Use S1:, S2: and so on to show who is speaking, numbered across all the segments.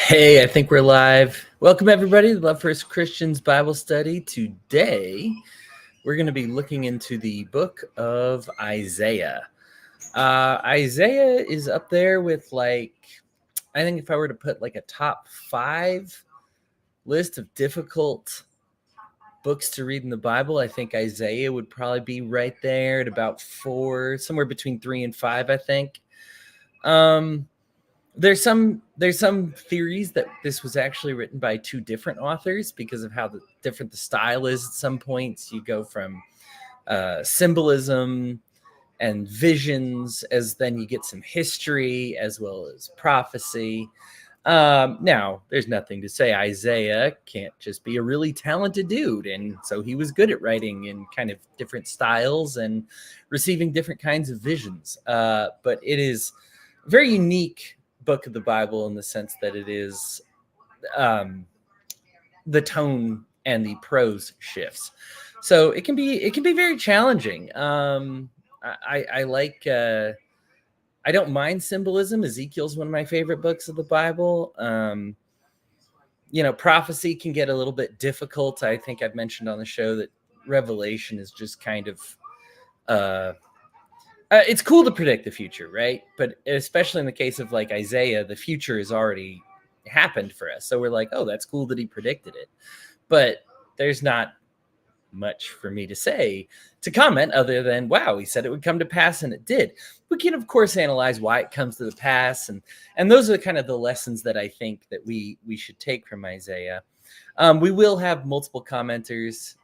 S1: Hey, I think we're live. Welcome, everybody, to Love First Christians Bible Study. Today, we're going to be looking into the book of Isaiah. Isaiah is up there with, I think if I were to put a top 5 list of difficult books to read in the Bible, I think Isaiah would probably be right there at about 4, somewhere between 3 and 5, I think. There's some theories that this was actually written by 2 different authors because of how different the style is. At some points, you go from symbolism and visions, as then you get some history as well as prophecy. Now, there's nothing to say Isaiah can't just be a really talented dude, and so he was good at writing in kind of different styles and receiving different kinds of visions. But it is a very unique book of the Bible in the sense that it is the tone and the prose shifts, so it can be very challenging. I like I don't mind symbolism. Ezekiel's one of my favorite books of the Bible. Prophecy can get a little bit difficult. I think I've mentioned on the show that Revelation is just kind of it's cool to predict the future, right? But especially in the case of Isaiah, the future has already happened for us. So we're like, oh, that's cool that he predicted it. But there's not much for me to say to comment other than, wow, he said it would come to pass and it did. We can, of course, analyze why it comes to the pass. And those are kind of the lessons that I think that we should take from Isaiah. We will have multiple commenters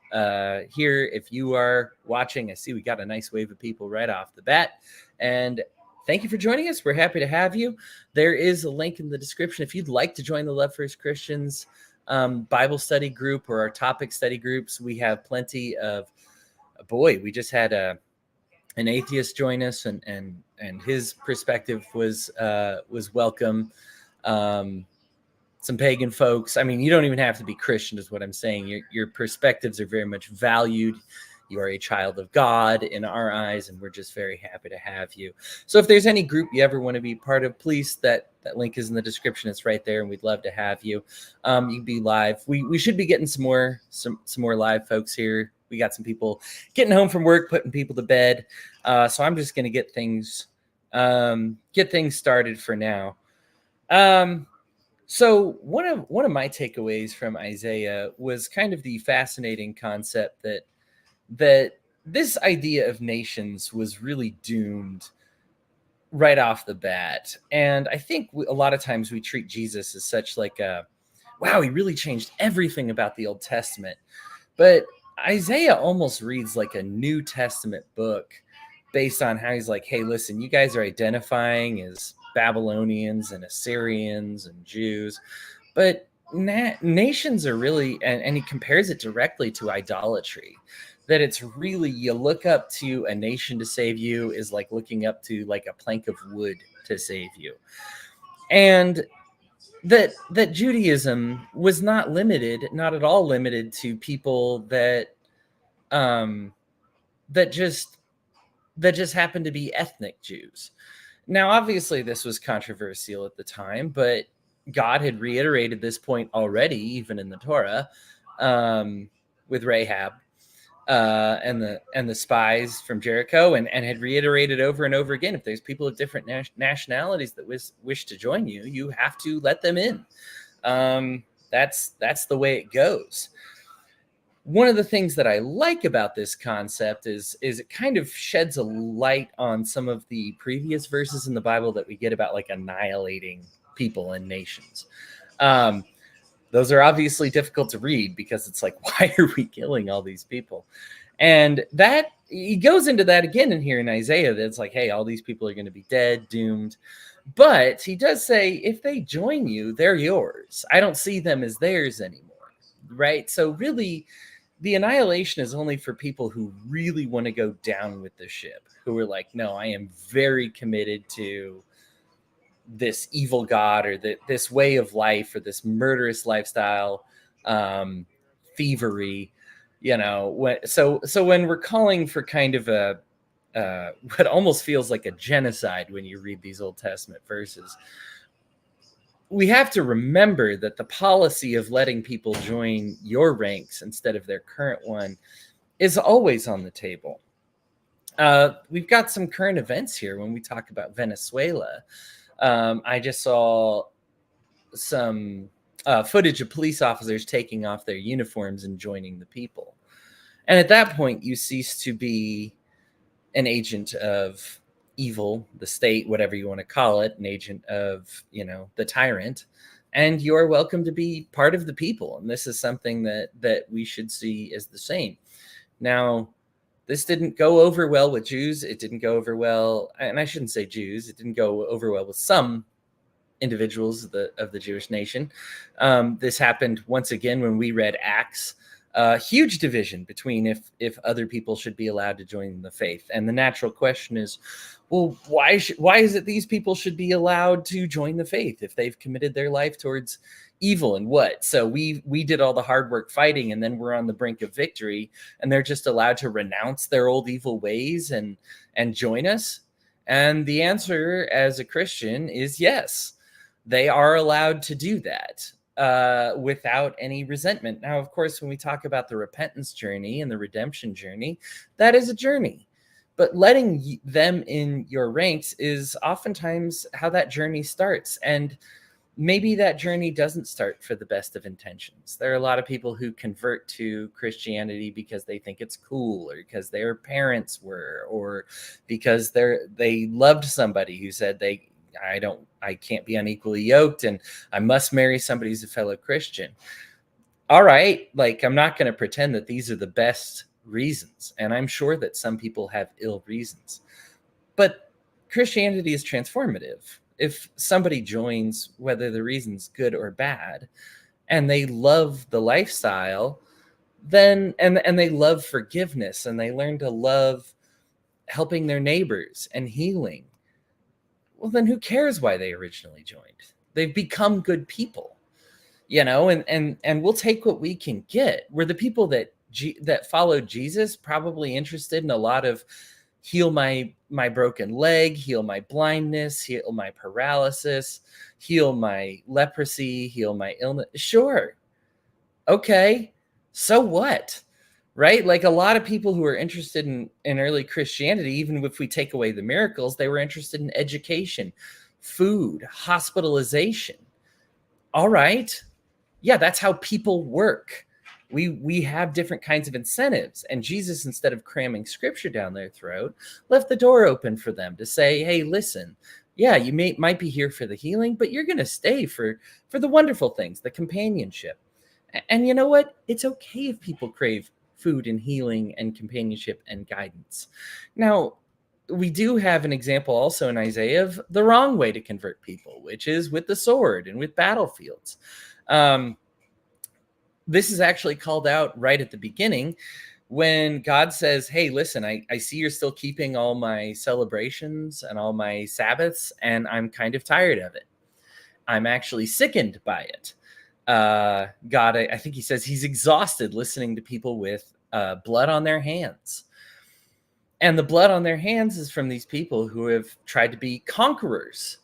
S1: here. If you are watching, I see we got a nice wave of people right off the bat, and thank you for joining us. We're happy to have you. There is a link in the description if you'd like to join the Love First Christians Bible study group or our topic study groups. We have plenty of we just had an atheist join us, and his perspective was welcome. Some pagan folks. I mean, you don't even have to be Christian, is what I'm saying. Your perspectives are very much valued. You are a child of God in our eyes, and we're just very happy to have you. So if there's any group you ever want to be part of, please, that link is in the description. It's right there, and we'd love to have you. You can be live. We should be getting some more live folks here. We got some people getting home from work, putting people to bed. So I'm just going to get things started for now. So one of my takeaways from Isaiah was kind of the fascinating concept that this idea of nations was really doomed right off the bat. And I think a lot of times we treat Jesus as such wow, he really changed everything about the Old Testament. But Isaiah almost reads like a New Testament book based on how he's like, hey, listen, you guys are identifying as Babylonians and Assyrians and Jews, but nations are really, and he compares it directly to idolatry, that it's really, you look up to a nation to save you is like looking up to a plank of wood to save you. And that Judaism was not at all limited to people that just happened to be ethnic Jews. Now, obviously, this was controversial at the time, but God had reiterated this point already, even in the Torah, with Rahab and the spies from Jericho, and had reiterated over and over again, if there's people of different nationalities that wish to join you, you have to let them in. That's the way it goes. One of the things that I like about this concept is it kind of sheds a light on some of the previous verses in the Bible that we get about annihilating people and nations. Those are obviously difficult to read because it's like, why are we killing all these people? And that he goes into that again in here in Isaiah, that's like, hey, all these people are going to be dead, doomed. But he does say, if they join you, they're yours. I don't see them as theirs anymore, right? So really, the annihilation is only for people who really want to go down with the ship, who are like, no, I am very committed to this evil God or this way of life or this murderous lifestyle, thievery, so when we're calling for kind of what almost feels like a genocide when you read these Old Testament verses, we have to remember that the policy of letting people join your ranks instead of their current one is always on the table. We've got some current events here when we talk about Venezuela. I just saw some footage of police officers taking off their uniforms and joining the people. And at that point, you cease to be an agent of evil, the state, whatever you want to call it, an agent of, the tyrant. And you're welcome to be part of the people. And this is something that we should see as the same. Now, this didn't go over well with Jews. It didn't go over well, and I shouldn't say Jews. It didn't go over well with some individuals of the Jewish nation. This happened once again when we read Acts. Huge division between if other people should be allowed to join the faith. And the natural question is, well, why is it these people should be allowed to join the faith if they've committed their life towards evil and what? So we did all the hard work fighting, and then we're on the brink of victory, and they're just allowed to renounce their old evil ways and join us? And the answer as a Christian is yes, they are allowed to do that without any resentment. Now, of course, when we talk about the repentance journey and the redemption journey, that is a journey. But letting them in your ranks is oftentimes how that journey starts. And maybe that journey doesn't start for the best of intentions. There are a lot of people who convert to Christianity because they think it's cool, or because their parents were, or because they loved somebody who said I can't be unequally yoked and I must marry somebody who's a fellow Christian. All right, I'm not going to pretend that these are the best reasons, and I'm sure that some people have ill reasons, but Christianity is transformative. If somebody joins, whether the reason's good or bad, and they love the lifestyle, then and they love forgiveness, and they learn to love helping their neighbors and healing, well, then who cares why they originally joined? They've become good people, and we'll take what we can get. We're the people that followed Jesus, probably interested in a lot of heal my broken leg, heal my blindness, heal my paralysis, heal my leprosy, heal my illness. Sure. Okay. So what? Right? A lot of people who are interested in early Christianity, even if we take away the miracles, they were interested in education, food, hospitalization. All right. Yeah, that's how people work. We have different kinds of incentives, and Jesus, instead of cramming scripture down their throat, left the door open for them to say, hey, listen, yeah, you might be here for the healing, but you're going to stay for the wonderful things, the companionship. And you know what? It's okay if people crave food and healing and companionship and guidance. Now, we do have an example also in Isaiah of the wrong way to convert people, which is with the sword and with battlefields. This is actually called out right at the beginning when God says, hey, listen, I see you're still keeping all my celebrations and all my Sabbaths, and I'm kind of tired of it. I'm actually sickened by it. God, I think he says he's exhausted listening to people with blood on their hands. And the blood on their hands is from these people who have tried to be conquerors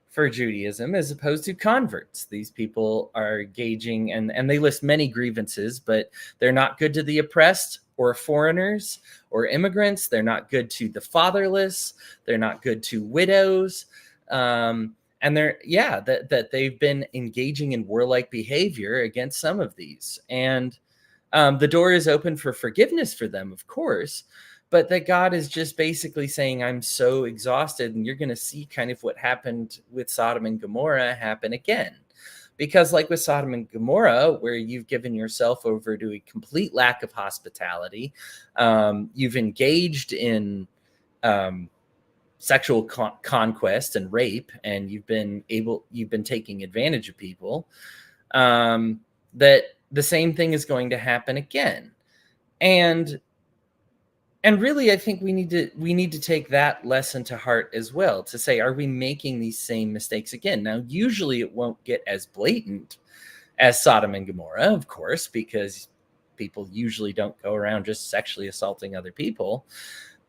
S1: for Judaism as opposed to converts. These people are gauging, and they list many grievances, but they're not good to the oppressed or foreigners or immigrants. They're not good to the fatherless. They're not good to widows. And that they've been engaging in warlike behavior against some of these. And the door is open for forgiveness for them, of course, but that God is just basically saying, I'm so exhausted, and you're going to see kind of what happened with Sodom and Gomorrah happen again. Because like with Sodom and Gomorrah, where you've given yourself over to a complete lack of hospitality, you've engaged in sexual conquest and rape, and you've been taking advantage of people, that the same thing is going to happen again. And really, I think we need to take that lesson to heart as well, to say, are we making these same mistakes again? Now, usually it won't get as blatant as Sodom and Gomorrah, of course, because people usually don't go around just sexually assaulting other people.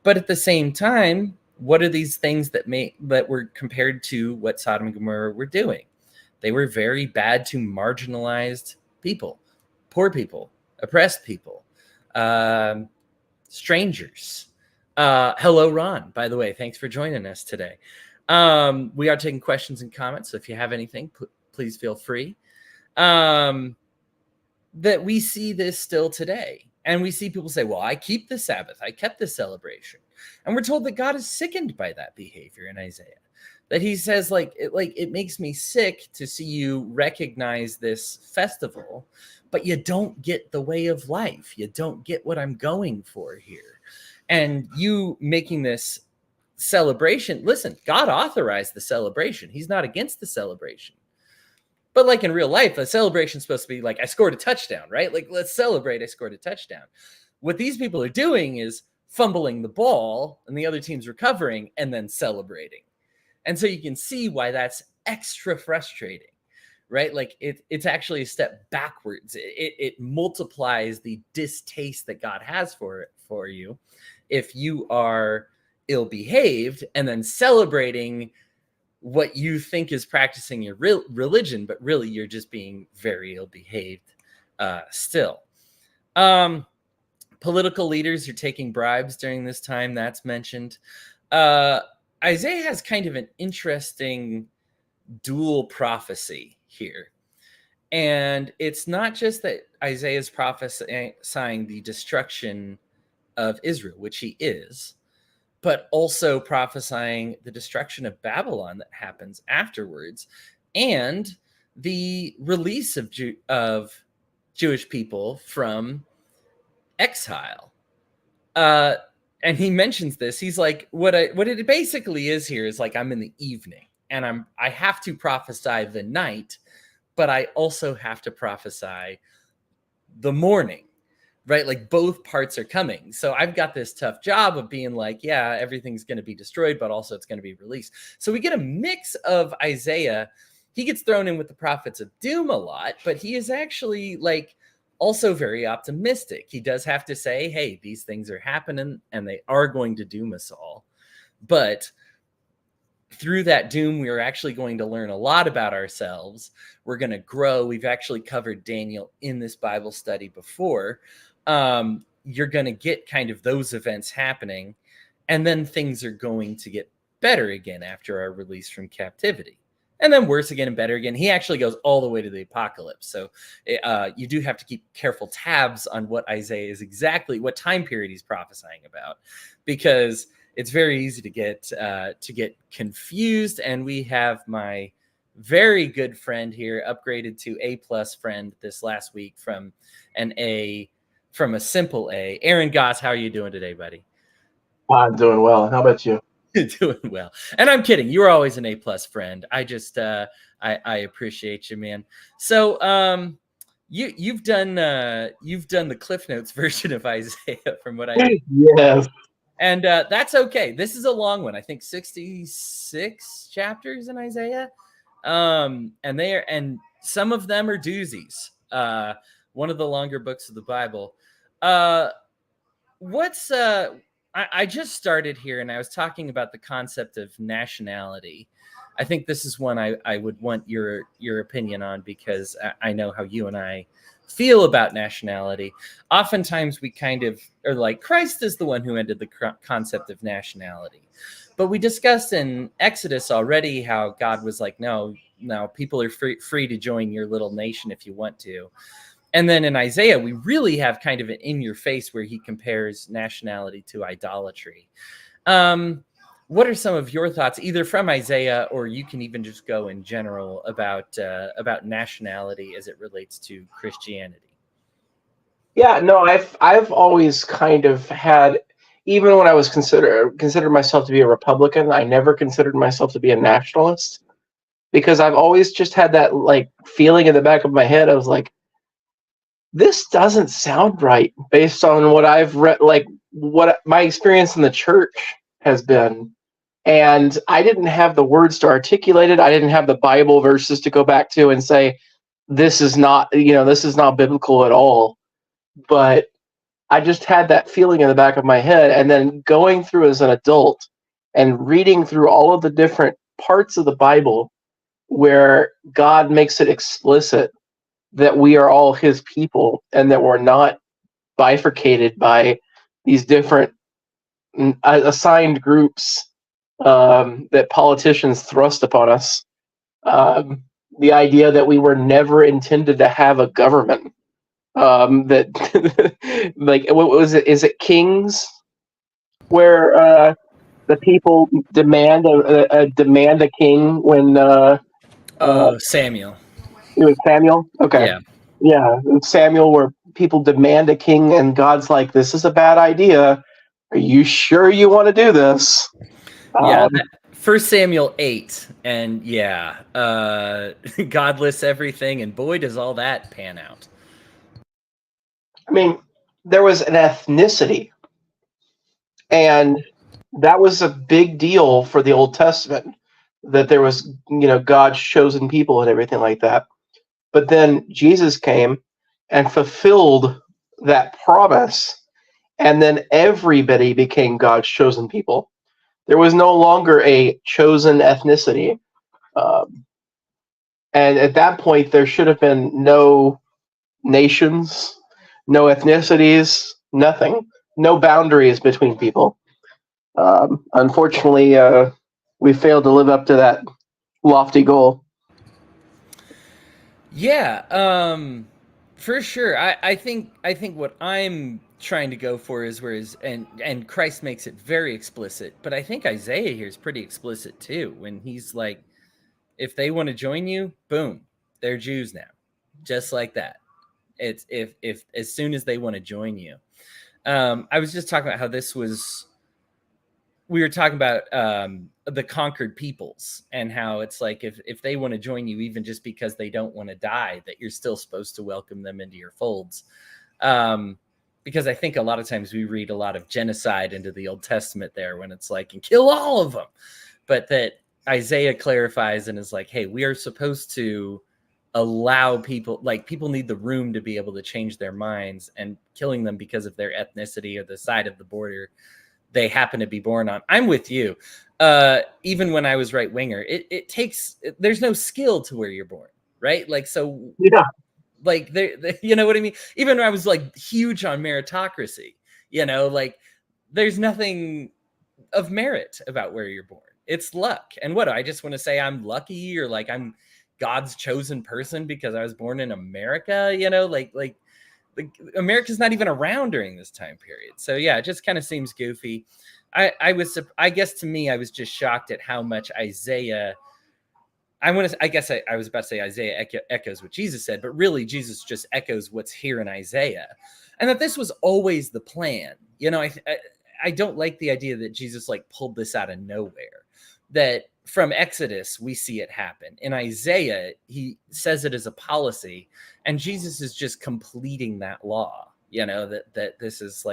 S1: But at the same time, what are these things that were compared to what Sodom and Gomorrah were doing? They were very bad to marginalized people, poor people, oppressed people, strangers. Hello, Ron, by the way. Thanks for joining us today. We are taking questions and comments, so if you have anything, please feel free. That we see this still today. And we see people say, well, I keep the Sabbath. I kept the celebration. And we're told that God is sickened by that behavior in Isaiah. That he says, it makes me sick to see you recognize this festival, but you don't get the way of life. You don't get what I'm going for here. And you making this celebration, listen, God authorized the celebration. He's not against the celebration. But like in real life, a celebration is supposed to be like, I scored a touchdown, right? Like, let's celebrate, I scored a touchdown. What these people are doing is fumbling the ball and the other team's recovering and then celebrating. And so you can see why that's extra frustrating, right? Like it's actually a step backwards. It multiplies the distaste that God has for you if you are ill-behaved and then celebrating what you think is practicing your religion, but really you're just being very ill-behaved still. Political leaders are taking bribes during this time. That's mentioned. Isaiah has kind of an interesting dual prophecy here. And it's not just that Isaiah is prophesying the destruction of Israel, which he is, but also prophesying the destruction of Babylon that happens afterwards, and the release of Jewish people from exile. And he mentions this. He's like, what it basically is here is like, I'm in the evening, and I have to prophesy the night, but I also have to prophesy the morning. Right? Like both parts are coming. So I've got this tough job of being like, yeah, everything's going to be destroyed, but also it's going to be released. So we get a mix of Isaiah. He gets thrown in with the prophets of doom a lot, but he is actually like also very optimistic. He does have to say, hey, these things are happening and they are going to doom us all. But through that doom, we are actually going to learn a lot about ourselves. We're going to grow. We've actually covered Daniel in this Bible study before. You're going to get kind of those events happening, and then things are going to get better again after our release from captivity, and then worse again and better again. He actually goes all the way to the apocalypse. So you do have to keep careful tabs on what Isaiah is exactly, what time period he's prophesying about, because it's very easy to get confused. And we have my very good friend here upgraded to A+ friend this last week from a simple A. Aaron Goss, how are you doing today, buddy?
S2: I'm doing well. How about you?
S1: Doing well. And I'm kidding. You were always an A+ friend. I just I appreciate you, man. So you've done the Cliff Notes version of Isaiah from what I
S2: Yes.
S1: And that's okay. This is a long one. I think 66 chapters in Isaiah. And some of them are doozies. One of the longer books of the Bible. I just started here and I was talking about the concept of nationality. I think this is one I would want your opinion on, because I know how you and I feel about nationality. Oftentimes we kind of are like, Christ is the one who ended the concept of nationality. But we discussed in Exodus already how God was like, no, people are free to join your little nation if you want to. And then in Isaiah, we really have kind of an in your face where he compares nationality to idolatry. What are some of your thoughts, either from Isaiah, or you can even just go in general about nationality as it relates to Christianity?
S2: Yeah, no, I've always kind of had, even when I was considered myself to be a Republican, I never considered myself to be a nationalist, because I've always just had that like feeling in the back of my head. I was like, this doesn't sound right based on what I've read, like what my experience in the church has been. And I didn't have the words to articulate it. I didn't have the Bible verses to go back to and say, this is not biblical at all. But I just had that feeling in the back of my head. And then going through as an adult and reading through all of the different parts of the Bible where God makes it explicit that we are all his people and that we're not bifurcated by these different assigned groups that politicians thrust upon us. Um, the idea that we were never intended to have a government. That like what was it? Is it Kings where the people demand demand a king when
S1: Samuel.
S2: it was Samuel? Okay,
S1: Yeah.
S2: yeah, Samuel, where people demand a king and God's like, "This is a bad idea. Are you sure you want to do this?"
S1: Yeah.
S2: Um,
S1: First Samuel 8. And yeah, God lists everything. And boy, does all that pan out.
S2: I mean, there was an ethnicity, and that was a big deal for the Old Testament, that there was, God's chosen people and everything like that. But then Jesus came and fulfilled that promise, and then everybody became God's chosen people. There was no longer a chosen ethnicity. Um, and at that point, there should have been no nations, no ethnicities, nothing, no boundaries between people. Unfortunately, we failed to live up to that lofty goal.
S1: Yeah, for sure. I think what I'm trying to go for is and Christ makes it very explicit, but I think Isaiah here is pretty explicit too when he's like, if they want to join you, boom, they're Jews now, just like that. It's if as soon as they want to join you. I was just talking about how we were talking about the conquered peoples and how it's like if they want to join you, even just because they don't want to die, that you're still supposed to welcome them into your folds. Because I think a lot of times we read a lot of genocide into the Old Testament there when it's like, and kill all of them. But that Isaiah clarifies and is like, hey, we are supposed to allow people, like people need the room to be able to change their minds, and killing them because of their ethnicity or the side of the border they happen to be born on. I'm with you. Even when I was right winger, it takes, there's no skill to where you're born, right? Like, so
S2: Yeah.
S1: like you know what I mean? Even when I was like huge on meritocracy, like there's nothing of merit about where you're born. It's luck. And what do I just want to say I'm lucky, or like I'm God's chosen person because I was born in America, like America's not even around during this time period. So yeah, it just kind of seems goofy. I guess to me, I was just shocked at how much Isaiah, I was about to say Isaiah echoes what Jesus said, but really Jesus just echoes what's here in Isaiah, and that this was always the plan. I don't like the idea that Jesus like pulled this out of nowhere. That from Exodus we see it happen. In Isaiah, he says it as a policy, and Jesus is just completing that law. That this is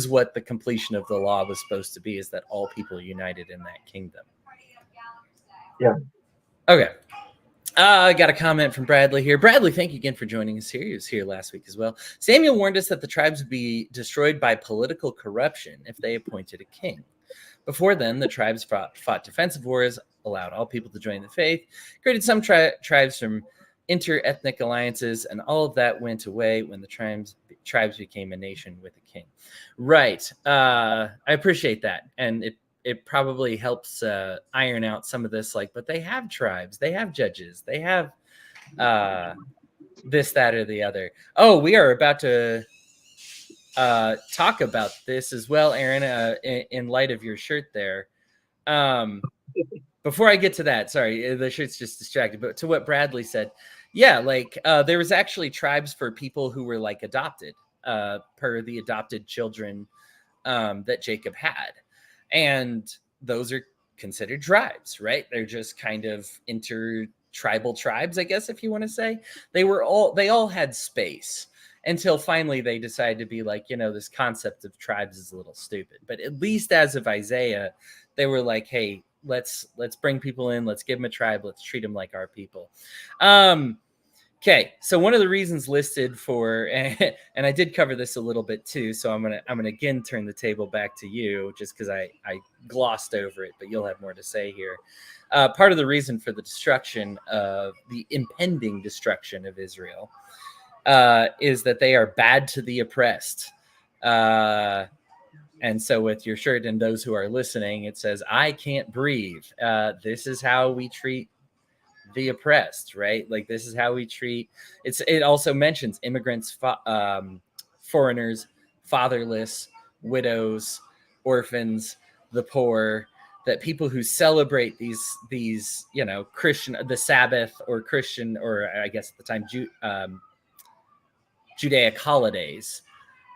S1: what the completion of the law was supposed to be, is that all people are united in that kingdom.
S2: Yeah.
S1: Okay. I got a comment from Bradley here. Bradley, thank you again for joining us here. He was here last week as well. Samuel warned us that the tribes would be destroyed by political corruption if they appointed a king. Before then, the tribes fought defensive wars, allowed all people to join the faith, created some tribes from inter-ethnic alliances, and all of that went away when the tribes became a nation with a king. Right. I appreciate that. And it probably helps iron out some of this, but they have tribes, they have judges, they have this, that, or the other. Oh, we are about to talk about this as well, Aaron, in light of your shirt there. Before I get to that, sorry, the shirt's just distracted, but to what Bradley said, yeah, there was actually tribes for people who were adopted, per the adopted children that Jacob had. And those are considered tribes, right? They're just kind of inter-tribal tribes, I guess, if you want to say. They all had space until finally they decided to be this concept of tribes is a little stupid. But at least as of Isaiah, they were like, hey, let's bring people in, let's give them a tribe, let's treat them like our people. Okay, so one of the reasons listed for, and I did cover this a little bit too, so I'm gonna again turn the table back to you, just because I glossed over it, but you'll have more to say here. Part of the reason for the destruction of the impending destruction of Israel is that they are bad to the oppressed. And so with your shirt and those who are listening, it says, "I can't breathe." This is how we treat the oppressed, right? Like, this is how we treat it also mentions immigrants, foreigners, fatherless, widows, orphans, the poor, that people who celebrate these Christian, the Sabbath, or Christian, or I guess at the time Judaic holidays,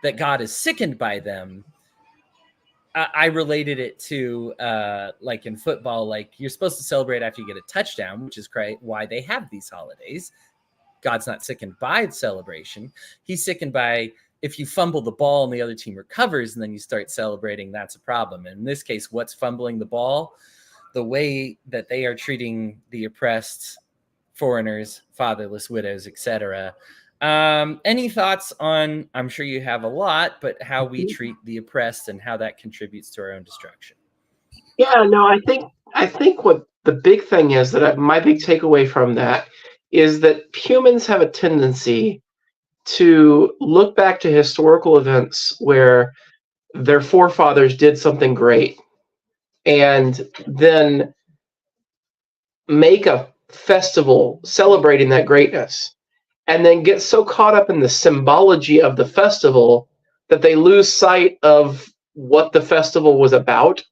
S1: that God is sickened by them. I related it to like in football, like you're supposed to celebrate after you get a touchdown, which is why they have these holidays. God's not sickened by the celebration. He's sickened by if you fumble the ball and the other team recovers and then you start celebrating, that's a problem. And in this case, what's fumbling the ball? The way that they are treating the oppressed, foreigners, fatherless, widows, etc. Any thoughts on, I'm sure you have a lot, but how we treat the oppressed and how that contributes to our own destruction?
S2: Yeah, no, I think what the big thing is that my big takeaway from that is that humans have a tendency to look back to historical events where their forefathers did something great and then make a festival celebrating that greatness, and then get so caught up in the symbology of the festival that they lose sight of what the festival was about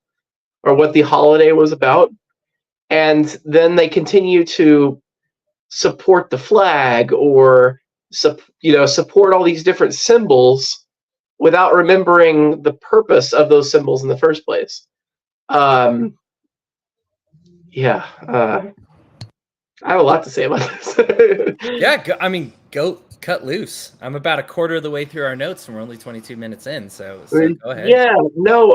S2: or what the holiday was about. And then they continue to support the flag or support all these different symbols without remembering the purpose of those symbols in the first place. I have a lot to say about this.
S1: Yeah, go cut loose. I'm about a quarter of the way through our notes, and we're only 22 minutes in. So go ahead.
S2: Yeah, no,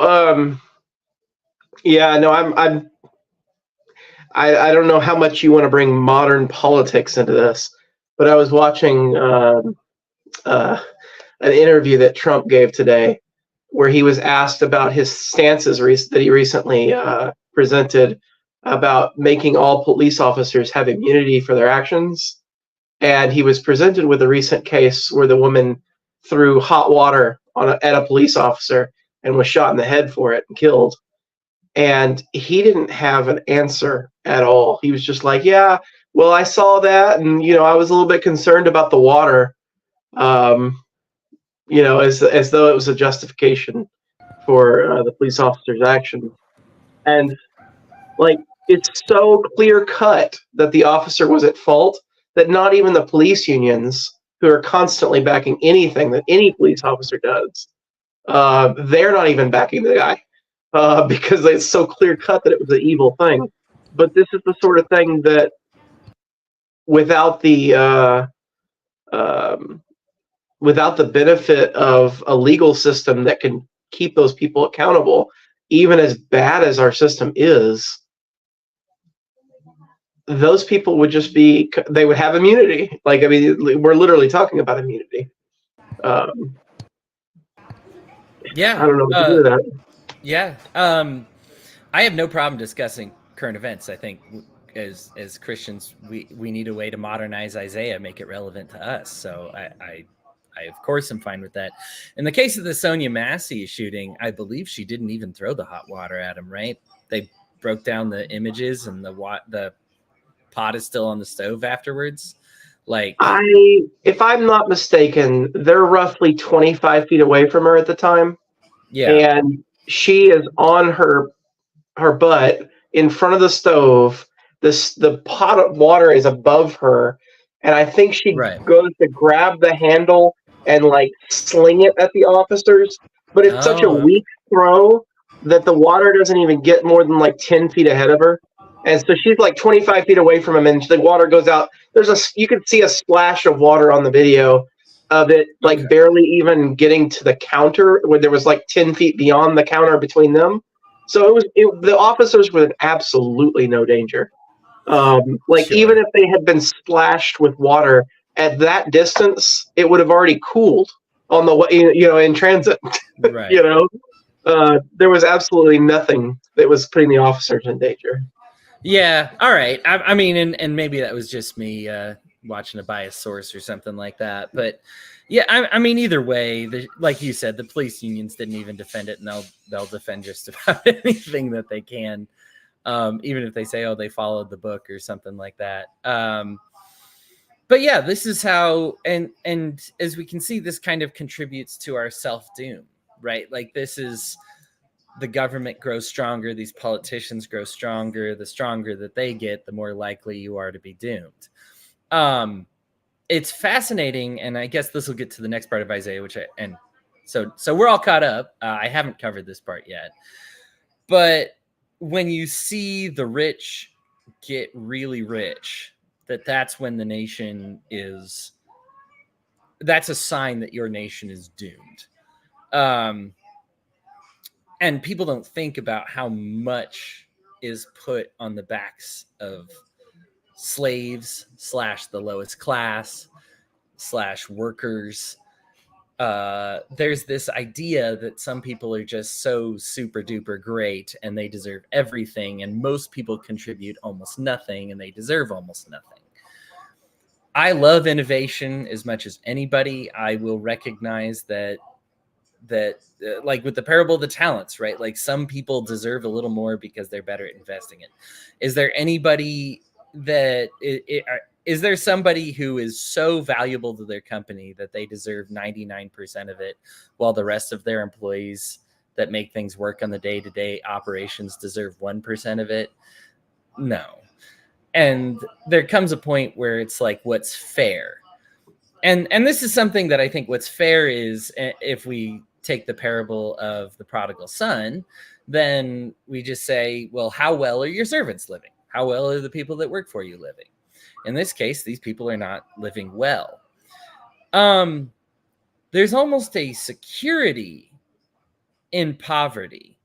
S2: I don't know how much you want to bring modern politics into this, but I was watching an interview that Trump gave today, where he was asked about his stances that he recently presented about making all police officers have immunity for their actions. And he was presented with a recent case where the woman threw hot water at a police officer and was shot in the head for it and killed. And he didn't have an answer at all. He was just like, yeah, well, I saw that, and I was a little bit concerned about the water, as though it was a justification for the police officer's action. And like, it's so clear cut that the officer was at fault that not even the police unions, who are constantly backing anything that any police officer does, they're not even backing the guy because it's so clear cut that it was an evil thing. But this is the sort of thing that, without the benefit of a legal system that can keep those people accountable, even as bad as our system is, those people would just they would have immunity. Like, I mean, we're literally talking about immunity.
S1: Yeah.
S2: I don't know what to do with that.
S1: Yeah. I have no problem discussing current events. I think as Christians, we need a way to modernize Isaiah, make it relevant to us. So I of course am fine with that. In the case of the Sonia Massey shooting, I believe she didn't even throw the hot water at him, right? They broke down the images, and the pot is still on the stove afterwards. Like,
S2: if I'm not mistaken, they're roughly 25 feet away from her at the time.
S1: Yeah.
S2: And she is on her butt in front of the stove. The pot of water is above her, and I think she goes to grab the handle and like sling it at the officers, but it's such a weak throw that the water doesn't even get more than like 10 feet ahead of her. And so she's like 25 feet away from him, and the water goes out. You could see a splash of water on the video of it, like barely even getting to the counter, where there was like 10 feet beyond the counter between them. So the officers were in absolutely no danger. Even if they had been splashed with water at that distance, it would have already cooled on the way, in transit.
S1: Right.
S2: There was absolutely nothing that was putting the officers in danger.
S1: Yeah. All right. I mean, and maybe that was just me watching a biased source or something like that. But yeah, I mean, either way, like you said, the police unions didn't even defend it, and they'll defend just about anything that they can, even if they say, oh, they followed the book or something like that. But yeah, this is how, and as we can see, this kind of contributes to our self-doom, right? Like, this is, the government grows stronger, these politicians grow stronger. The stronger that they get, the more likely you are to be doomed. It's fascinating, and I guess this will get to the next part of Isaiah, so we're all caught up. I haven't covered this part yet, but when you see the rich get really rich, that's when the nation is, that's a sign that your nation is doomed. And people don't think about how much is put on the backs of slaves / the lowest class / workers. There's this idea that some people are just so super duper great and they deserve everything, and most people contribute almost nothing and they deserve almost nothing. I love innovation as much as anybody. I will recognize that like with the parable of the talents, right? Like, some people deserve a little more because they're better at investing it. Is there anybody that is there somebody who is so valuable to their company that they deserve 99% of it, while the rest of their employees that make things work on the day-to-day operations deserve 1% of it? No. And there comes a point where it's like, what's fair? And this is something that I think what's fair is, if we take the parable of the prodigal son, then we just say, well, how well are your servants living? How well are the people that work for you living? In this case, these people are not living well. There's almost a security in poverty.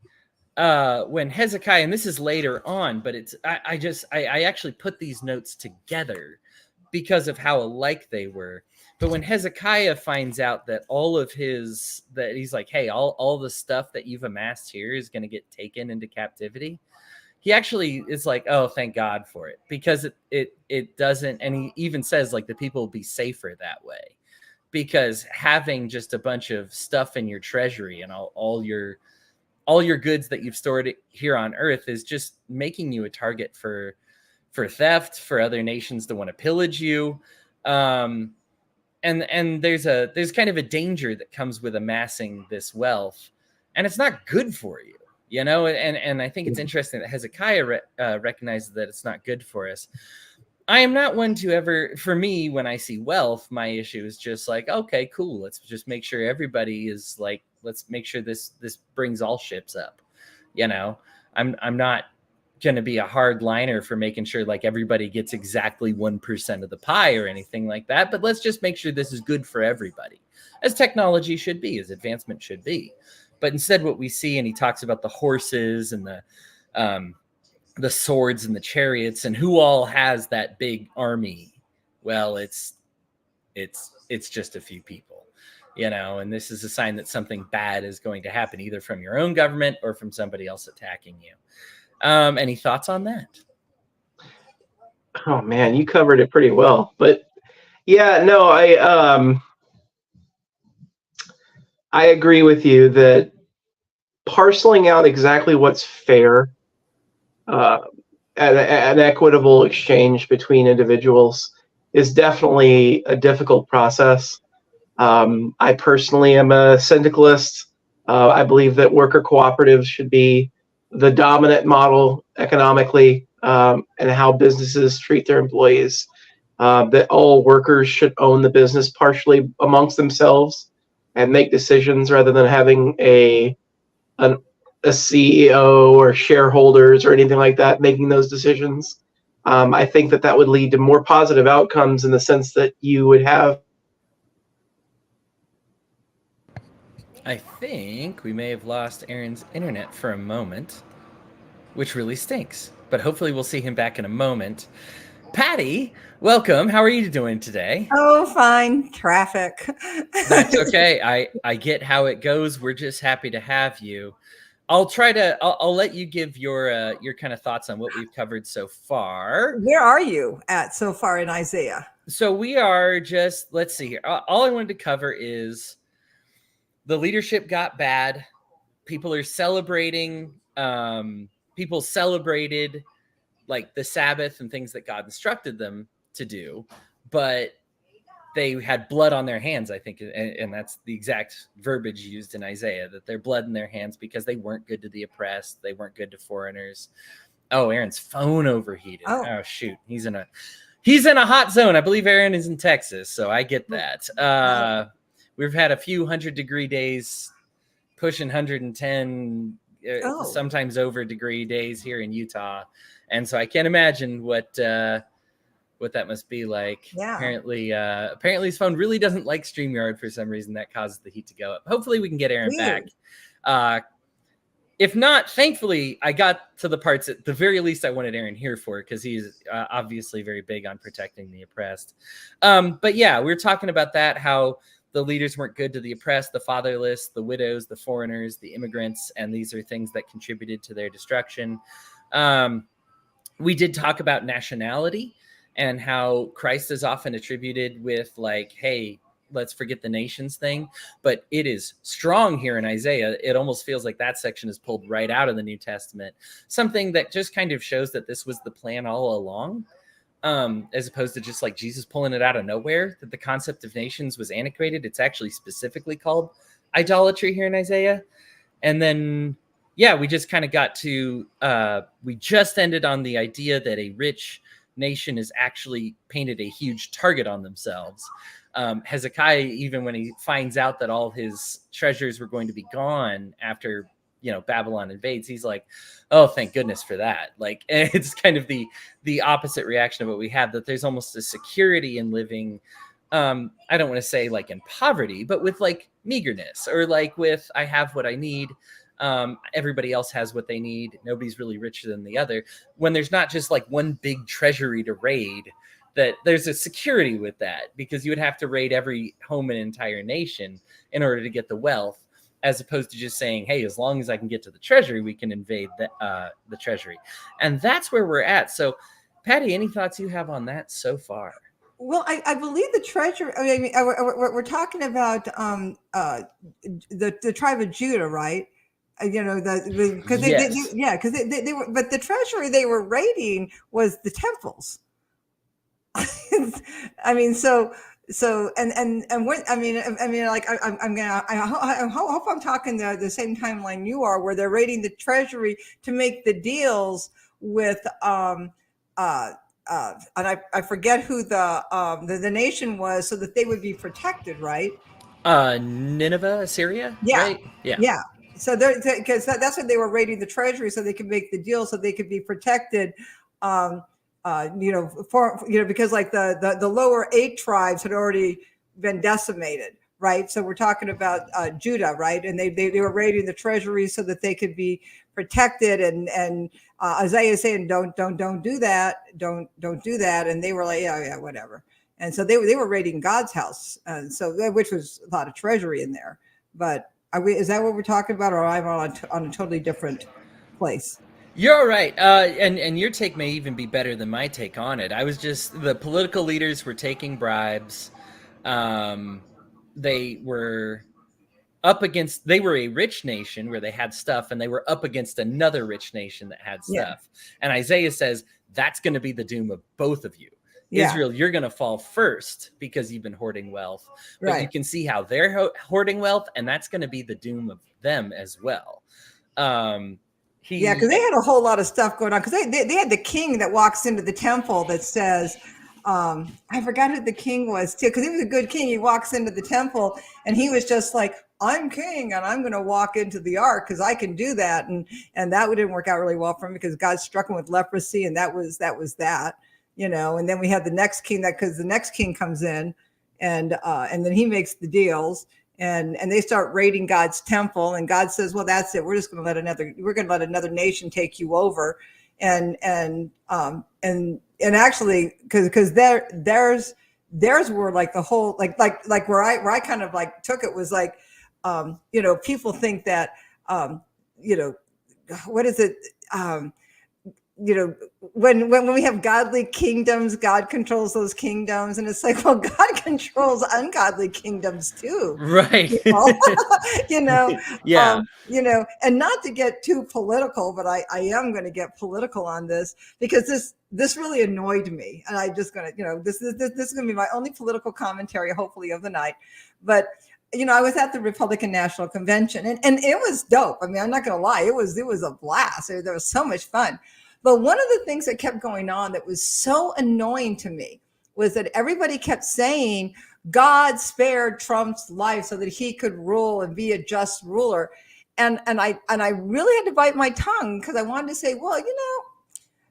S1: When Hezekiah, and this is later on, but I actually put these notes together because of how alike they were. But when Hezekiah finds out that that he's like, hey, all the stuff that you've amassed here is going to get taken into captivity, he actually is like, oh, thank God for it, because it doesn't. And he even says, like, the people will be safer that way, because having just a bunch of stuff in your treasury and all your goods that you've stored here on earth is just making you a target for theft, for other nations to want to pillage you. And there's kind of a danger that comes with amassing this wealth, and it's not good for you, and I think it's interesting that Hezekiah recognizes that it's not good for us. I am not one to ever, for me, when I see wealth, my issue is just like, okay, cool, let's just make sure everybody is like, let's make sure this brings all ships up. I'm not going to be a hard liner for making sure like everybody gets exactly 1% of the pie or anything like that, but let's just make sure this is good for everybody, as technology should be, as advancement should be. But instead, what we see, and he talks about the horses and the swords and the chariots and who all has that big army. Well, it's just a few people, and this is a sign that something bad is going to happen, either from your own government or from somebody else attacking you. Any thoughts on that?
S2: Oh man, you covered it pretty well. But yeah, no, I agree with you that parceling out exactly what's fair, an equitable exchange between individuals, is definitely a difficult process. I personally am a syndicalist. I believe that worker cooperatives should be the dominant model economically, and how businesses treat their employees. That all workers should own the business partially amongst themselves and make decisions, rather than having a CEO or shareholders or anything like that making those decisions. I think that would lead to more positive outcomes, in the sense that you would have.
S1: I think we may have lost Aaron's internet for a moment, which really stinks, but hopefully we'll see him back in a moment. Patty, welcome. How are you doing today?
S3: Oh, fine. Traffic.
S1: That's okay. I get how it goes. We're just happy to have you. I'll let you give your kind of thoughts on what we've covered so far.
S3: Where are you at so far in Isaiah?
S1: So we are just, let's see here. All I wanted to cover is the leadership got bad. People are celebrating. People celebrated like the Sabbath and things that God instructed them to do, but they had blood on their hands, I think, and that's the exact verbiage used in Isaiah, that they're blood in their hands because they weren't good to the oppressed. They weren't good to foreigners. Oh, Aaron's phone overheated. Oh shoot. He's in a hot zone. I believe Aaron is in Texas, so I get that. We've had a few 100-degree days, pushing 110, sometimes over degree days here in Utah. And so I can't imagine what that must be like.
S3: Yeah.
S1: Apparently his phone really doesn't like StreamYard for some reason. That causes the heat to go up. Hopefully we can get Aaron back. If not, thankfully I got to the parts at the very least I wanted Aaron here for, because he's obviously very big on protecting the oppressed. But yeah, we're talking about that, how the leaders weren't good to the oppressed, the fatherless, the widows, the foreigners, the immigrants, and these are things that contributed to their destruction. We did talk about nationality and how Christ is often attributed with like, hey, let's forget the nations thing, but it is strong here in Isaiah. It almost feels like that section is pulled right out of the New Testament, something that just kind of shows that this was the plan all along, as opposed to just like Jesus pulling it out of nowhere, that the concept of nations was antiquated. It's actually specifically called idolatry here in Isaiah. And then, yeah, we just kind of got to, we just ended on the idea that a rich nation is actually painted a huge target on themselves. Hezekiah, even when he finds out that all his treasures were going to be gone after, Babylon invades, he's like, oh, thank goodness for that. Like, it's kind of the opposite reaction of what we have, that there's almost a security in living, I don't want to say like in poverty, but with like meagerness, or like with, I have what I need. Everybody else has what they need. Nobody's really richer than the other. When there's not just like one big treasury to raid, that there's a security with that, because you would have to raid every home in an entire nation in order to get the wealth, as opposed to just saying, hey, as long as I can get to the treasury, we can invade the treasury. And that's where we're at. So Patty, any thoughts you have on that so far?
S3: Well, I believe the treasury, we're talking about the tribe of Judah, right? Because they were, but the treasury they were raiding was the temples. I mean, so what I mean, like I hope I'm talking the same timeline you are, where they're raiding the treasury to make the deals with and I forget who the nation was, so that they would be protected, right?
S1: Nineveh, Assyria.
S3: Yeah,
S1: right?
S3: Yeah. So because that's what they were raiding the treasury, so they could make the deal, so they could be protected. Because like the lower 8 tribes had already been decimated, right? So we're talking about Judah, right? And they were raiding the treasury so that they could be protected. And Isaiah is saying, don't do that, don't do that. And they were like, yeah, whatever. And so they were raiding God's house, and so which was a lot of treasury in there. But is that what we're talking about, or am I on a totally different place?
S1: You're right. And your take may even be better than my take on it. I was just, the political leaders were taking bribes. They were a rich nation where they had stuff, and they were up against another rich nation that had stuff. And Isaiah says, that's going to be the doom of both of you. Yeah. Israel, you're going to fall first because you've been hoarding wealth. But you can see how they're hoarding wealth, and that's going to be the doom of them as well. Because
S3: they had a whole lot of stuff going on. Because they had the king that walks into the temple that says, I forgot who the king was too, because he was a good king. He walks into the temple and he was just like, I'm king and I'm going to walk into the ark because I can do that. And that didn't work out really well for him, because God struck him with leprosy, and that was that. And then we had the next king, because the next king comes in and then he makes the deals, and they start raiding God's temple, and God says, well, that's it. We're just going to let another nation take you over. and actually because theirs were like the whole like where I kind of like took it was like people think that what is it when we have godly kingdoms, God controls those kingdoms, and it's like, well, God controls ungodly kingdoms too,
S1: Right.
S3: you know,
S1: Yeah.
S3: And not to get too political, but I am going to get political on this because this really annoyed me, and I just going to, this is going to be my only political commentary, hopefully, of the night, but. I was at the Republican National Convention, and it was dope. I mean, I'm not going to lie, it was a blast. There was so much fun. But one of the things that kept going on that was so annoying to me was that everybody kept saying God spared Trump's life so that he could rule and be a just ruler. And I really had to bite my tongue because I wanted to say, well,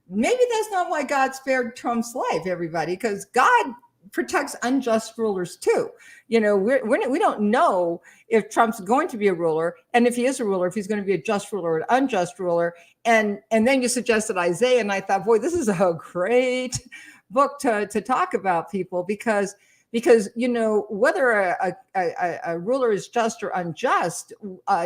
S3: maybe that's not why God spared Trump's life, everybody, because God protects unjust rulers too. We don't know if Trump's going to be a ruler, and if he is a ruler, if he's going to be a just ruler or an unjust ruler. And then you suggested Isaiah, and I thought, boy, this is a great book to talk about people because whether a ruler is just or unjust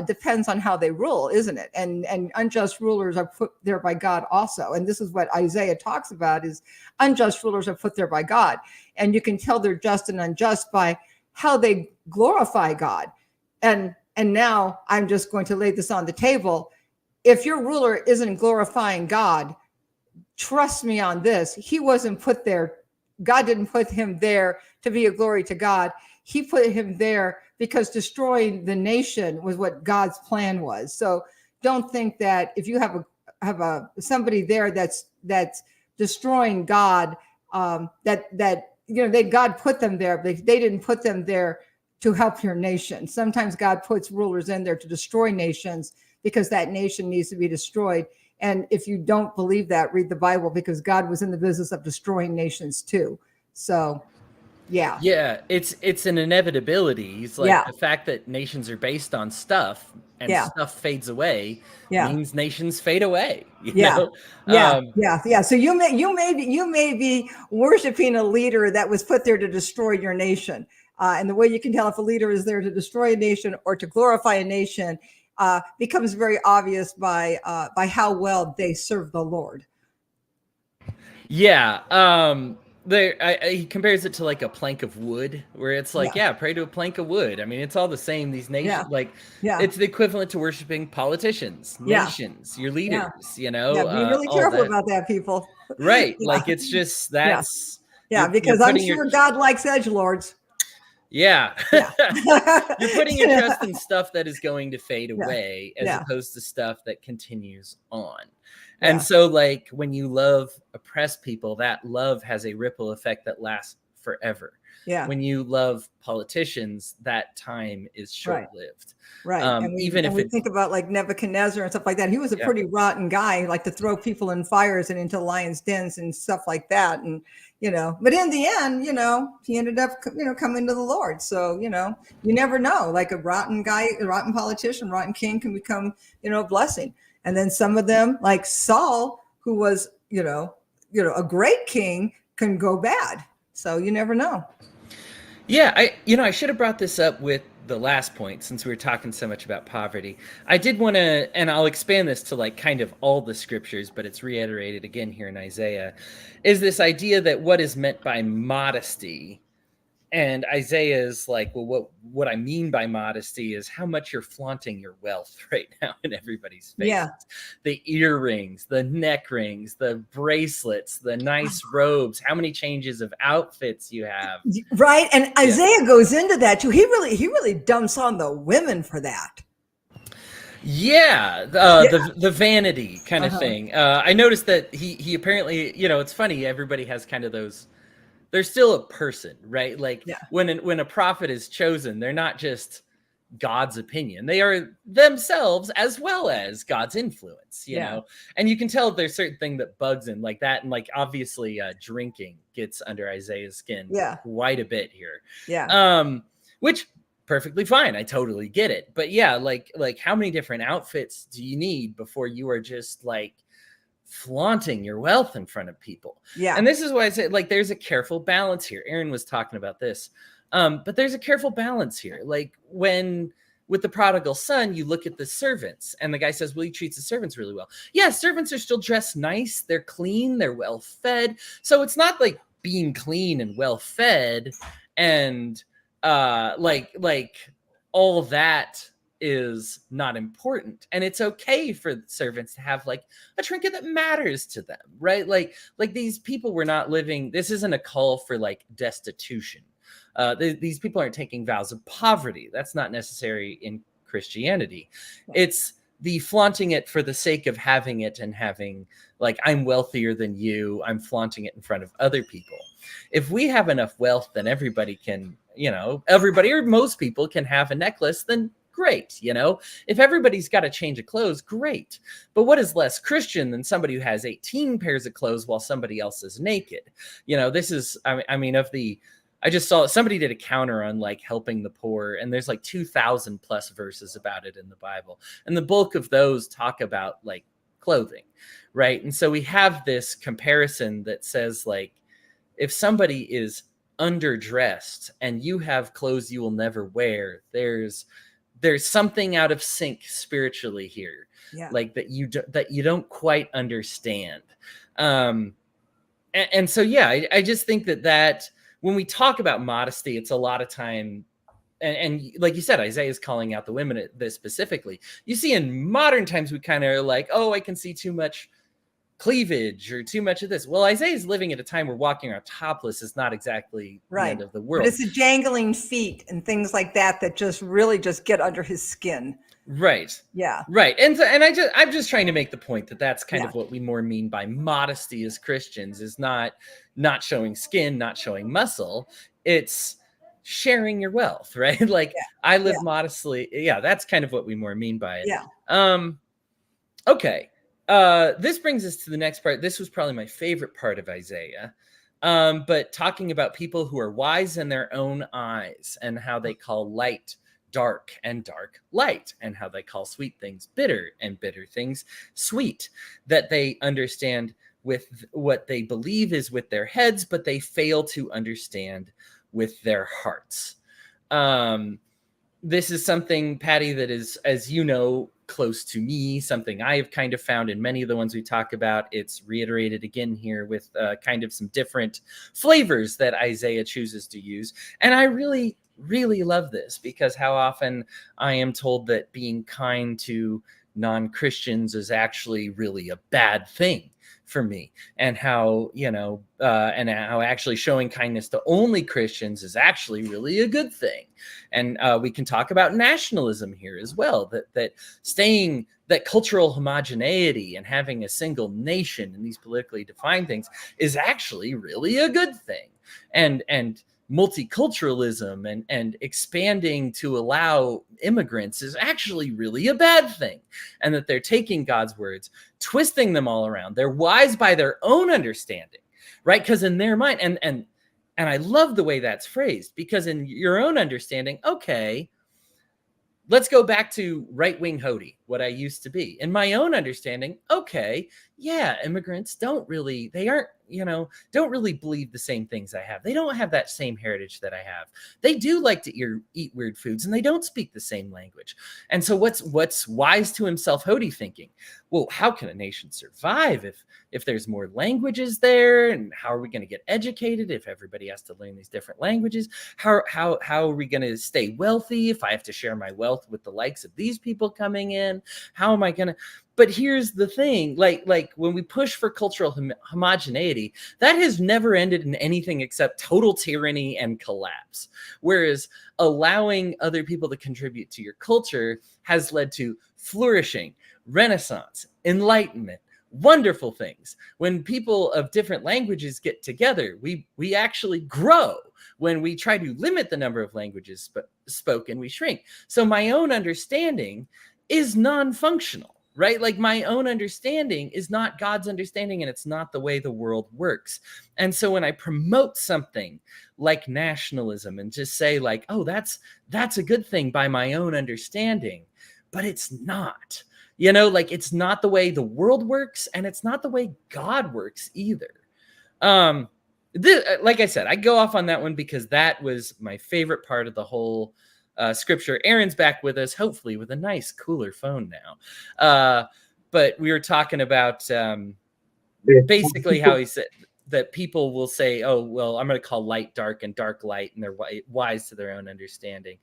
S3: depends on how they rule, isn't it? And unjust rulers are put there by God also. And this is what Isaiah talks about: is unjust rulers are put there by God, and you can tell they're just and unjust by how they glorify God. And now I'm just going to lay this on the table. If your ruler isn't glorifying God, trust me on this, he wasn't put there. God didn't put him there to be a glory to God. He put him there because destroying the nation was what God's plan was. So don't think that if you have somebody there that's destroying God, that God put them there, but they didn't put them there to help your nation. Sometimes God puts rulers in there to destroy nations because that nation needs to be destroyed. And if you don't believe that, read the Bible, because God was in the business of destroying nations too. So, yeah.
S1: Yeah, it's an inevitability. It's like the fact that nations are based on stuff and stuff fades away means nations fade away. You know?
S3: So you may be worshiping a leader that was put there to destroy your nation. And the way you can tell if a leader is there to destroy a nation or to glorify a nation becomes very obvious by how well they serve the Lord.
S1: Yeah. He compares it to like a plank of wood, where it's like, pray to a plank of wood. I mean, it's all the same. These nations, it's the equivalent to worshiping politicians, nations, your leaders,
S3: be really careful about that, people.
S1: Right. Like, it's just, that's,
S3: because I'm sure God likes edgelords.
S1: Yeah. You're putting your trust in stuff that is going to fade away as opposed to stuff that continues on. And so, like, when you love oppressed people, that love has a ripple effect that lasts forever.
S3: Yeah.
S1: When you love politicians, that time is short-lived.
S3: Right. And we think about like Nebuchadnezzar and stuff like that. He was a pretty rotten guy, like to throw people in fires and into lions' dens and stuff like that. And, but in the end, he ended up, coming to the Lord. So, you never know. Like a rotten guy, a rotten politician, rotten king can become, a blessing. And then some of them, like Saul, who was, a great king, can go bad. So you never know.
S1: Yeah, I should have brought this up with the last point, since we were talking so much about poverty. I did want to, and I'll expand this to like kind of all the scriptures, but it's reiterated again here in Isaiah, is this idea that what is meant by modesty. And Isaiah is like, well, what I mean by modesty is how much you're flaunting your wealth right now in everybody's face.
S3: Yeah.
S1: The earrings, the neck rings, the bracelets, the nice robes, how many changes of outfits you have.
S3: Right. And Isaiah goes into that too. He really dumps on the women for that.
S1: Yeah, the vanity kind of thing. I noticed that he apparently, it's funny, everybody has kind of those. They're still a person, right? Like when a prophet is chosen, they're not just God's opinion. They are themselves as well as God's influence, you know? And you can tell there's certain thing that bugs him like that. And like, obviously drinking gets under Isaiah's skin quite a bit here. Yeah. Which perfectly fine. I totally get it. But like how many different outfits do you need before you are just like flaunting your wealth in front of people.
S3: Yeah.
S1: And this is why I say, like, there's a careful balance here. Aaron was talking about this. But there's a careful balance here. Like when with the prodigal son, you look at the servants and the guy says, well, he treats the servants really well. Yeah, servants are still dressed nice. They're clean. They're well fed. So it's not like being clean and well fed and like all that is not important. And it's okay for servants to have like a trinket that matters to them, right? Like these people were not living, this isn't a call for like destitution. These people aren't taking vows of poverty. That's not necessary in Christianity. It's the flaunting it for the sake of having it and having like, I'm wealthier than you. I'm flaunting it in front of other people. If we have enough wealth, then everybody can, everybody or most people can have a necklace, then great. If everybody's got a change of clothes, great. But what is less Christian than somebody who has 18 pairs of clothes while somebody else is naked? This is, I just saw somebody did a counter on like helping the poor, and there's like 2,000 plus verses about it in the Bible. And the bulk of those talk about like clothing, right? And so we have this comparison that says like, if somebody is underdressed and you have clothes you will never wear, there's something out of sync spiritually here, like that you don't quite understand. And so, yeah, I just think that when we talk about modesty, it's a lot of time, and like you said, Isaiah is calling out the women at this specifically. You see in modern times, we kind of are like, oh, I can see too much cleavage or too much of this. Well, Isaiah is living at a time where walking around topless is not exactly the end of the world.
S3: But it's the jangling feet and things like that just really just get under his skin.
S1: Right.
S3: Yeah.
S1: Right. And I'm just trying to make the point that that's kind of what we more mean by modesty as Christians, is not showing skin, not showing muscle. It's sharing your wealth, right? Like I live modestly. Yeah. That's kind of what we more mean by it.
S3: Yeah.
S1: Okay. This brings us to the next part. This was probably my favorite part of Isaiah. But talking about people who are wise in their own eyes and how they call light dark and dark light, and how they call sweet things bitter and bitter things sweet, that they understand with what they believe is with their heads, but they fail to understand with their hearts. This is something, Patty, that is, as you know, close to me, something I have kind of found in many of the ones we talk about. It's reiterated again here with kind of some different flavors that Isaiah chooses to use. And I really love this, because how often I am told that being kind to non-Christians is actually really a bad thing for me, and how, and how actually showing kindness to only Christians is actually really a good thing. And we can talk about nationalism here as well, that cultural homogeneity and having a single nation and these politically defined things is actually really a good thing. And multiculturalism and expanding to allow immigrants is actually really a bad thing. And that they're taking God's words, twisting them all around. They're wise by their own understanding, right? Because in their mind, and I love the way that's phrased, because in your own understanding, okay, let's go back to right-wing Hody, what I used to be. In my own understanding, okay, yeah, immigrants don't really believe the same things I have. They don't have that same heritage that I have. They do like to eat weird foods, and they don't speak the same language. And so what's wise to himself Hody thinking? Well, how can a nation survive if there's more languages there? And how are we going to get educated if everybody has to learn these different languages? How are we going to stay wealthy if I have to share my wealth with the likes of these people coming in? How am I going to... But here's the thing, like when we push for cultural homogeneity, that has never ended in anything except total tyranny and collapse. Whereas allowing other people to contribute to your culture has led to flourishing, renaissance, enlightenment, wonderful things. When people of different languages get together, we actually grow. When we try to limit the number of languages spoken, we shrink. So my own understanding is non-functional. Right? Like my own understanding is not God's understanding, and it's not the way the world works. And so when I promote something like nationalism and just say like, oh, that's a good thing by my own understanding, but it's not. You know, like it's not the way the world works, and it's not the way God works either. Like I said, I go off on that one because that was my favorite part of the whole scripture. Aaron's back with us, hopefully with a nice, cooler phone now. But we were talking about basically how he said that people will say, oh, well, I'm going to call light dark and dark light, and they're wise to their own understanding.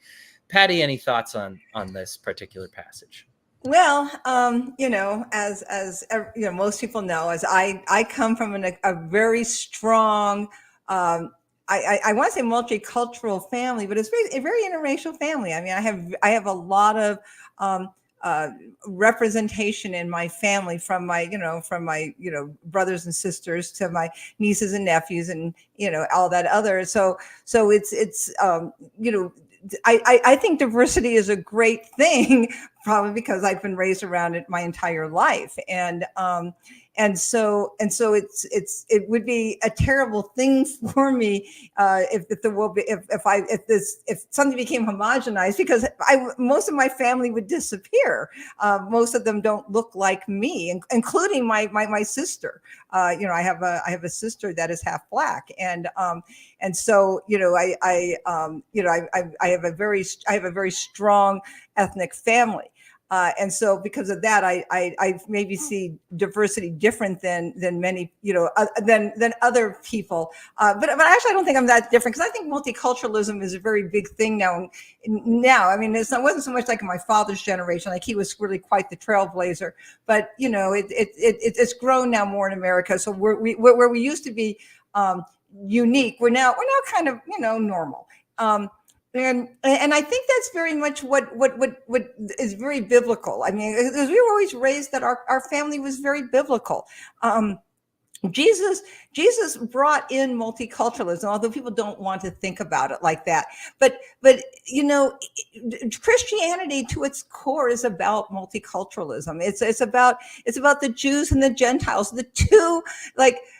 S1: Patty, any thoughts on this particular passage?
S3: Well, you know, as you know, most people know, as I come from a very strong, I want to say multicultural family, but it's a very interracial family. I mean, I have a lot of representation in my family, from my brothers and sisters to my nieces and nephews, and all that other. So it's you know. I think diversity is a great thing, probably because I've been raised around it my entire life, and so it would be a terrible thing for me if something became homogenized, because most of my family would disappear. Most of them don't look like me, including my sister. I have a sister that is half Black, and so I have a very strong ethnic family. And so because of that, I maybe see diversity different than many, than other people. But actually, I don't think I'm that different, because I think multiculturalism is a very big thing now. I mean, it wasn't so much like in my father's generation, like he was really quite the trailblazer. But it's grown now more in America. So where we used to be unique, we're now kind of normal. And I think that's very much what is very biblical. I mean, because we were always raised that our family was very biblical. Jesus brought in multiculturalism, although people don't want to think about it like that. But Christianity to its core is about multiculturalism. It's about the Jews and the Gentiles, the two,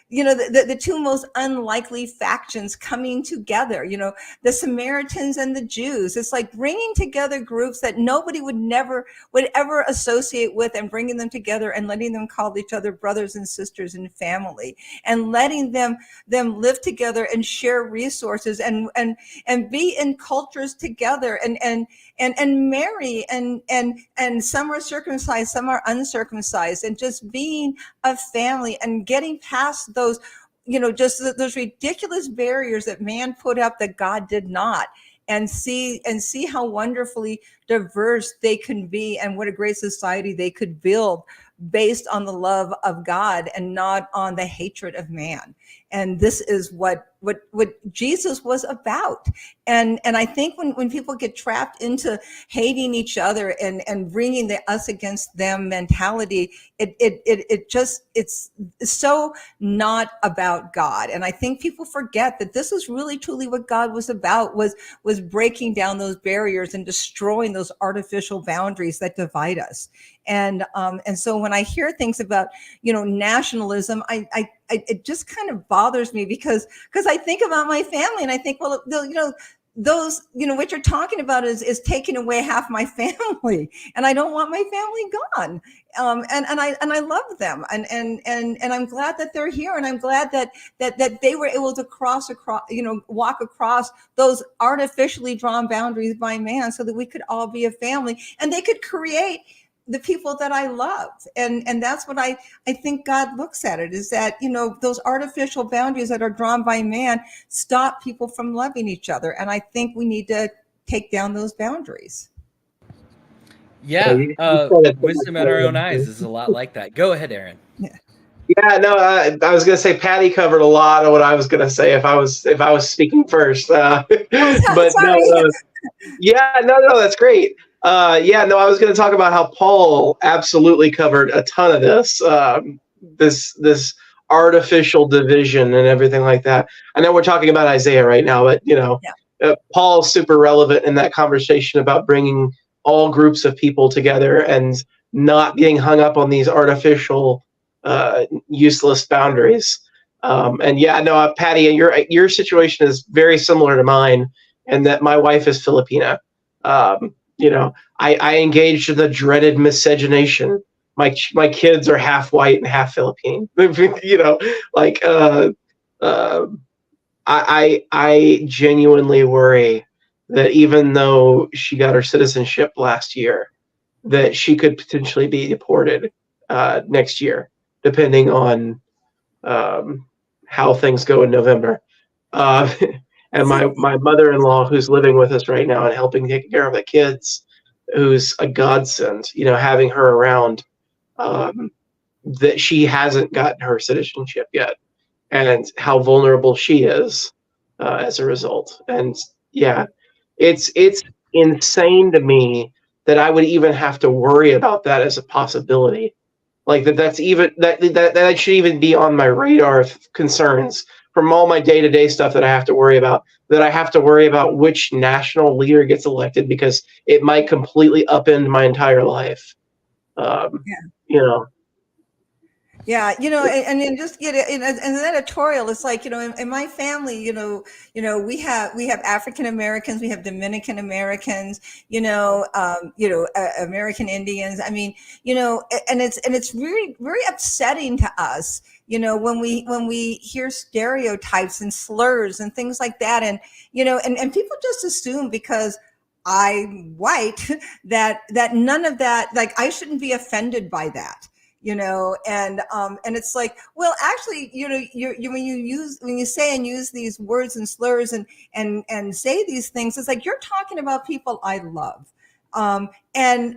S3: the two most unlikely factions coming together, the Samaritans and the Jews. It's like bringing together groups that nobody would ever associate with, and bringing them together and letting them call each other brothers and sisters and family, and letting them live together and share resources and be in cultures together and marry, and some are circumcised, some are uncircumcised, and just being a family and getting past those, just those ridiculous barriers that man put up that God did not, and see how wonderfully diverse they can be, and what a great society they could build based on the love of God and not on the hatred of man. And this is what Jesus was about. And I think when people get trapped into hating each other and bringing the us against them mentality, it's so not about God. And I think people forget that this is really truly what God was about, was breaking down those barriers and destroying those artificial boundaries that divide us. And so when I hear things about nationalism, it just kind of bothers me, because I think about my family, and I think, well, those, what you're talking about is taking away half my family, and I don't want my family gone. And I love them, and I'm glad that they're here, and I'm glad that they were able to walk across those artificially drawn boundaries by man, so that we could all be a family, and they could create the people that I love. And that's what I think God looks at it, is that, those artificial boundaries that are drawn by man stop people from loving each other. And I think we need to take down those boundaries.
S1: Yeah. Wisdom at our own eyes is a lot like that. Go ahead, Aaron.
S2: Yeah, no, I was going to say Patty covered a lot of what I was going to say if I was speaking first. But no, that's great. I was going to talk about how Paul absolutely covered a ton of this artificial division and everything like that. I know we're talking about Isaiah right now, but Paul's super relevant in that conversation about bringing all groups of people together and not getting hung up on these artificial, useless boundaries. Patty, your situation is very similar to mine, and that my wife is Filipina. I engaged in the dreaded miscegenation. My kids are half white and half Philippine. Like I genuinely worry that even though she got her citizenship last year, that she could potentially be deported next year, depending on how things go in November. And my mother-in-law, who's living with us right now and helping take care of the kids, who's a godsend, having her around, that she hasn't gotten her citizenship yet, and how vulnerable she is as a result. And yeah, it's insane to me that I would even have to worry about that as a possibility. Like that should even be on my radar concerns from all my day-to-day stuff that I have to worry about, that I have to worry about which national leader gets elected, because it might completely upend my entire life.
S3: Yeah, and then just get it in an editorial. It's like, in my family, we have African Americans, we have Dominican Americans, American Indians. I mean, and it's really very upsetting to us, when we hear stereotypes and slurs and things like that, and and people just assume because I'm white that none of that, like, I shouldn't be offended by that. And it's like, well, actually, when you say and use these words and slurs and say these things, it's like you're talking about people I love. And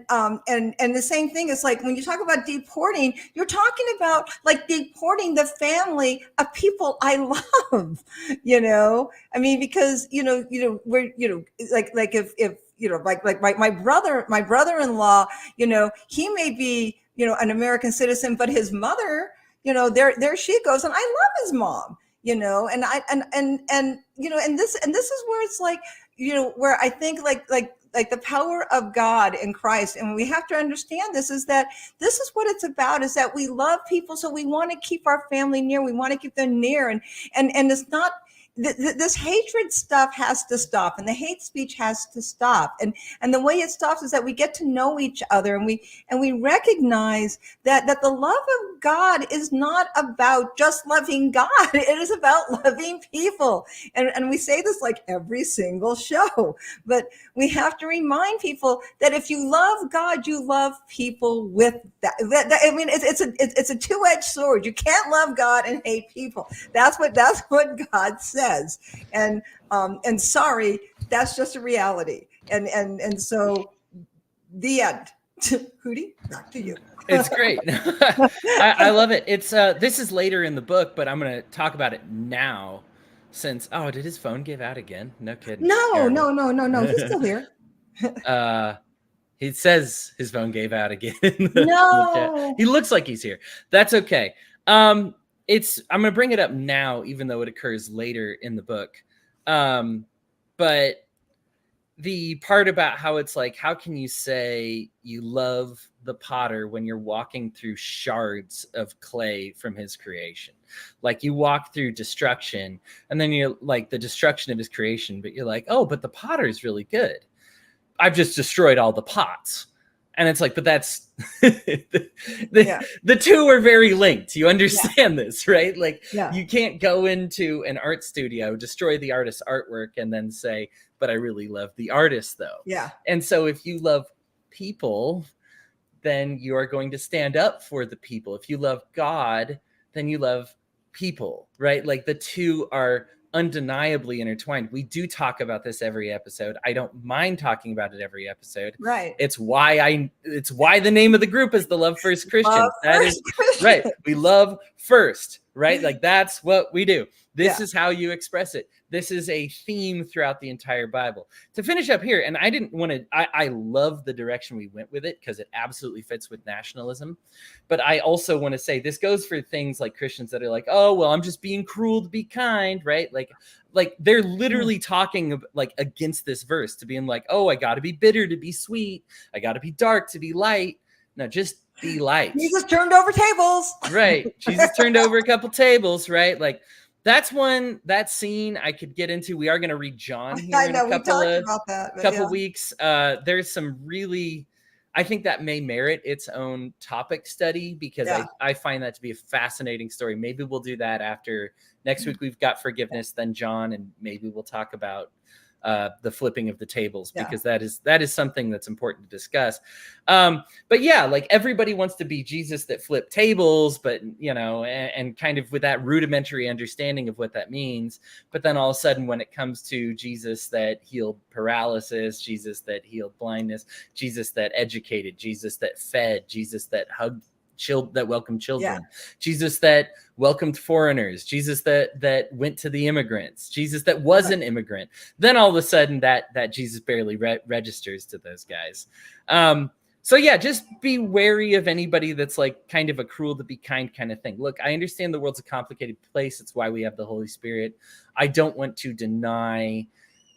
S3: the same thing is like when you talk about deporting, you're talking about like deporting the family of people I love. I mean, because we're like if like my brother-in-law, he may be an American citizen, but his mother, there she goes, and I love his mom, and this is where it's like, where I think like the power of God in Christ, and we have to understand this is what it's about, is that we love people, so we want to keep our family near, we want to keep them near, and it's not. This hatred stuff has to stop, and the hate speech has to stop. And the way it stops is that we get to know each other, and we recognize that the love of God is not about just loving God. It is about loving people. And we say this like every single show, but we have to remind people that if you love God, you love people with that. I mean, it's a two-edged sword. You can't love God and hate people. That's what God says. And sorry, that's just a reality. And so the end. Hootie, back to you.
S1: It's great. I love it. It's this is later in the book, but I'm going to talk about it now since, did his phone give out again? No kidding.
S3: No. He's still here.
S1: He says his phone gave out again.
S3: No.
S1: He looks like he's here. That's okay. I'm going to bring it up now, even though it occurs later in the book. But the part about how it's like, how can you say you love the potter when you're walking through shards of clay from his creation? Like, you walk through destruction, and then you're like, the destruction of his creation, but you're like, oh, but the potter's really good. I've just destroyed all the pots. And it's like, but that's the two are very linked. You understand this, right? Like, you can't go into an art studio, destroy the artist's artwork, and then say, but I really love the artist, though.
S3: Yeah.
S1: And so if you love people, then you are going to stand up for the people. If you love God, then you love people, right? Like, the two are undeniably intertwined. We do talk about this every episode. I don't mind talking about it every episode.
S3: Right.
S1: It's why the name of the group is the Love First Christians. That is right. We love first, right? Like, that's what we do. This is how you express it. This is a theme throughout the entire Bible. To finish up here, and I didn't want to, I love the direction we went with it because it absolutely fits with nationalism. But I also want to say this goes for things like Christians that are like, oh, well, I'm just being cruel to be kind, right? Like they're literally talking like against this verse, to being like, oh, I got to be bitter to be sweet. I got to be dark to be light. No, just be light.
S3: Jesus turned over tables.
S1: Right. Jesus turned over a couple tables, right? Like, that's one, that scene I could get into. We are going to read John here
S3: I
S1: in
S3: know
S1: a
S3: we talked about that. But
S1: couple
S3: yeah.
S1: weeks. There's some really, I think that may merit its own topic study, because
S3: Yeah.
S1: I find that to be a fascinating story. Maybe we'll do that after next week. We've got forgiveness, then John, and maybe we'll talk about the flipping of the tables,
S3: Yeah.
S1: because that is something that's important to discuss. But yeah, like everybody wants to be Jesus that flipped tables, but and kind of with that rudimentary understanding of what that means. But then all of a sudden, when it comes to Jesus that healed paralysis, Jesus that healed blindness, Jesus that educated, Jesus that fed, Jesus that hugged, that welcomed children, Jesus that welcomed foreigners, Jesus that went to the immigrants, Jesus that was an immigrant, then all of a sudden that Jesus barely registers to those guys. So yeah, just be wary of anybody that's like kind of a cruel to be kind kind of thing. Look, I understand the world's a complicated place. It's why we have the Holy Spirit. I don't want to deny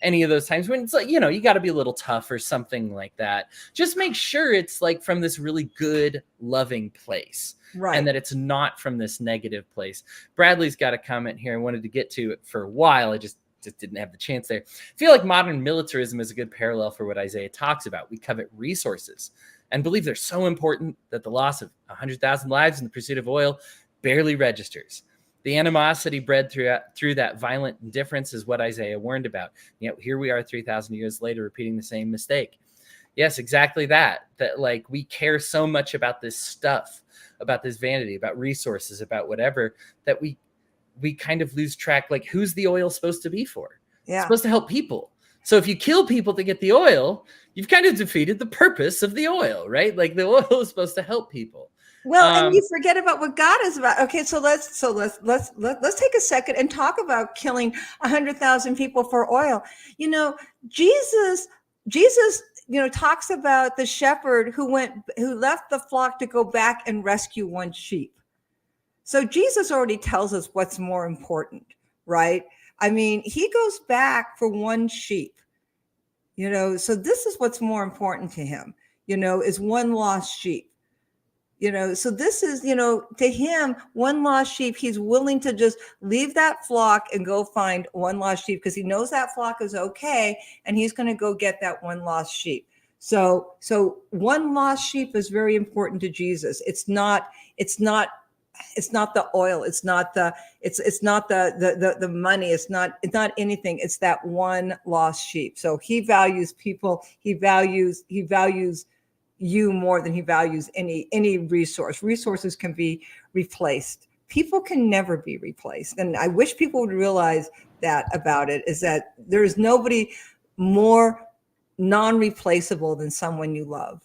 S1: any of those times when it's like, you got to be a little tough or something like that. Just make sure it's like from this really good, loving place,
S3: Right.
S1: and that it's not from this negative place. Bradley's got a comment here. I wanted to get to it for a while. I just didn't have the chance there. I feel like modern militarism is a good parallel for what Isaiah talks about. We covet resources and believe they're so important that the loss of 100,000 lives in the pursuit of oil barely registers. The animosity bred through that violent indifference is what Isaiah warned about. Yet here we are 3,000 years later repeating the same mistake. Yes, exactly that. That like we care so much about this stuff, about this vanity, about resources, about whatever, that we kind of lose track. Like, who's the oil supposed to be for?
S3: Yeah.
S1: It's supposed to help people. So if you kill people to get the oil, you've kind of defeated the purpose of the oil, right? Like the oil is supposed to help people.
S3: Well, and you forget about what God is about. Okay, so let's take a second and talk about killing 100,000 people for oil. Jesus, talks about the shepherd who left the flock to go back and rescue one sheep. So Jesus already tells us what's more important, right? I mean, he goes back for one sheep. So this is what's more important to him, is one lost sheep. So this is, to him, one lost sheep. He's willing to just leave that flock and go find one lost sheep because he knows that flock is okay. And he's going to go get that one lost sheep. So one lost sheep is very important to Jesus. It's not the oil. It's not the money. It's not anything. It's that one lost sheep. So he values people. He values you more than he values any resource. Resources can be replaced. People can never be replaced. And I wish people would realize that about it, is that there is nobody more non-replaceable than someone you love.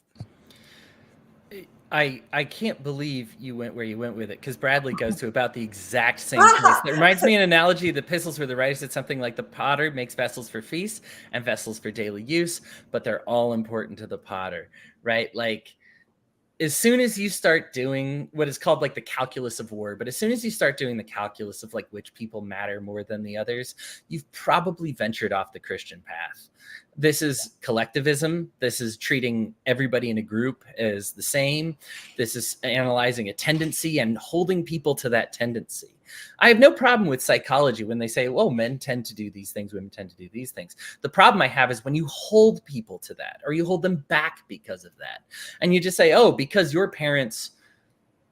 S1: I can't believe you went where you went with it, because Bradley goes to about the exact same place. That reminds me of an analogy of the epistles where the writer said something like the potter makes vessels for feasts and vessels for daily use, but they're all important to the potter, right? Like, as soon as you start doing what is called like the calculus of war, but as soon as you start doing the calculus of like which people matter more than the others, you've probably ventured off the Christian path. This is collectivism. This is treating everybody in a group as the same. This is analyzing a tendency and holding people to that tendency. I have no problem with psychology when they say, oh, men tend to do these things, women tend to do these things. The problem I have is when you hold people to that, or you hold them back because of that. And you just say, oh, because your parents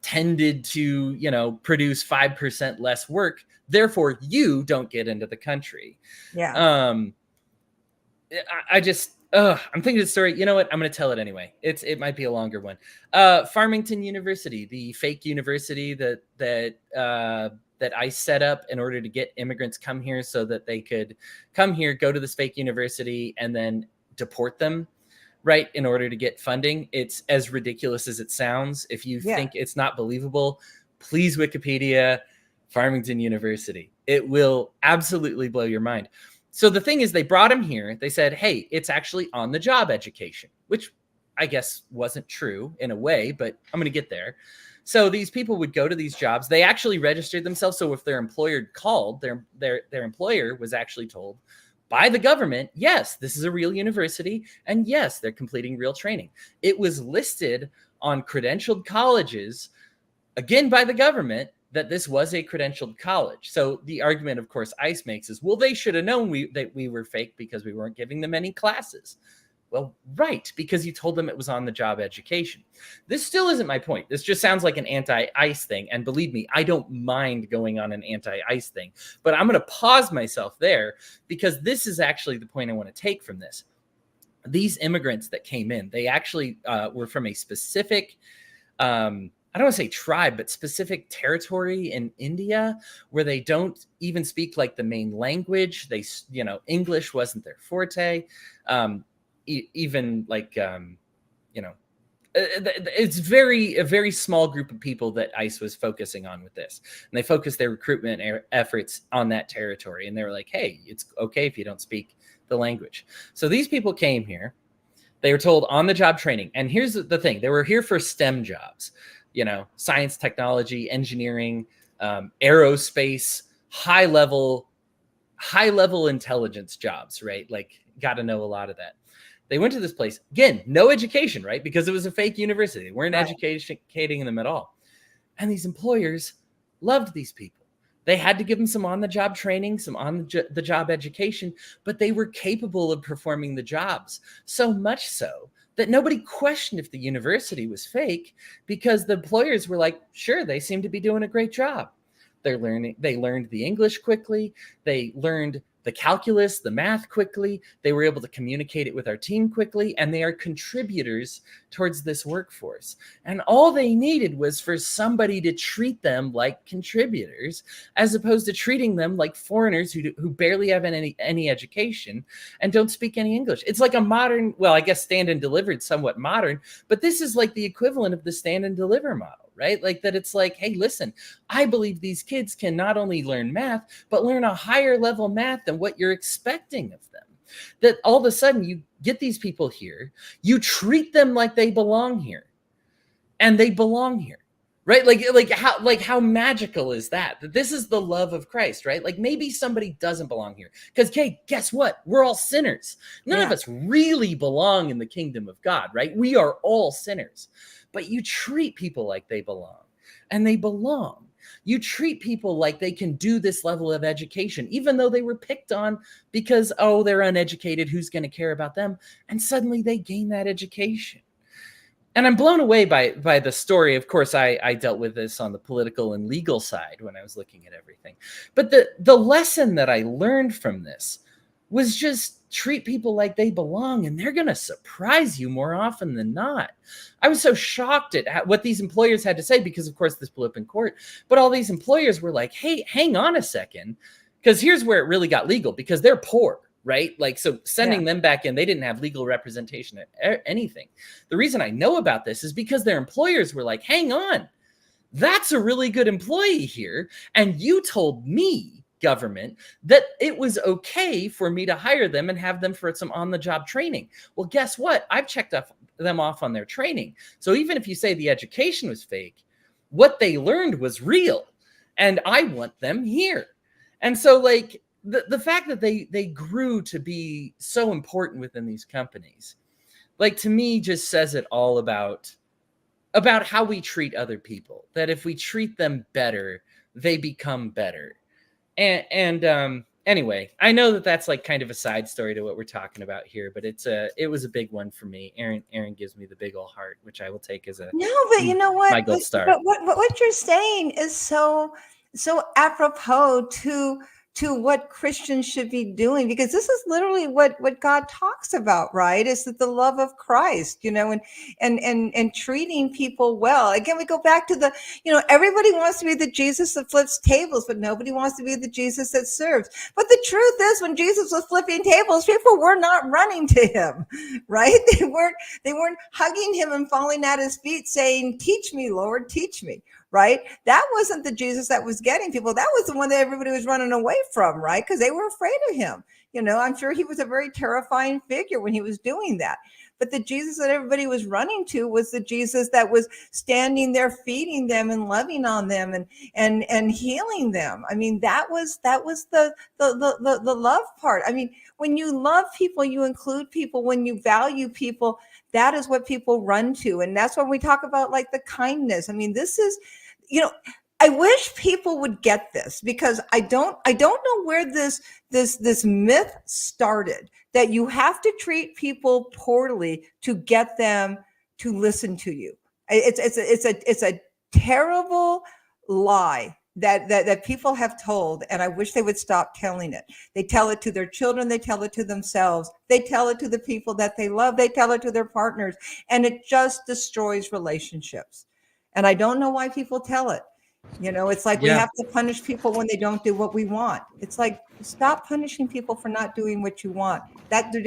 S1: tended to, produce 5% less work, therefore you don't get into the country.
S3: Yeah.
S1: I'm thinking of the story. You know what? I'm going to tell it anyway. It might be a longer one. Farmington University, the fake university that I set up in order to get immigrants come here so that they could come here, go to this fake university, and then deport them, right, in order to get funding. It's as ridiculous as it sounds. If you think it's not believable, please Wikipedia Farmington University. It will absolutely blow your mind. So the thing is, they brought him here. They said, hey, it's actually on the job education, which I guess wasn't true in a way, but I'm going to get there. So these people would go to these jobs. They actually registered themselves. So if their employer called, their employer was actually told by the government, yes, this is a real university. And yes, they're completing real training. It was listed on credentialed colleges, again, by the government, that this was a credentialed college. So the argument, of course, ICE makes is, well, they should have known that we were fake because we weren't giving them any classes. Well, right, because you told them it was on-the-job education. This still isn't my point. This just sounds like an anti-ICE thing. And believe me, I don't mind going on an anti-ICE thing. But I'm going to pause myself there because this is actually the point I want to take from this. These immigrants that came in, they actually were from a specific, I don't want to say tribe, but specific territory in India where they don't even speak like the main language. They, English wasn't their forte. Even like, it's a very small group of people that ICE was focusing on with this. And they focused their recruitment efforts on that territory. And they were like, hey, it's okay if you don't speak the language. So these people came here. They were told on-the-job training. And here's the thing. They were here for STEM jobs, science, technology, engineering, aerospace, high-level intelligence jobs, right? Like, got to know a lot of that. They went to this place, again, no education, right? Because it was a fake university. They weren't educating them at all. And these employers loved these people. They had to give them some on-the-job training, some on-the-job education, but they were capable of performing the jobs. So much so that nobody questioned if the university was fake because the employers were like, sure, they seem to be doing a great job. They learned the English quickly. They learned the calculus, the math quickly. They were able to communicate it with our team quickly, and they are contributors towards this workforce. And all they needed was for somebody to treat them like contributors, as opposed to treating them like foreigners who barely have any education and don't speak any English. It's like a modern, well, I guess stand and deliver is somewhat modern, but this is like the equivalent of the stand and deliver model. Right? Like that it's like, hey, listen, I believe these kids can not only learn math, but learn a higher level math than what you're expecting of them. That all of a sudden you get these people here, you treat them like they belong here, and they belong here. Right? Like how magical is that? That this is the love of Christ, right? Like maybe somebody doesn't belong here. Because, hey, guess what? We're all sinners. None of us really belong in the kingdom of God, right? We are all sinners. But you treat people like they belong, and they belong. You treat people like they can do this level of education, even though they were picked on because, oh, they're uneducated. Who's going to care about them? And suddenly they gain that education. And I'm blown away by the story. Of course, I dealt with this on the political and legal side when I was looking at everything. But the lesson that I learned from this was just treat people like they belong, and they're going to surprise you more often than not. I was so shocked at what these employers had to say because, of course, this blew up in court. But all these employers were like, hey, hang on a second, because here's where it really got legal, because they're poor. Right? Like, so sending them back in, they didn't have legal representation at anything. The reason I know about this is because their employers were like, hang on, that's a really good employee here. And you told me, government, that it was okay for me to hire them and have them for some on-the-job training. Well, guess what? I've checked them off on their training. So even if you say the education was fake, what they learned was real. And I want them here. And so, like, the fact that they grew to be so important within these companies, like, to me, just says it all about how we treat other people. That if we treat them better, they become better. And anyway, I know that that's like kind of a side story to what we're talking about here, but it was a big one for me. Aaron gives me the big old heart, which I will take as a
S3: but you know what?
S1: My gold star.
S3: But what you're saying is so apropos to what Christians should be doing, because this is literally what God talks about, right? Is that the love of Christ, and treating people well. Again, we go back to everybody wants to be the Jesus that flips tables, but nobody wants to be the Jesus that serves. But the truth is, when Jesus was flipping tables, people were not running to him, right? They weren't hugging him and falling at his feet saying, "Teach me, Lord, teach me." Right? That wasn't the Jesus that was getting people. That was the one that everybody was running away from, right? Because they were afraid of him. I'm sure he was a very terrifying figure when he was doing that. But the Jesus that everybody was running to was the Jesus that was standing there, feeding them and loving on them and healing them. I mean, that was the love part. I mean, when you love people, you include people. When you value people, that is what people run to. And that's when we talk about like the kindness. I mean, this is, I wish people would get this, because I don't know where this myth started, that you have to treat people poorly to get them to listen to you. It's a terrible lie that people have told, and I wish they would stop telling it. They tell it to their children, they tell it to themselves, they tell it to the people that they love, they tell it to their partners, and it just destroys relationships. And I don't know why people tell it. It's like we
S1: Yeah.
S3: have to punish people when they don't do what we want. It's like, stop punishing people for not doing what you want. That they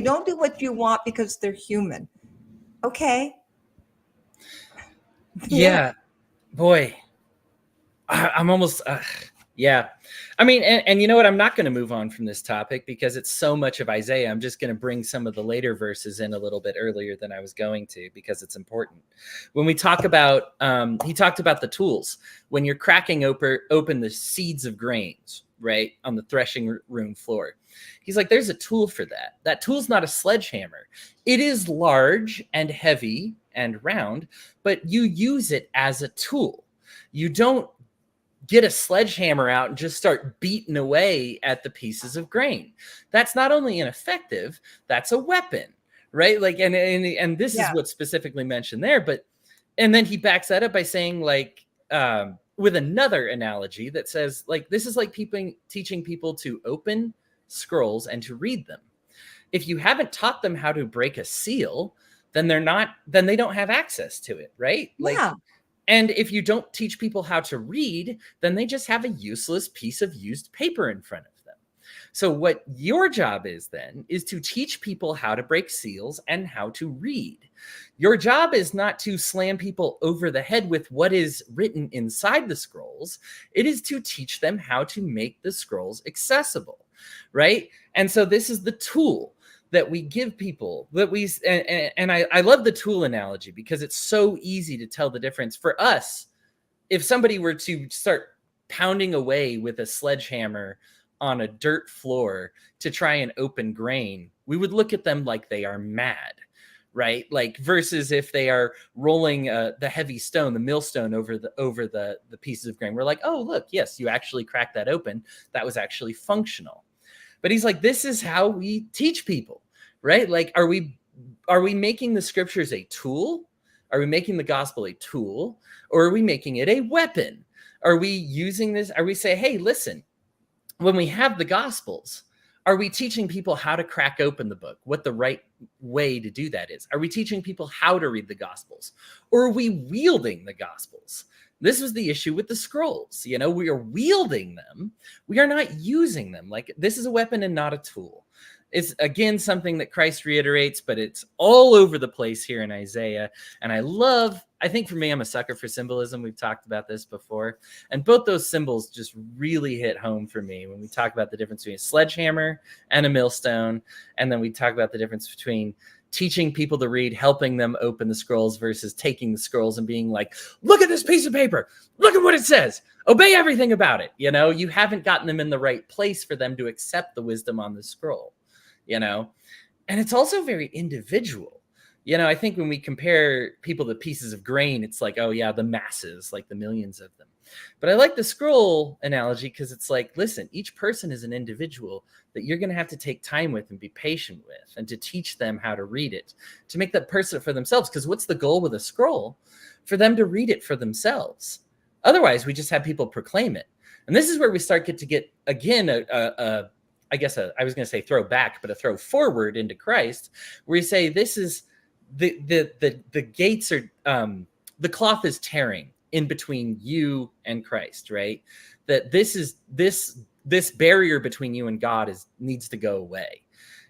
S3: don't do what you want because they're human. Okay.
S1: Yeah. Boy, I'm almost, yeah. I mean, and you know what? I'm not going to move on from this topic because it's so much of Isaiah. I'm just going to bring some of the later verses in a little bit earlier than I was going to, because it's important. When we talk about, he talked about the tools. When you're cracking open the seeds of grains, right, on the threshing room floor. He's like, there's a tool for that. That tool's not a sledgehammer. It is large and heavy and round, but you use it as a tool. You don't get a sledgehammer out and just start beating away at the pieces of grain. That's not only ineffective, that's a weapon, right? Like, and this is what's specifically mentioned there, and then he backs that up by saying, like, with another analogy that says, like, this is like teaching people to open scrolls and to read them. If you haven't taught them how to break a seal, then they don't have access to it, right? Like,
S3: yeah.
S1: And if you don't teach people how to read, then they just have a useless piece of used paper in front of them. So what your job is then is to teach people how to break seals and how to read. Your job is not to slam people over the head with what is written inside the scrolls. It is to teach them how to make the scrolls accessible, right? And so this is the tool that we give people, that we, and I love the tool analogy because it's so easy to tell the difference for us. If somebody were to start pounding away with a sledgehammer on a dirt floor to try and open grain, we would look at them like they are mad, right? Like, versus if they are rolling the heavy stone, the millstone over the pieces of grain, we're like, oh, look, yes, you actually cracked that open. That was actually functional. But he's like, this is how we teach people, right? Like, are we making the scriptures a tool? Are we making the gospel a tool? Or are we making it a weapon? Are we using this? Are we saying, hey, listen, when we have the gospels, are we teaching people how to crack open the book? What the right way to do that is? Are we teaching people how to read the gospels? Or are we wielding the gospels? This was the issue with the scrolls. We are wielding them. We are not using them. Like, this is a weapon and not a tool. It's, again, something that Christ reiterates, but it's all over the place here in Isaiah. And I think for me, I'm a sucker for symbolism. We've talked about this before. And both those symbols just really hit home for me when we talk about the difference between a sledgehammer and a millstone. And then we talk about the difference between teaching people to read, helping them open the scrolls, versus taking the scrolls and being like, look at this piece of paper. Look at what it says. Obey everything about it. You haven't gotten them in the right place for them to accept the wisdom on the scroll, and it's also very individual. I think when we compare people to pieces of grain, it's like, oh yeah, the masses, like the millions of them. But I like the scroll analogy because it's like, listen, each person is an individual that you're going to have to take time with and be patient with, and to teach them how to read it, to make that person for themselves. Because what's the goal with a scroll? For them to read it for themselves. Otherwise, we just have people proclaim it. And this is where we start to get, again, I guess I was going to say throw back, but a throw forward into Christ, where you say, this is the gates are, the cloth is tearing in between you and Christ, right? That this barrier between you and God needs to go away.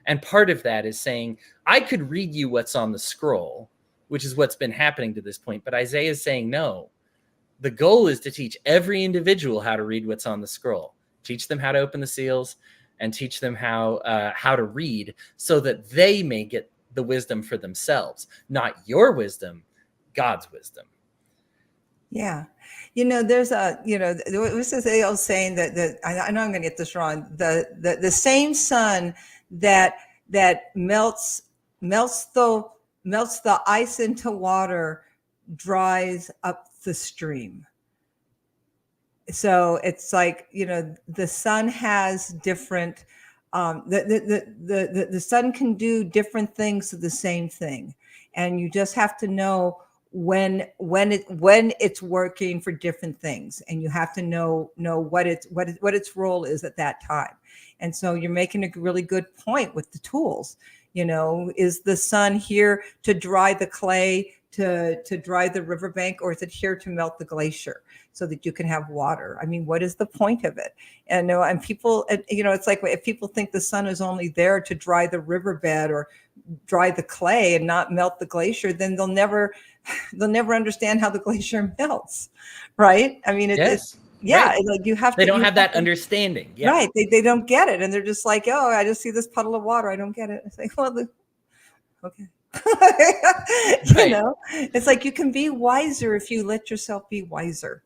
S1: And part of that is saying, I could read you what's on the scroll, which is what's been happening to this point. But Isaiah is saying, no, the goal is to teach every individual how to read what's on the scroll, teach them how to open the seals, and teach them how to read, so that they may get the wisdom for themselves, not your wisdom, God's wisdom.
S3: Yeah. There's this is A.O. saying that I know I'm going to get this wrong. The same sun that melts the ice into water dries up the stream. So it's like, the sun has different, the sun can do different things to the same thing. And you just have to know when it's working for different things, and you have to know what its role is at that time. And so you're making a really good point with the tools. Is the sun here to dry the clay, to dry the riverbank, or is it here to melt the glacier so that you can have water? I mean, what is the point of it? And people, it's like, if people think the sun is only there to dry the riverbed or dry the clay and not melt the glacier, then they'll never understand how the glacier melts, right? I mean,
S1: yes.
S3: Yeah,
S1: right.
S3: like you have to.
S1: They don't have that understanding. Yeah.
S3: Right. They don't get it. And they're just like, oh, I just see this puddle of water. I don't get it. It's like, well, okay. It's like, you can be wiser if you let yourself be wiser.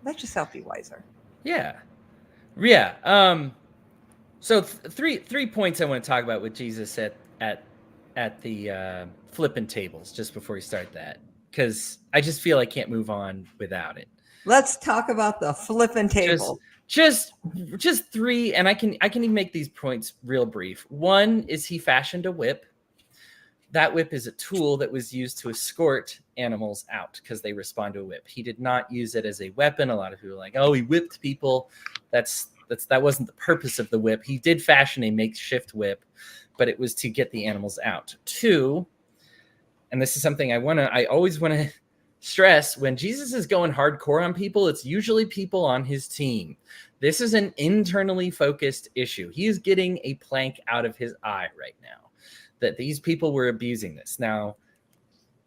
S3: Let yourself be wiser.
S1: Yeah. Yeah. So three points I want to talk about with Jesus at the flipping tables just before we start that, because I just feel I can't move on without it.
S3: Let's talk about the flipping table.
S1: Just three, and I can even make these points real brief. One is he fashioned a whip. That whip is a tool that was used to escort animals out because they respond to a whip. He did not use it as a weapon. A lot of people are like, oh, he whipped people. That wasn't the purpose of the whip. He did fashion a makeshift whip, but it was to get the animals out. Two, and this is something I always want to stress, when Jesus is going hardcore on people, it's usually people on his team. This is an internally focused issue. He is getting a plank out of his eye right now that these people were abusing this. Now,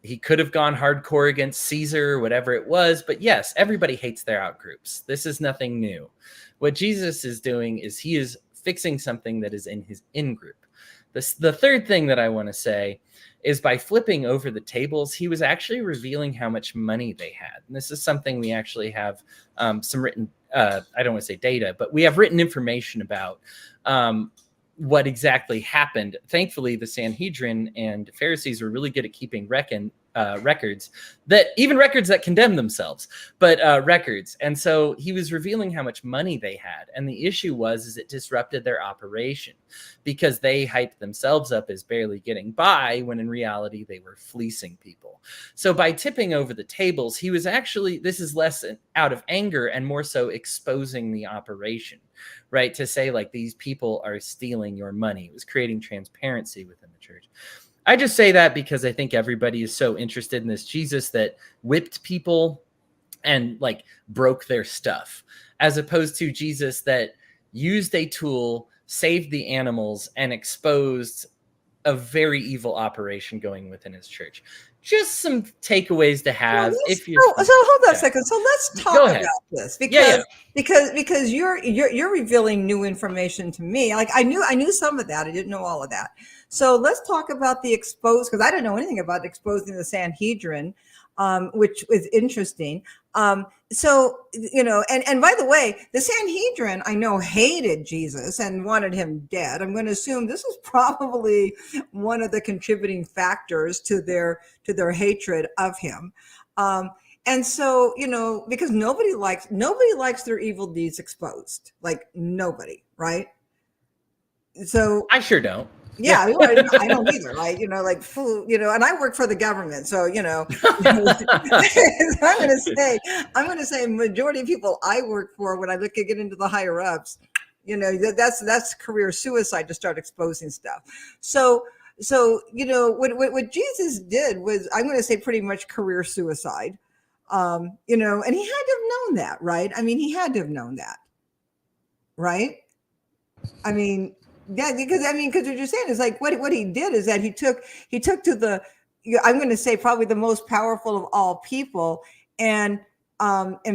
S1: he could have gone hardcore against Caesar or whatever it was, but yes, everybody hates their outgroups. This is nothing new. What Jesus is doing is he is fixing something that is in his in-group. The third thing that I want to say is, by flipping over the tables, he was actually revealing how much money they had. And this is something we actually have some written, I don't want to say data, but we have written information about what exactly happened. Thankfully, the Sanhedrin and Pharisees were really good at keeping records, that condemn themselves, but records. And so he was revealing how much money they had. And the issue is it disrupted their operation because they hyped themselves up as barely getting by when in reality they were fleecing people. So by tipping over the tables, he was actually, this is less out of anger and more so exposing the operation, right? To say, like, these people are stealing your money. It was creating transparency within the church. I just say that because I think everybody is so interested in this Jesus that whipped people and like broke their stuff, as opposed to Jesus that used a tool, saved the animals, and exposed a very evil operation going within his church. Just some takeaways to have.
S3: So hold on a second. So let's talk about this because you're revealing new information to me. Like I knew some of that. I didn't know all of that. So let's talk about the exposed, because I didn't know anything about exposing the Sanhedrin, which is interesting. So, and by the way, the Sanhedrin, I know, hated Jesus and wanted him dead. I'm going to assume this is probably one of the contributing factors to their hatred of him. And so, because nobody likes their evil deeds exposed, like nobody, right? So I
S1: sure don't.
S3: Yeah, I don't either. Like, and I work for the government. So, I'm going to say majority of people I work for, when I get into the higher ups, that's career suicide to start exposing stuff. So, what Jesus did was, I'm going to say, pretty much career suicide. And he had to have known that, right? I mean, he had to have known that, right? I mean, yeah, because what you're saying is, like, what he did is that he took to the, I'm going to say, probably the most powerful of all people, and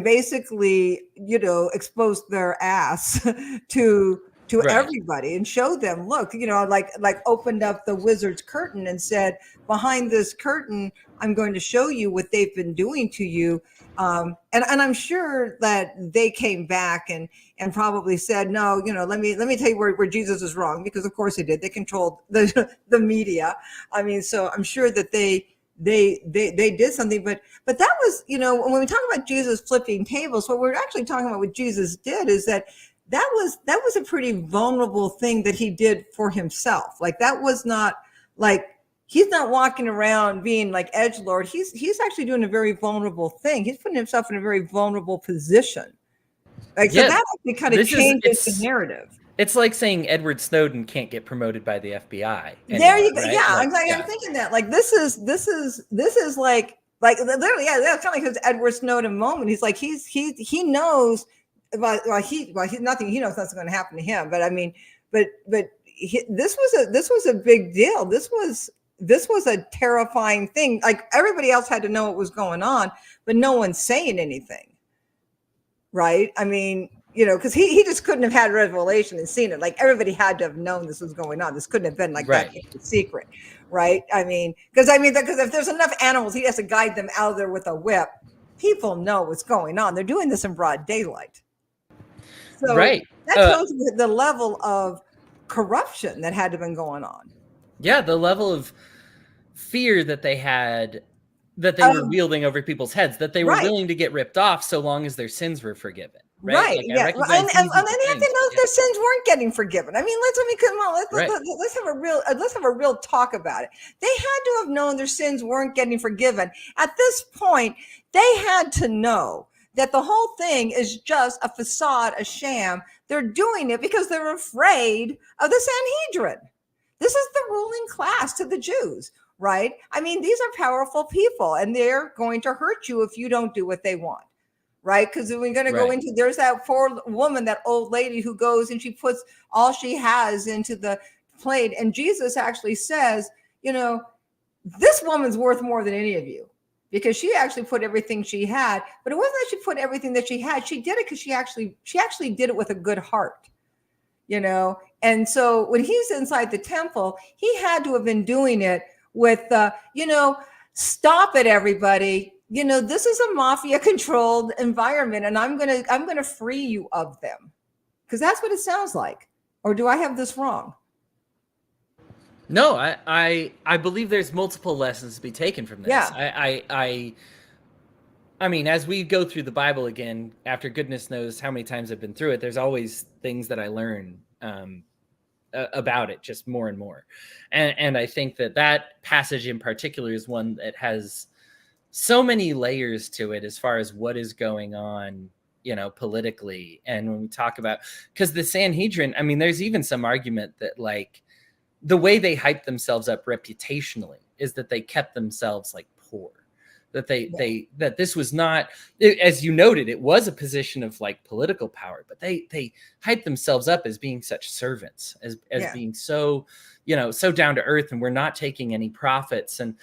S3: basically, exposed their ass to right. Everybody, and showed them, look, like opened up the wizard's curtain and said, behind this curtain, I'm going to show you what they've been doing to you. And I'm sure that they came back and probably said, no, let me tell you where Jesus is wrong, because of course they did. They controlled the media. I mean, so I'm sure that they they did something. But that was, when we talk about Jesus flipping tables, what we're actually talking about what Jesus did is that was a pretty vulnerable thing that he did for himself. Like, that was not like, he's not walking around being like edgelord. He's actually doing a very vulnerable thing. He's putting himself in a very vulnerable position. Like, so that actually kind of changes the narrative.
S1: It's like saying Edward Snowden can't get promoted by the FBI anymore,
S3: there you go.
S1: Right?
S3: Yeah, I'm thinking that. Like, this is like literally, yeah, that's kind of like his Edward Snowden moment. He's like, he knows about, he's nothing. He knows nothing's going to happen to him. But I mean, but this was a big deal. This was a terrifying thing. Like, everybody else had to know what was going on, but no one's saying anything. Right? I mean, because he just couldn't have had revelation and seen it. Like, everybody had to have known this was going on. This couldn't have been like that secret, right? I mean, because if there's enough animals, he has to guide them out of there with a whip. People know what's going on. They're doing this in broad daylight. So that shows the level of corruption that had to have been going on.
S1: Yeah, the level of fear that they had, that they were wielding over people's heads, that they were willing to get ripped off so long as their sins were forgiven. Right. Like,
S3: yeah. And then they have to know their sins weren't getting forgiven. I mean, let's have a real talk about it. They had to have known their sins weren't getting forgiven. At this point, they had to know that the whole thing is just a facade, a sham. They're doing it because they're afraid of the Sanhedrin. This is the ruling class to the Jews, right? I mean, these are powerful people, and they're going to hurt you if you don't do what they want. Right? Because we're going to go into, there's that poor woman, that old lady who goes and she puts all she has into the plate. And Jesus actually says, this woman's worth more than any of you, because she actually put everything she had. But it wasn't that she put everything that she had. She did it because she actually did it with a good heart, And so when he's inside the temple, he had to have been doing it with, stop it, everybody. This is a mafia controlled environment, and I'm going to free you of them. Because that's what it sounds like. Or do I have this wrong?
S1: No, I believe there's multiple lessons to be taken from this.
S3: Yeah.
S1: I mean, as we go through the Bible again, after goodness knows how many times I've been through it, there's always things that I learn about it, just more and more. And I think that passage in particular is one that has so many layers to it as far as what is going on, politically. And when we talk about, because the Sanhedrin, I mean, there's even some argument that, like, the way they hype themselves up reputationally is that they kept themselves like poor, that that this was not, as you noted, it was a position of like political power, but they hyped themselves up as being such servants, as being so, so down to earth, and we're not taking any profits. And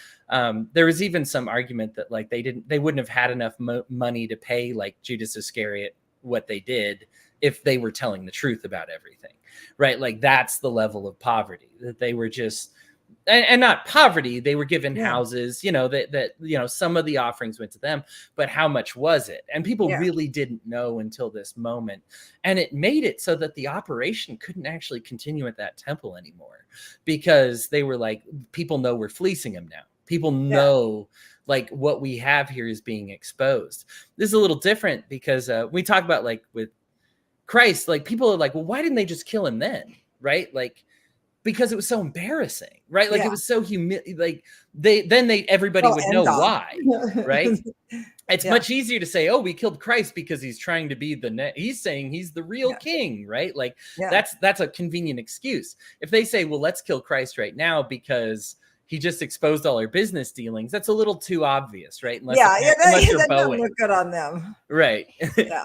S1: there was even some argument that, like, they wouldn't have had enough money to pay like Judas Iscariot what they did if they were telling the truth about everything, right? Like, that's the level of poverty, that they were just, and not poverty, they were given houses, that some of the offerings went to them, but how much was it? And people really didn't know until this moment. And it made it so that the operation couldn't actually continue at that temple anymore, because they were like, people know we're fleecing them now. People know, like, what we have here is being exposed. This is a little different because we talk about, like, with Christ, like, people are like, well, why didn't they just kill him then? Right? Like, because it was so embarrassing, right? Like, it was so like everybody would know why, right? It's much easier to say, oh, we killed Christ because he's trying to be he's saying he's the real king, right? Like, that's a convenient excuse. If they say, well, let's kill Christ right now because he just exposed all our business dealings, that's a little too obvious, right? Unless you're
S3: that
S1: Boeing.
S3: doesn't look good on them.
S1: Right.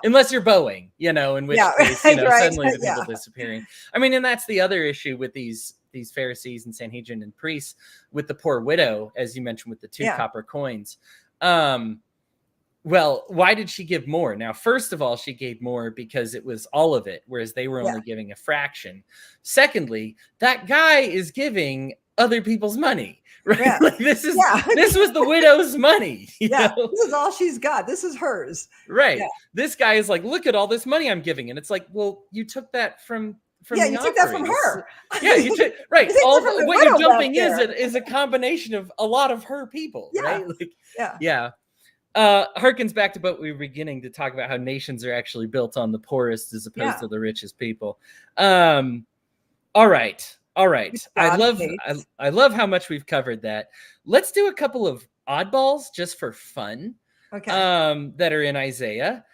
S1: Unless you're Boeing, in which case, suddenly the people disappearing. I mean, and that's the other issue with these Pharisees and Sanhedrin and priests, with the poor widow, as you mentioned, with the 2 copper coins. Well, why did she give more? Now, first of all, she gave more because it was all of it, whereas they were only giving a fraction. Secondly, that guy is giving other people's money, right? Like, this was the widow's money. You know?
S3: This is all she's got. This is hers.
S1: Right. This guy is like, look at all this money I'm giving. And it's like, well, you took that from from
S3: Yeah,
S1: the
S3: you took that from
S1: offerings.
S3: her.
S1: Yeah, you took right.
S3: You took
S1: All
S3: that from the
S1: what you're
S3: widow back
S1: dumping
S3: there.
S1: is a combination of a lot of her people,
S3: Yeah.
S1: right? Like,
S3: Yeah.
S1: yeah. Harkens back to what we were beginning to talk about, how nations are actually built on the poorest as opposed
S3: Yeah.
S1: to the richest people. All right.
S3: Which
S1: I
S3: God
S1: love
S3: hates.
S1: I love how much we've covered that. Let's do a couple of oddballs just for fun.
S3: Okay.
S1: That are in Isaiah.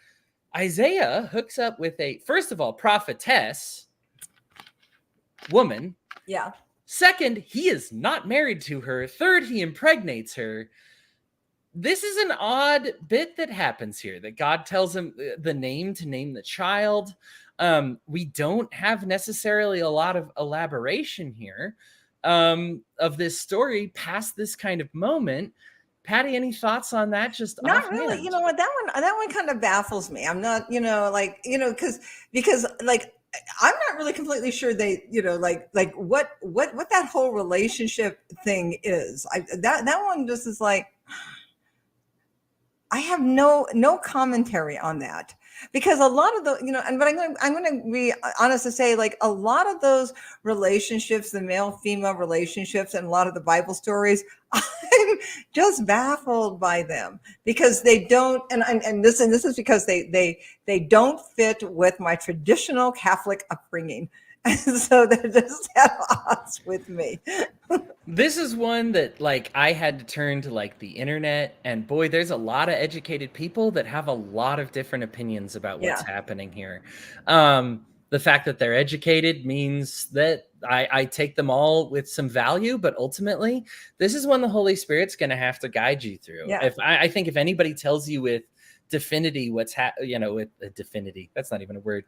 S1: Isaiah hooks up with a, first of all, prophetess woman.
S3: Yeah.
S1: Second, he is not married to her. Third, he impregnates her. This is an odd bit that happens here, that God tells him the name to name the child. We don't have necessarily a lot of elaboration here of this story past this kind of moment. Patty, any thoughts on that? Just
S3: Not
S1: offhand?
S3: really. You know what? That one kind of baffles me. I'm not, because like I'm not really completely sure they, like what that whole relationship thing is. That one just is like, I have no commentary on that, because a lot of the, but I'm going to be honest to say, like, a lot of those relationships, the male female relationships, and a lot of the Bible stories, I'm just baffled by them, because they don't, and this is because they don't fit with my traditional Catholic upbringing. And so they're just at odds with me.
S1: This is one that, like, I had to turn to, like, the internet, and boy, there's a lot of educated people that have a lot of different opinions about what's happening here. The fact that they're educated means that I take them all with some value, but ultimately, this is one the Holy Spirit's going to have to guide you through.
S3: Yeah.
S1: I think if anybody tells you with definity with definity, that's not even a word.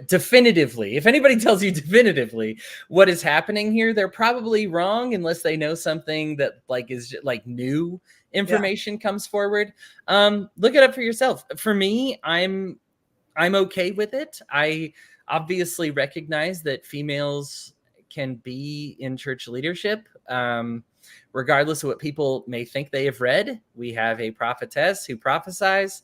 S1: Definitively, if anybody tells you definitively what is happening here, they're probably wrong, unless they know something that, like, is like new information comes forward. Look it up for yourself. For me, I'm okay with it. I obviously recognize that females can be in church leadership, regardless of what people may think they have read. We have a prophetess who prophesies.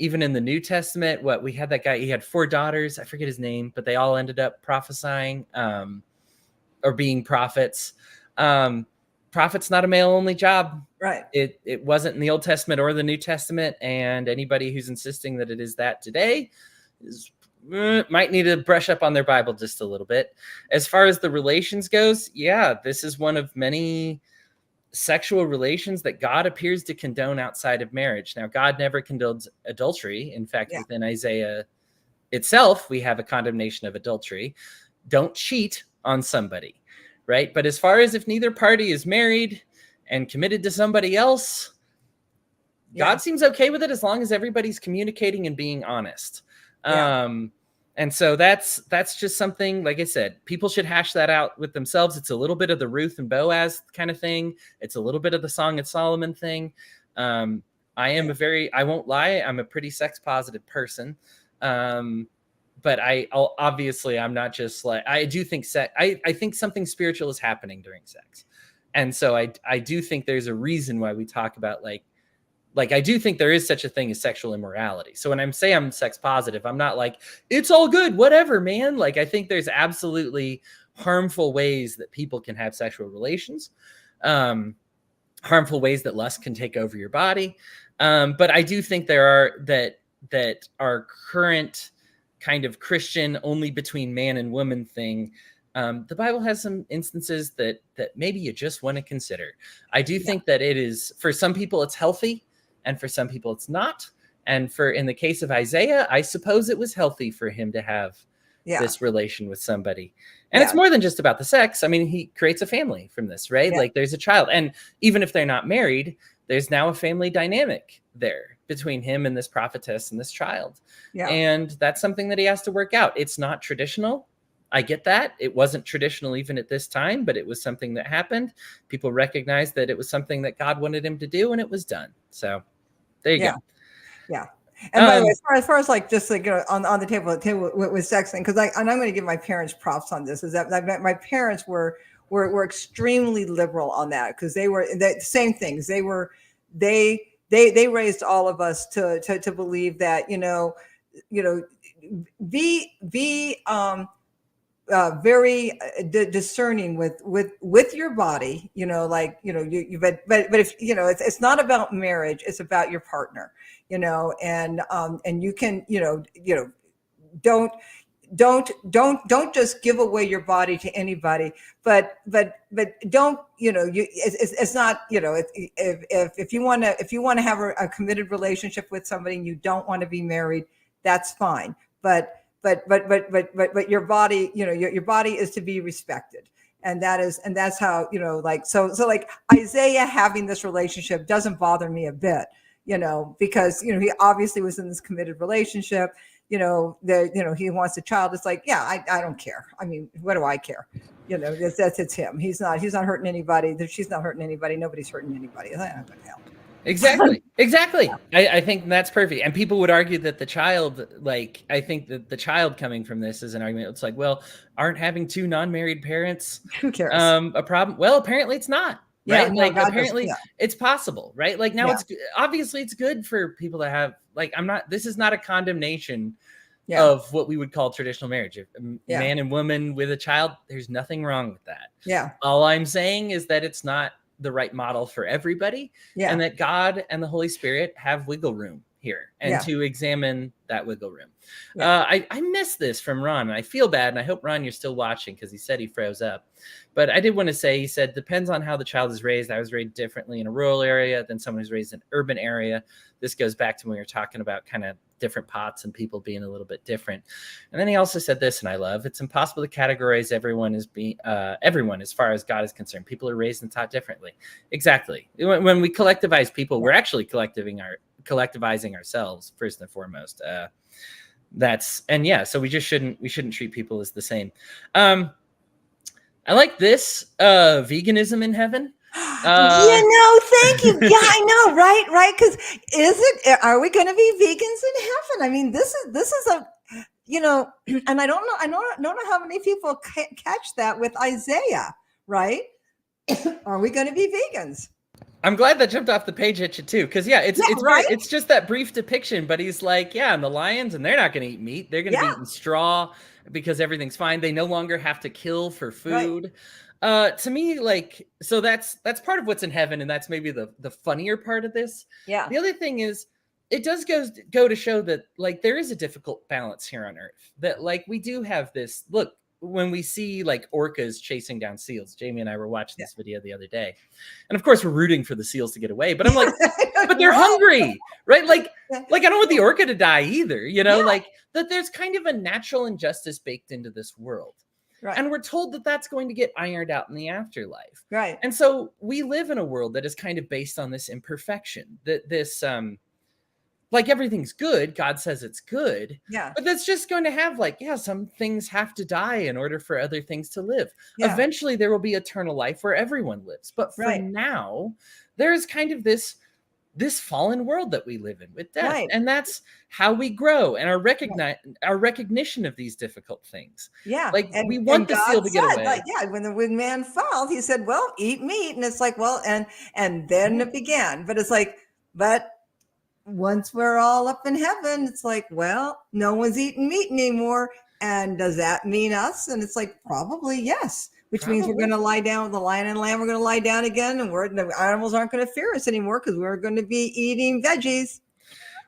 S1: Even in the New Testament, we had that guy, he had 4 daughters. I forget his name, but they all ended up prophesying, or being prophets. Prophet's not a male only job.
S3: Right.
S1: It wasn't in the Old Testament or the New Testament. And anybody who's insisting that it is that today might need to brush up on their Bible just a little bit. As far as the relations goes, this is one of many sexual relations that God appears to condone outside of marriage. Now, God never condones adultery. In fact, within Isaiah itself, we have a condemnation of adultery. Don't cheat on somebody, right? But as far as if neither party is married and committed to somebody else, God seems okay with it, as long as everybody's communicating and being honest. And so that's just something, like I said, people should hash that out with themselves. It's a little bit of the Ruth and Boaz kind of thing. It's a little bit of the Song of Solomon thing. I won't lie, I'm a pretty sex positive person. But I'm not just like, I do think I think something spiritual is happening during sex. And so I do think there's a reason why we talk about like I do think there is such a thing as sexual immorality. So when I'm sex positive, I'm not like, it's all good, whatever, man. Like, I think there's absolutely harmful ways that people can have sexual relations, harmful ways that lust can take over your body. But I do think there are that our current kind of Christian only between man and woman thing. The Bible has some instances that maybe you just want to consider. I do think that it is, for some people, it's healthy. And for some people, it's not. And in the case of Isaiah, I suppose it was healthy for him to have this relation with somebody. And it's more than just about the sex. I mean, he creates a family from this, right? Like, there's a child. And even if they're not married, there's now a family dynamic there between him and this prophetess and this child. And that's something that he has to work out. It's not traditional. I get that. It wasn't traditional even at this time, but it was something that happened. People recognized that it was something that God wanted him to do, and it was done. So there you go.
S3: Yeah. And by the way, as far as like, just like, on the table with sex thing, because I'm going to give my parents props on this, is that my parents were extremely liberal on that, because they were the same things. They raised all of us to believe that, be very discerning with your body, like, but if, it's not about marriage, it's about your partner, and you can, don't just give away your body to anybody, but don't, it's not, if you want to have a committed relationship with somebody and you don't want to be married, that's fine. But your body, your body is to be respected. And that's how, so like Isaiah having this relationship doesn't bother me a bit, because, he obviously was in this committed relationship, he wants a child. It's like, yeah, I don't care. I mean, what do I care? It's him. He's not hurting anybody. She's not hurting anybody. Nobody's hurting anybody. I'm not going to help.
S1: Exactly. I think that's perfect. And people would argue that the child, like, I think that the child coming from this is an argument. It's like, well, aren't having two non-married parents
S3: who cares?
S1: A problem? Well, apparently it's not. Right?
S3: Yeah, no,
S1: apparently it's possible, right? Like now it's obviously it's good for people to have, like, this is not a condemnation of what we would call traditional marriage. If a man and woman with a child, there's nothing wrong with that.
S3: Yeah.
S1: All I'm saying is that it's not the right model for everybody, and that God and the Holy Spirit have wiggle room here, and to examine that wiggle room. I missed this from Ron, and I feel bad, and I hope, Ron, you're still watching, because he said he froze up. But I did want to say, he said, depends on how the child is raised. I was raised differently in a rural area than someone who's raised in an urban area. This goes back to when we were talking about kind of different pots and people being a little bit different. And then he also said this, and I love, it's impossible to categorize everyone as far as God is concerned. People are raised and taught differently. Exactly. When we collectivize people, we're actually collectivizing ourselves first and foremost. So we shouldn't treat people as the same. I like this, veganism in heaven.
S3: Thank you. Yeah, I know, right? Because are we going to be vegans in heaven? I mean, this is a, and I don't know how many people catch that with Isaiah, right? Are we going to be vegans?
S1: I'm glad that jumped off the page at you too, because it's just that brief depiction, but he's like, and the lions, and they're not going to eat meat; they're going to be eating straw because everything's fine. They no longer have to kill for food. Right. To me, like, so that's part of what's in heaven, and that's maybe the funnier part of this.
S3: Yeah.
S1: The other thing is, it does go to show that, like, there is a difficult balance here on Earth. That, like, we do have this look. When we see, like, orcas chasing down seals, Jamie and I were watching this video the other day, and of course we're rooting for the seals to get away, but I'm like, but they're hungry, right? Like I don't want the orca to die either, like that there's kind of a natural injustice baked into this world. Right. And we're told that that's going to get ironed out in the afterlife.
S3: Right.
S1: And so we live in a world that is kind of based on this imperfection, that this, like, everything's good. God says it's good.
S3: Yeah.
S1: But that's just going to have, like, some things have to die in order for other things to live.
S3: Yeah.
S1: Eventually there will be eternal life where everyone lives. But for now, there is kind of this fallen world that we live in with death. Right. And that's how we grow, and our recognition of these difficult things.
S3: Yeah.
S1: Like, we want the seal to get away.
S3: Like, when man fell, he said, well, eat meat. And it's like, well, and then it began. But it's like, but once we're all up in heaven, it's like, well, no one's eating meat anymore. And does that mean us? And it's like, probably yes. Which means we're going to lie down with the lion and lamb. We're going to lie down again, and the animals aren't going to fear us anymore because we're going to be eating veggies.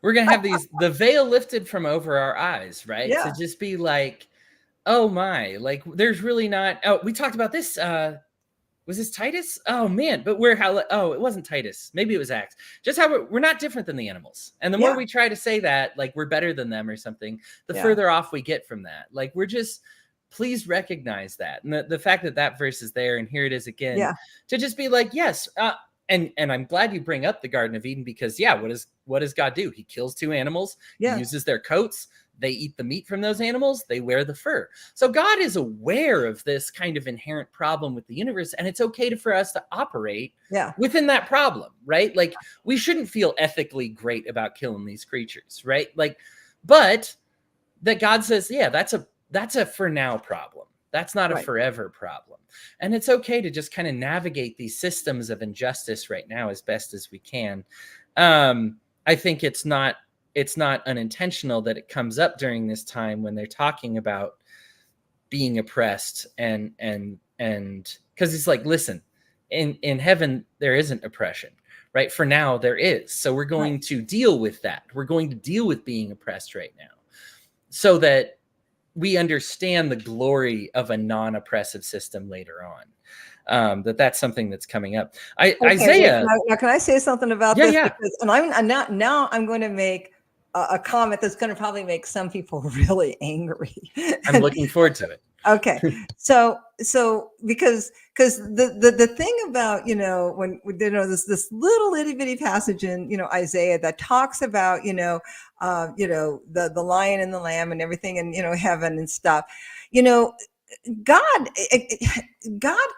S1: We're going to have the veil lifted from over our eyes, right?
S3: Yeah.
S1: To just be like, oh my, like, there's really not. Oh, we talked about this. Was this Titus? Oh man, but it wasn't Titus. Maybe it was Acts. Just how we're not different than the animals. And the more we try to say that, like, we're better than them or something, the further off we get from that. Like, we're just, please recognize that. And the fact that verse is there, and here it is again, to just be like, yes. And I'm glad you bring up the Garden of Eden, because what does God do? He kills two animals. He uses their coats. They eat the meat from those animals. They wear the fur. So God is aware of this kind of inherent problem with the universe, and it's okay for us to operate within that problem, right? Like, we shouldn't feel ethically great about killing these creatures, right? Like, but that God says, that's a for now problem. That's not a forever problem. And it's okay to just kind of navigate these systems of injustice right now as best as we can. I think it's not it's not unintentional that it comes up during this time when they're talking about being oppressed and because it's like, listen, in heaven there isn't oppression, right? For now there is. So we're going to deal with that. We're going to deal with being oppressed right now so that we understand the glory of a non-oppressive system later on. That's something that's coming up. Isaiah.
S3: Now, can I say something about
S1: Yeah,
S3: this?
S1: yeah.
S3: Because, and now I'm going to make a comment that's going to probably make some people really angry.
S1: I'm looking forward to it.
S3: Okay, so because the thing about when this little itty bitty passage in Isaiah that talks about the lion and the lamb and everything and heaven and stuff, God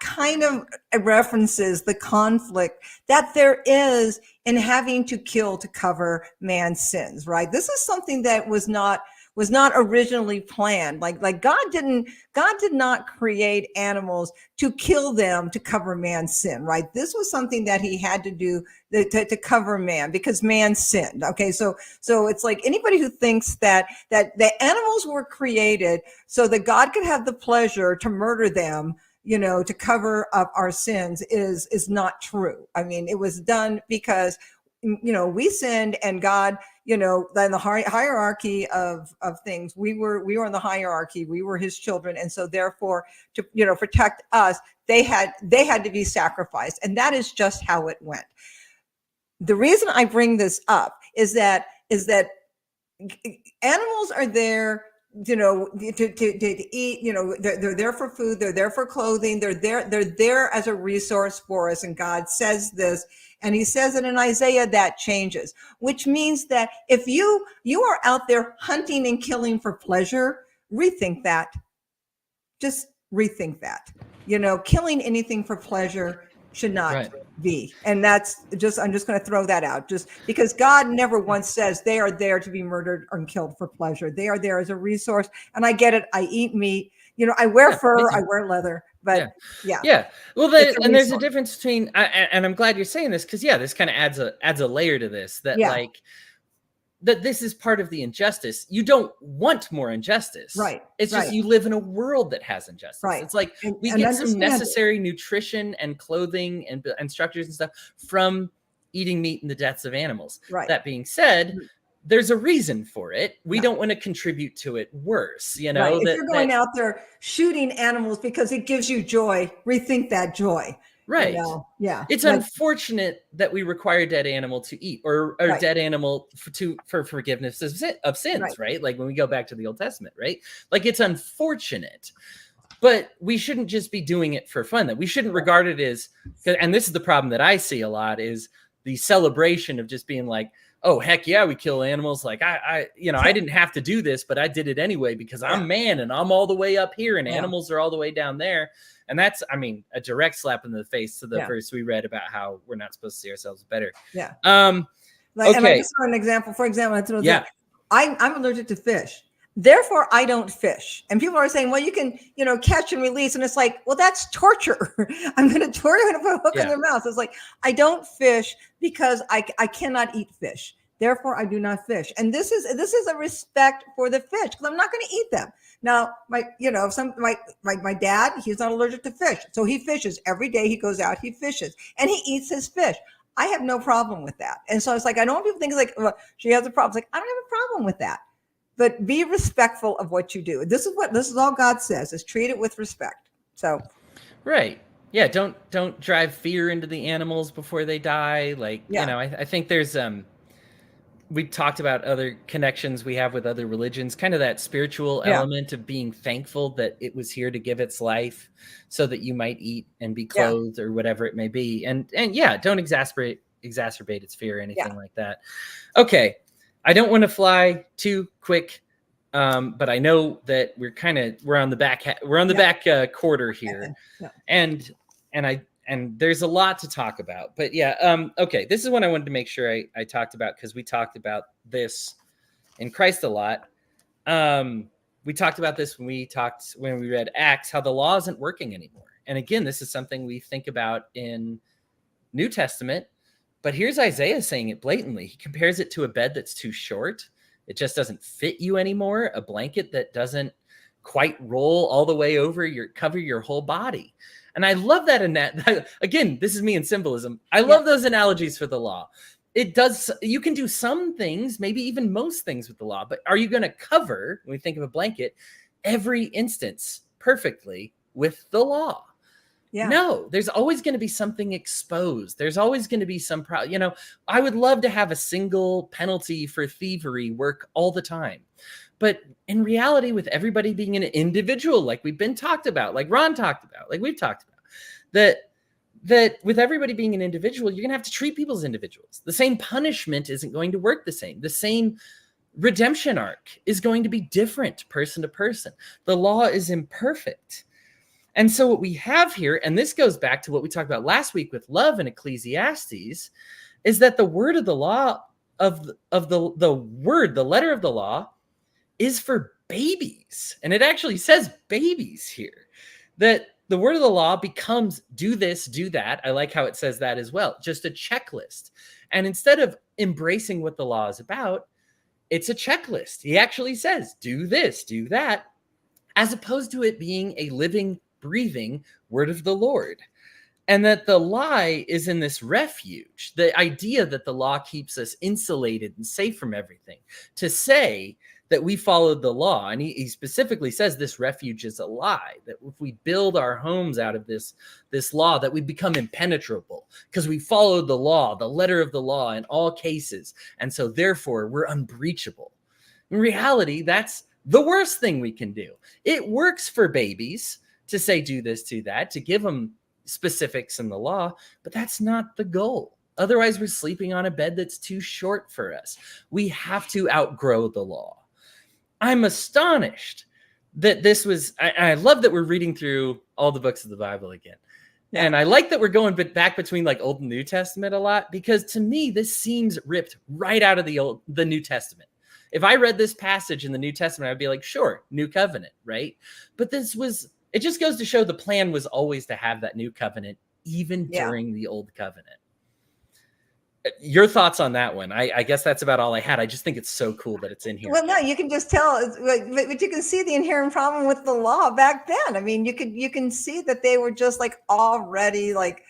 S3: kind of references the conflict that there is in having to kill to cover man's sins, right? This is something that was not originally planned. Like God did not create animals to kill them to cover man's sin, right? This was something that he had to do to cover man because man sinned. Okay, so it's like anybody who thinks that the animals were created so that God could have the pleasure to murder them, to cover up our sins is not true. I mean, it was done because we sinned and God, in the hierarchy of things, we were in the hierarchy, we were his children. And so therefore to, protect us, they had to be sacrificed. And that is just how it went. The reason I bring this up is that animals are there, to eat, they're there for food, they're there for clothing, they're there as a resource for us. And God says this, and he says it in Isaiah, that changes, which means that if you are out there hunting and killing for pleasure, rethink that. Just rethink that. Killing anything for pleasure should not be. And I'm just going to throw that out, just because God never once says they are there to be murdered or killed for pleasure. They are there as a resource. And I get it. I eat meat. I wear fur, I wear leather, but yeah.
S1: Well, there's a difference between, and I'm glad you're saying this because this kind of adds a layer to this that that this is part of the injustice. You don't want more injustice.
S3: Right.
S1: It's just you live in a world that has injustice.
S3: Right.
S1: It's like we get some necessary nutrition and clothing and structures and stuff from eating meat and the deaths of animals.
S3: Right.
S1: That being said, there's a reason for it. We don't want to contribute to it worse. If
S3: you're going out there shooting animals because it gives you joy, rethink that joy.
S1: Right.
S3: Yeah.
S1: It's unfortunate that we require dead animal to eat or dead animal for forgiveness of sins, right? Like when we go back to the Old Testament, right? Like it's unfortunate, but we shouldn't just be doing it for fun. That we shouldn't regard it as, and this is the problem that I see a lot, is the celebration of just being like, oh, heck yeah, we kill animals. Like I didn't have to do this, but I did it anyway because I'm man and I'm all the way up here and animals are all the way down there. And that's, a direct slap in the face to the verse we read about how we're not supposed to see ourselves better.
S3: Yeah.
S1: Okay.
S3: And I just saw an example. For example, I'm allergic to fish. Therefore, I don't fish. And people are saying, well, you can, catch and release. And it's like, well, that's torture. I'm going to torture, I'm going to put a hook in their mouth. It's like, I don't fish because I cannot eat fish. Therefore, I do not fish. And this is a respect for the fish because I'm not going to eat them. Now, my dad, he's not allergic to fish. So he fishes every day. He goes out, he fishes and he eats his fish. I have no problem with that. And so it's like, I don't want people to think like, well, she has a problem. It's like, I don't have a problem with that. But be respectful of what you do. This is all God says, is treat it with respect. So.
S1: Right. Yeah. Don't drive fear into the animals before they die. Like, I think there's, we talked about other connections we have with other religions, kind of that spiritual element of being thankful that it was here to give its life so that you might eat and be clothed or whatever it may be. And don't exacerbate its fear or anything like that. Okay. I don't want to fly too quick. But I know that we're on the back quarter here. And there's a lot to talk about, but okay. This is what I wanted to make sure I talked about, because we talked about this in Christ a lot. We talked about this when we read Acts, how the law isn't working anymore. And again, this is something we think about in New Testament, But here's Isaiah saying it blatantly. He compares it to a bed that's too short. It just doesn't fit you anymore. A blanket that doesn't quite roll all the way over cover your whole body. And I love that. Again, this is me in symbolism. I love those analogies for the law. It does. You can do some things, maybe even most things with the law, but are you going to cover, when we think of a blanket, every instance perfectly with the law? Yeah. No, there's always going to be something exposed. There's always going to be some problem. You know, I would love to have a single penalty for thievery work all the time. But in reality, with everybody being an individual, like we've been talked about, like Ron talked about, like we've talked about, that with everybody being an individual, you're going to have to treat people as individuals. The same punishment isn't going to work the same. The same redemption arc is going to be different person to person. The law is imperfect. And so what we have here, and this goes back to what we talked about last week with love in Ecclesiastes, is that the word of the law, the letter of the law, is for babies. And it actually says babies here. That the word of the law becomes do this, do that. I like how it says that as well. Just a checklist. And instead of embracing what the law is about, it's a checklist. He actually says, do this, do that, as opposed to it being a living, breathing word of the Lord. And that the lie is in this refuge, the idea that the law keeps us insulated and safe from everything, to say that we followed the law. And he specifically says this refuge is a lie, that if we build our homes out of this law, that we become impenetrable because we followed the law, the letter of the law in all cases. And so therefore we're unbreachable. In reality, that's the worst thing we can do. It works for babies to say, do this, do that, to give them specifics in the law, but that's not the goal. Otherwise, we're sleeping on a bed that's too short for us. We have to outgrow the law. I'm astonished that this was, I love that we're reading through all the books of the Bible again. Yeah. And I like that we're going back between like Old and New Testament a lot, because to me, this seems ripped right out of the New Testament. If I read this passage in the New Testament, I'd be like, sure, New Covenant, right? But it just goes to show the plan was always to have that New Covenant, even during the Old Covenant. Your thoughts on that one? I guess that's about all I had. I just think it's so cool that it's in here.
S3: Well, no, you can just tell, but you can see the inherent problem with the law back then. I mean, you can see that they were just like already like,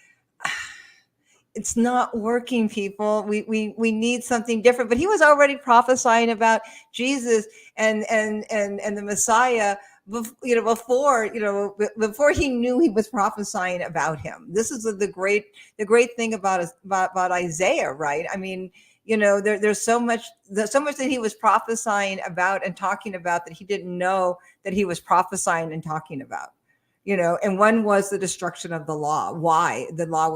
S3: it's not working, people. We need something different. But he was already prophesying about Jesus and the Messiah, before he knew he was prophesying about him. This is the great thing about Isaiah, right? I mean, there's so much that he was prophesying about and talking about that he didn't know that he was prophesying and talking about. And one was the destruction of the law. Why? The law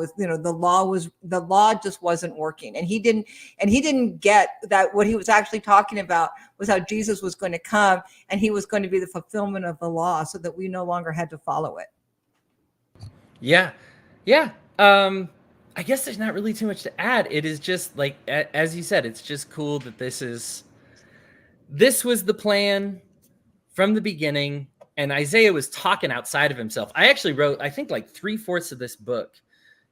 S3: just wasn't working. And he didn't get that what he was actually talking about was how Jesus was going to come and he was going to be the fulfillment of the law so that we no longer had to follow it.
S1: Yeah. Yeah. I guess there's not really too much to add. It is just like, as you said, it's just cool that this was the plan from the beginning. And Isaiah was talking outside of himself. I actually wrote, I think like 3/4 of this book,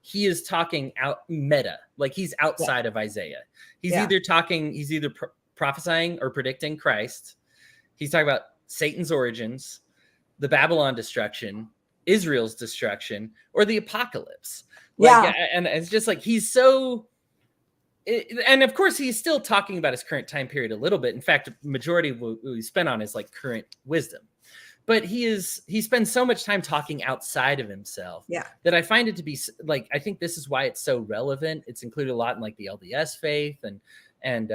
S1: he is talking out meta, like he's outside of Isaiah. He's either prophesying or predicting Christ. He's talking about Satan's origins, the Babylon destruction, Israel's destruction, or the apocalypse. And it's just like, and of course he's still talking about his current time period a little bit. In fact, majority of what we spent on is like current wisdom. But he spends so much time talking outside of himself that I find it to be like, I think this is why it's so relevant. It's included a lot in like the LDS faith and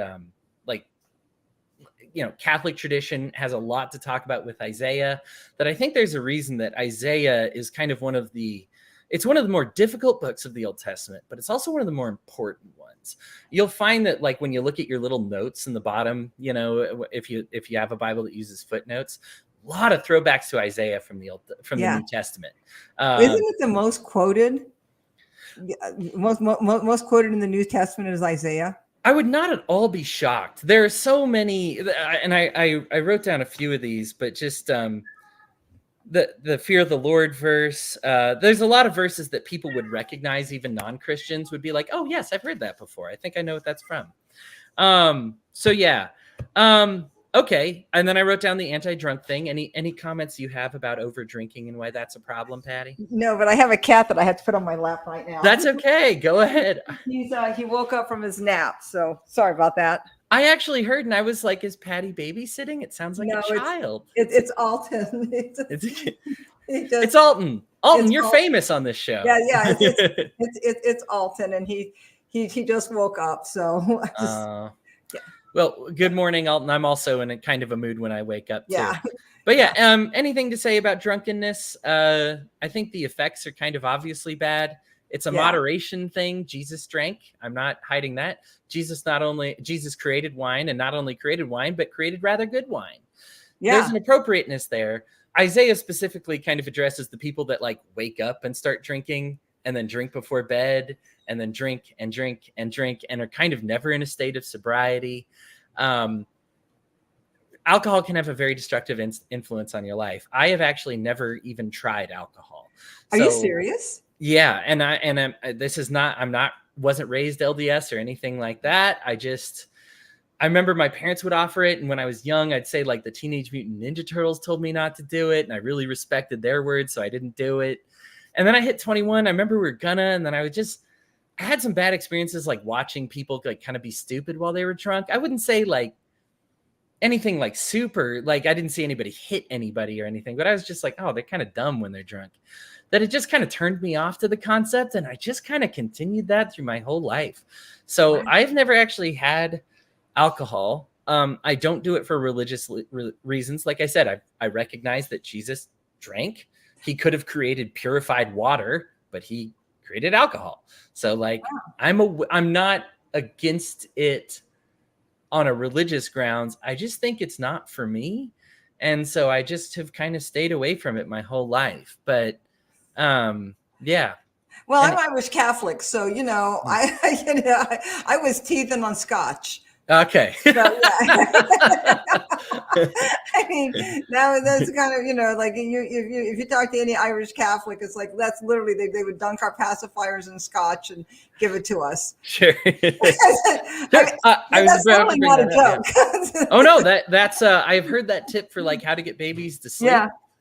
S1: Catholic tradition has a lot to talk about with Isaiah, that I think there's a reason that Isaiah is kind of it's one of the more difficult books of the Old Testament, but it's also one of the more important ones. You'll find that like when you look at your little notes in the bottom, if you have a Bible that uses footnotes, a lot of throwbacks to Isaiah from the New Testament.
S3: Isn't it the most quoted? Most quoted in the New Testament is Isaiah.
S1: I would not at all be shocked. There are so many, and I wrote down a few of these, but just the fear of the Lord verse. There's a lot of verses that people would recognize, even non-Christians would be like, oh yes, I've heard that before. I think I know what that's from. So yeah. Okay. And then I wrote down the anti-drunk thing. Any comments you have about over drinking and why that's a problem, Patty?
S3: No, but I have a cat that I have to put on my lap right now.
S1: That's okay. Go ahead.
S3: He woke up from his nap, so sorry about that.
S1: I actually heard, and I was like, "Is Patty babysitting?" It sounds like
S3: No,
S1: a child.
S3: It's Alton.
S1: It's Alton. Alton, you're
S3: Alton.
S1: famous on this show.
S3: Yeah. It's Alton, and he just woke up. So
S1: well, good morning, Alton. I'm also in a kind of a mood when I wake up too.
S3: Yeah.
S1: But yeah, anything to say about drunkenness? I think the effects are kind of obviously bad. It's a moderation thing. Jesus drank. I'm not hiding that. Jesus created wine, and not only created wine, but created rather good wine. Yeah. There's an appropriateness there. Isaiah specifically kind of addresses the people that like wake up and start drinking and then drink before bed and then drink and drink and drink and are kind of never in a state of sobriety. Alcohol can have a very destructive influence on your life. I have actually never even tried alcohol.
S3: Are you serious?
S1: Yeah. And wasn't raised LDS or anything like that. I remember my parents would offer it. And when I was young, I'd say like the Teenage Mutant Ninja Turtles told me not to do it. And I really respected their words. So I didn't do it. And then I hit 21. I remember we were and then I had some bad experiences, like watching people like kind of be stupid while they were drunk. I wouldn't say like anything like super, like I didn't see anybody hit anybody or anything, but I was just like, oh, they're kind of dumb when they're drunk. That it just kind of turned me off to the concept. And I just kind of continued that through my whole life. So I've never actually had alcohol. I don't do it for religious reasons. Like I said, I recognize that Jesus drank. He could have created purified water, but he created alcohol. So like, I'm not against it on a religious grounds. I just think it's not for me. And so I just have kind of stayed away from it my whole life. But yeah.
S3: Well, I'm Irish Catholic, so I was teething on scotch.
S1: Okay.
S3: So, yeah. I mean, that's kind of like if you talk to any Irish Catholic, it's like that's literally they would dunk our pacifiers in scotch and give it to us.
S1: Sure.
S3: That's totally not a joke.
S1: Oh no, that's I've heard that tip for like how to get babies to sleep.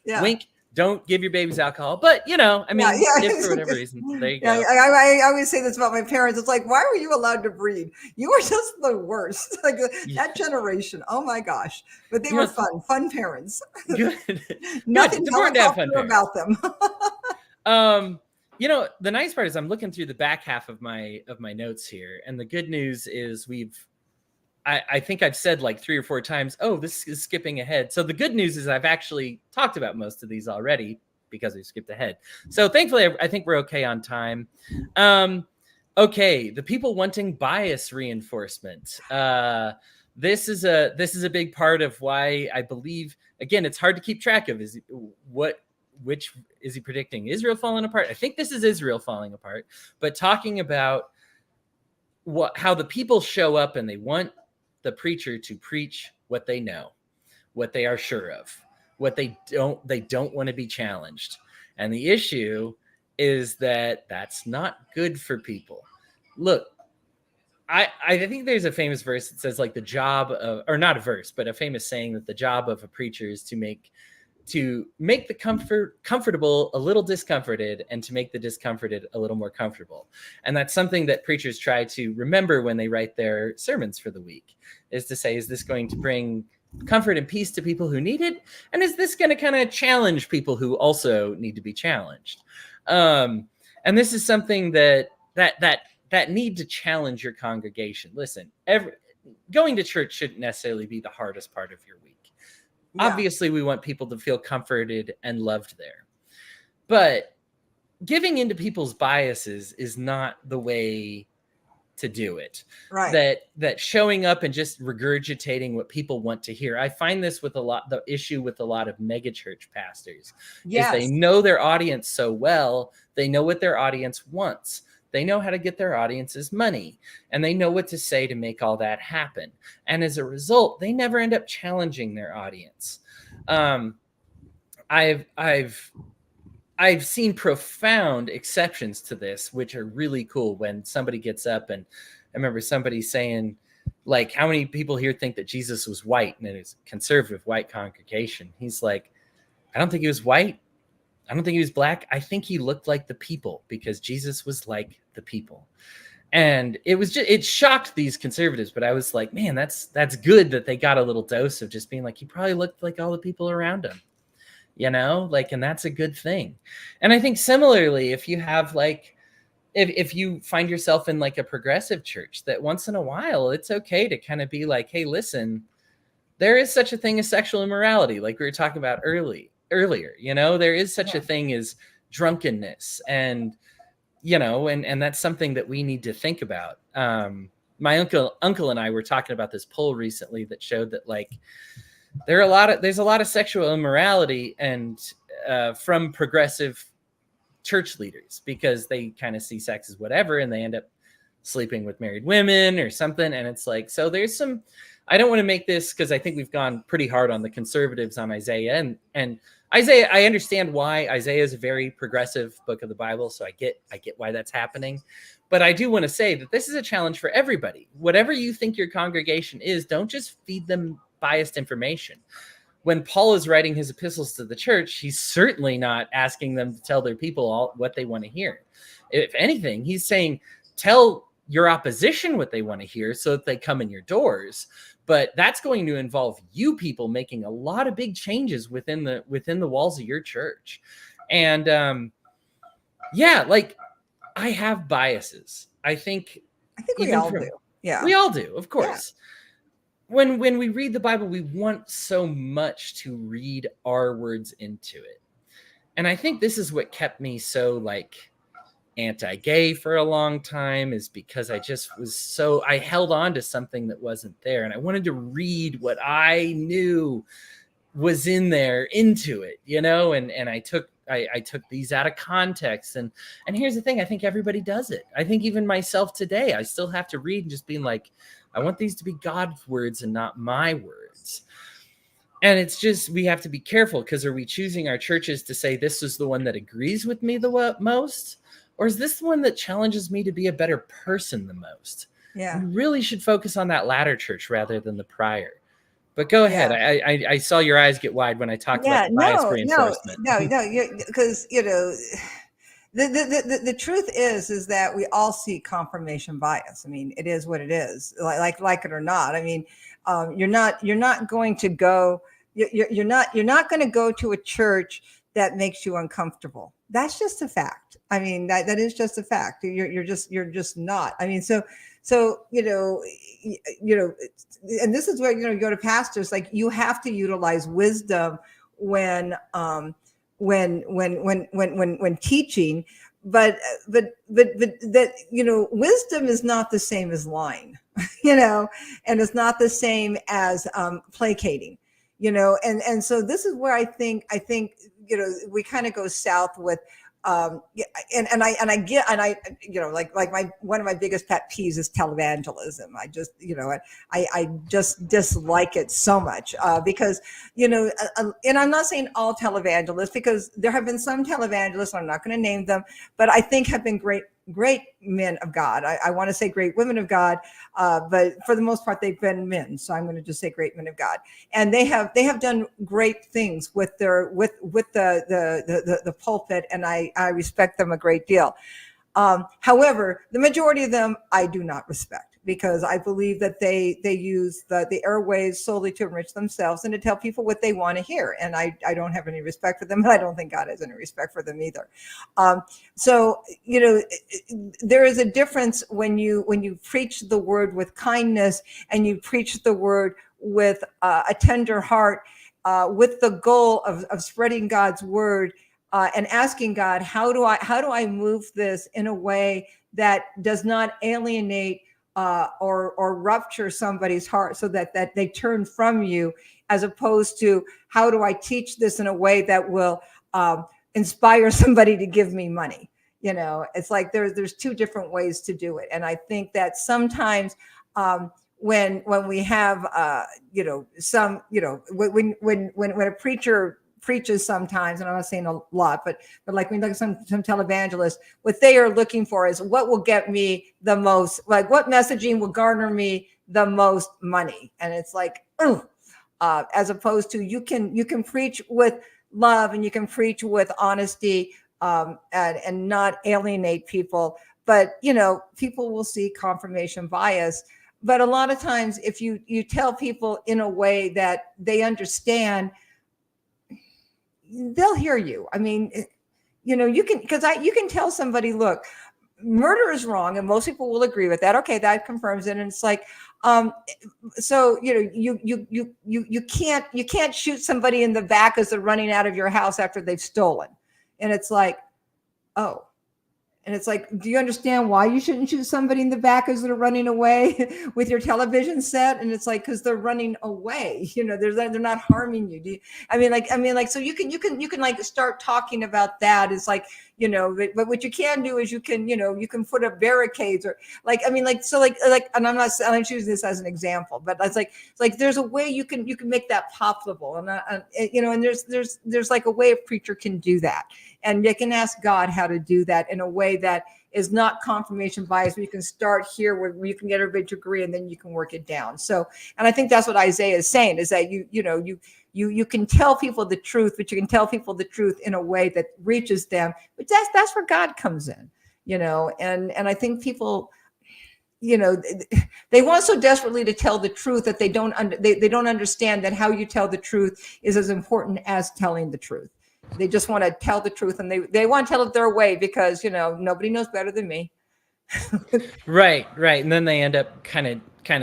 S3: Yeah.
S1: Wink. Don't give your babies alcohol, but if for whatever reason, there you go.
S3: I always say this about my parents. It's like, why were you allowed to breed? You were just the worst. Like that generation. Oh my gosh! But they were fun parents.
S1: Good.
S3: Nothing helicopter about them.
S1: The nice part is I'm looking through the back half of my notes here, and the good news is I think I've said like 3 or 4 times, oh, this is skipping ahead. So the good news is I've actually talked about most of these already because we skipped ahead. So thankfully, I think we're okay on time. Okay, the people wanting bias reinforcement. This is a big part of why I believe, again, it's hard to keep track of which is he predicting? Israel falling apart? I think this is Israel falling apart, but talking about how the people show up and they want the preacher to preach what they know, what they are sure of, what they don't want to be challenged. And the issue is that that's not good for people. Look, I think there's a famous verse that says like the job of, or not a verse, but a famous saying that the job of a preacher is to make the comfortable a little discomforted and to make the discomforted a little more comfortable. And that's something that preachers try to remember when they write their sermons for the week, is to say, is this going to bring comfort and peace to people who need it? And is this going to kind of challenge people who also need to be challenged? And this is something that need to challenge your congregation. Listen, going to church shouldn't necessarily be the hardest part of your week. Yeah. Obviously, we want people to feel comforted and loved there. But giving into people's biases is not the way to do it.
S3: Right.
S1: That showing up and just regurgitating what people want to hear. I find this the issue with a lot of megachurch pastors. Yes. Is they know their audience so well, they know what their audience wants. They know how to get their audience's money, and they know what to say to make all that happen. And as a result, they never end up challenging their audience. I've seen profound exceptions to this, which are really cool. When somebody gets up, and I remember somebody saying, like, how many people here think that Jesus was white? And it's a conservative white congregation. He's like, I don't think he was white. I don't think he was black. I think he looked like the people, because Jesus was like the people. And it shocked these conservatives, but I was like, man, that's good that they got a little dose of just being like, he probably looked like all the people around him, like, and that's a good thing. And I think similarly, if you have like, if you find yourself in like a progressive church, that once in a while, it's okay to kind of be like, hey, listen, there is such a thing as sexual immorality. Like we were talking about earlier, there is such a thing as drunkenness, and, and that's something that we need to think about. My uncle and I were talking about this poll recently that showed that, like, there's a lot of sexual immorality and from progressive church leaders, because they kind of see sex as whatever, and they end up sleeping with married women or something. And it's like, so there's some, I don't want to make this, because I think we've gone pretty hard on the conservatives on Isaiah, and Isaiah, I understand why. Isaiah is a very progressive book of the Bible, so I get why that's happening. But I do want to say that this is a challenge for everybody. Whatever you think your congregation is, don't just feed them biased information. When Paul is writing his epistles to the church, he's certainly not asking them to tell their people all what they want to hear. If anything, he's saying, tell your opposition what they want to hear so that they come in your doors. But that's going to involve you people making a lot of big changes within the walls of your church. And like, I have biases. I think
S3: we all do. Yeah,
S1: we all do, of course. Yeah. When we read the Bible, we want so much to read our words into it. And I think this is what kept me so, like, anti-gay for a long time, is because I held on to something that wasn't there. And I wanted to read what I knew was in there into it, and I took these out of context. And here's the thing, I think everybody does it. I think even myself today, I still have to read and just being like, I want these to be God's words and not my words. And it's just, we have to be careful, because are we choosing our churches to say this is the one that agrees with me the most? Or is this the one that challenges me to be a better person the most?
S3: Yeah.
S1: We really should focus on that latter church rather than the prior. But go ahead. I saw your eyes get wide when I talked about bias reinforcement.
S3: No, because, the truth is that we all see confirmation bias. I mean, it is what it is, like it or not. I mean, you're not going to go to a church that makes you uncomfortable. That's just a fact. I mean, that is just a fact. You're just not. I mean, so and this is where, you go to pastors, like, you have to utilize wisdom when teaching, but that, wisdom is not the same as lying, and it's not the same as placating, and so this is where I think we kind of go south with, one of my biggest pet peeves is televangelism. I just, I just dislike it so much, because, and I'm not saying all televangelists, because there have been some televangelists, I'm not going to name them, but I think have been great men of God. I want to say great women of God, but for the most part, they've been men. So I'm going to just say great men of God, and they have done great things with the pulpit, and I respect them a great deal. However, the majority of them I do not respect, because I believe that they use the airwaves solely to enrich themselves and to tell people what they want to hear. And I don't have any respect for them, and I don't think God has any respect for them either. So, there is a difference when you preach the word with kindness, and you preach the word with a tender heart, with the goal of spreading God's word, and asking God, how do I move this in a way that does not alienate or rupture somebody's heart, so that they turn from you, as opposed to, how do I teach this in a way that will inspire somebody to give me money? It's like there's two different ways to do it. And I think that sometimes when we have when a preacher preaches sometimes, and I'm not saying a lot, but like when you look at some televangelists, what they are looking for is what will get me the most, like what messaging will garner me the most money. And it's like, as opposed to you can preach with love and you can preach with honesty, and not alienate people. But people will see confirmation bias. But a lot of times, if you tell people in a way that they understand, they'll hear you. I mean, you can tell somebody, look, murder is wrong, and most people will agree with that. Okay, that confirms it. And it's like, so you can't shoot somebody in the back as they're running out of your house after they've stolen. And it's like, oh. And it's like, do you understand why you shouldn't shoot somebody in the back as they're running away with your television set? And it's like, because they're running away. They're not harming you. I mean, so you can like start talking about that. It's like, but what you can do is you can put up barricades or and I'm choosing this as an example, but it's like there's a way you can make that possible, and there's like a way a preacher can do that. And you can ask God how to do that in a way that is not confirmation bias. We can start here where you can get everybody to agree, and then you can work it down. So, and I think that's what Isaiah is saying, is that you can tell people the truth, but you can tell people the truth in a way that reaches them. But that's where God comes in, and I think people, they want so desperately to tell the truth that they don't understand that how you tell the truth is as important as telling the truth. They just want to tell the truth, and they want to tell it their way because, nobody knows better than me.
S1: Right. And then they end up kind of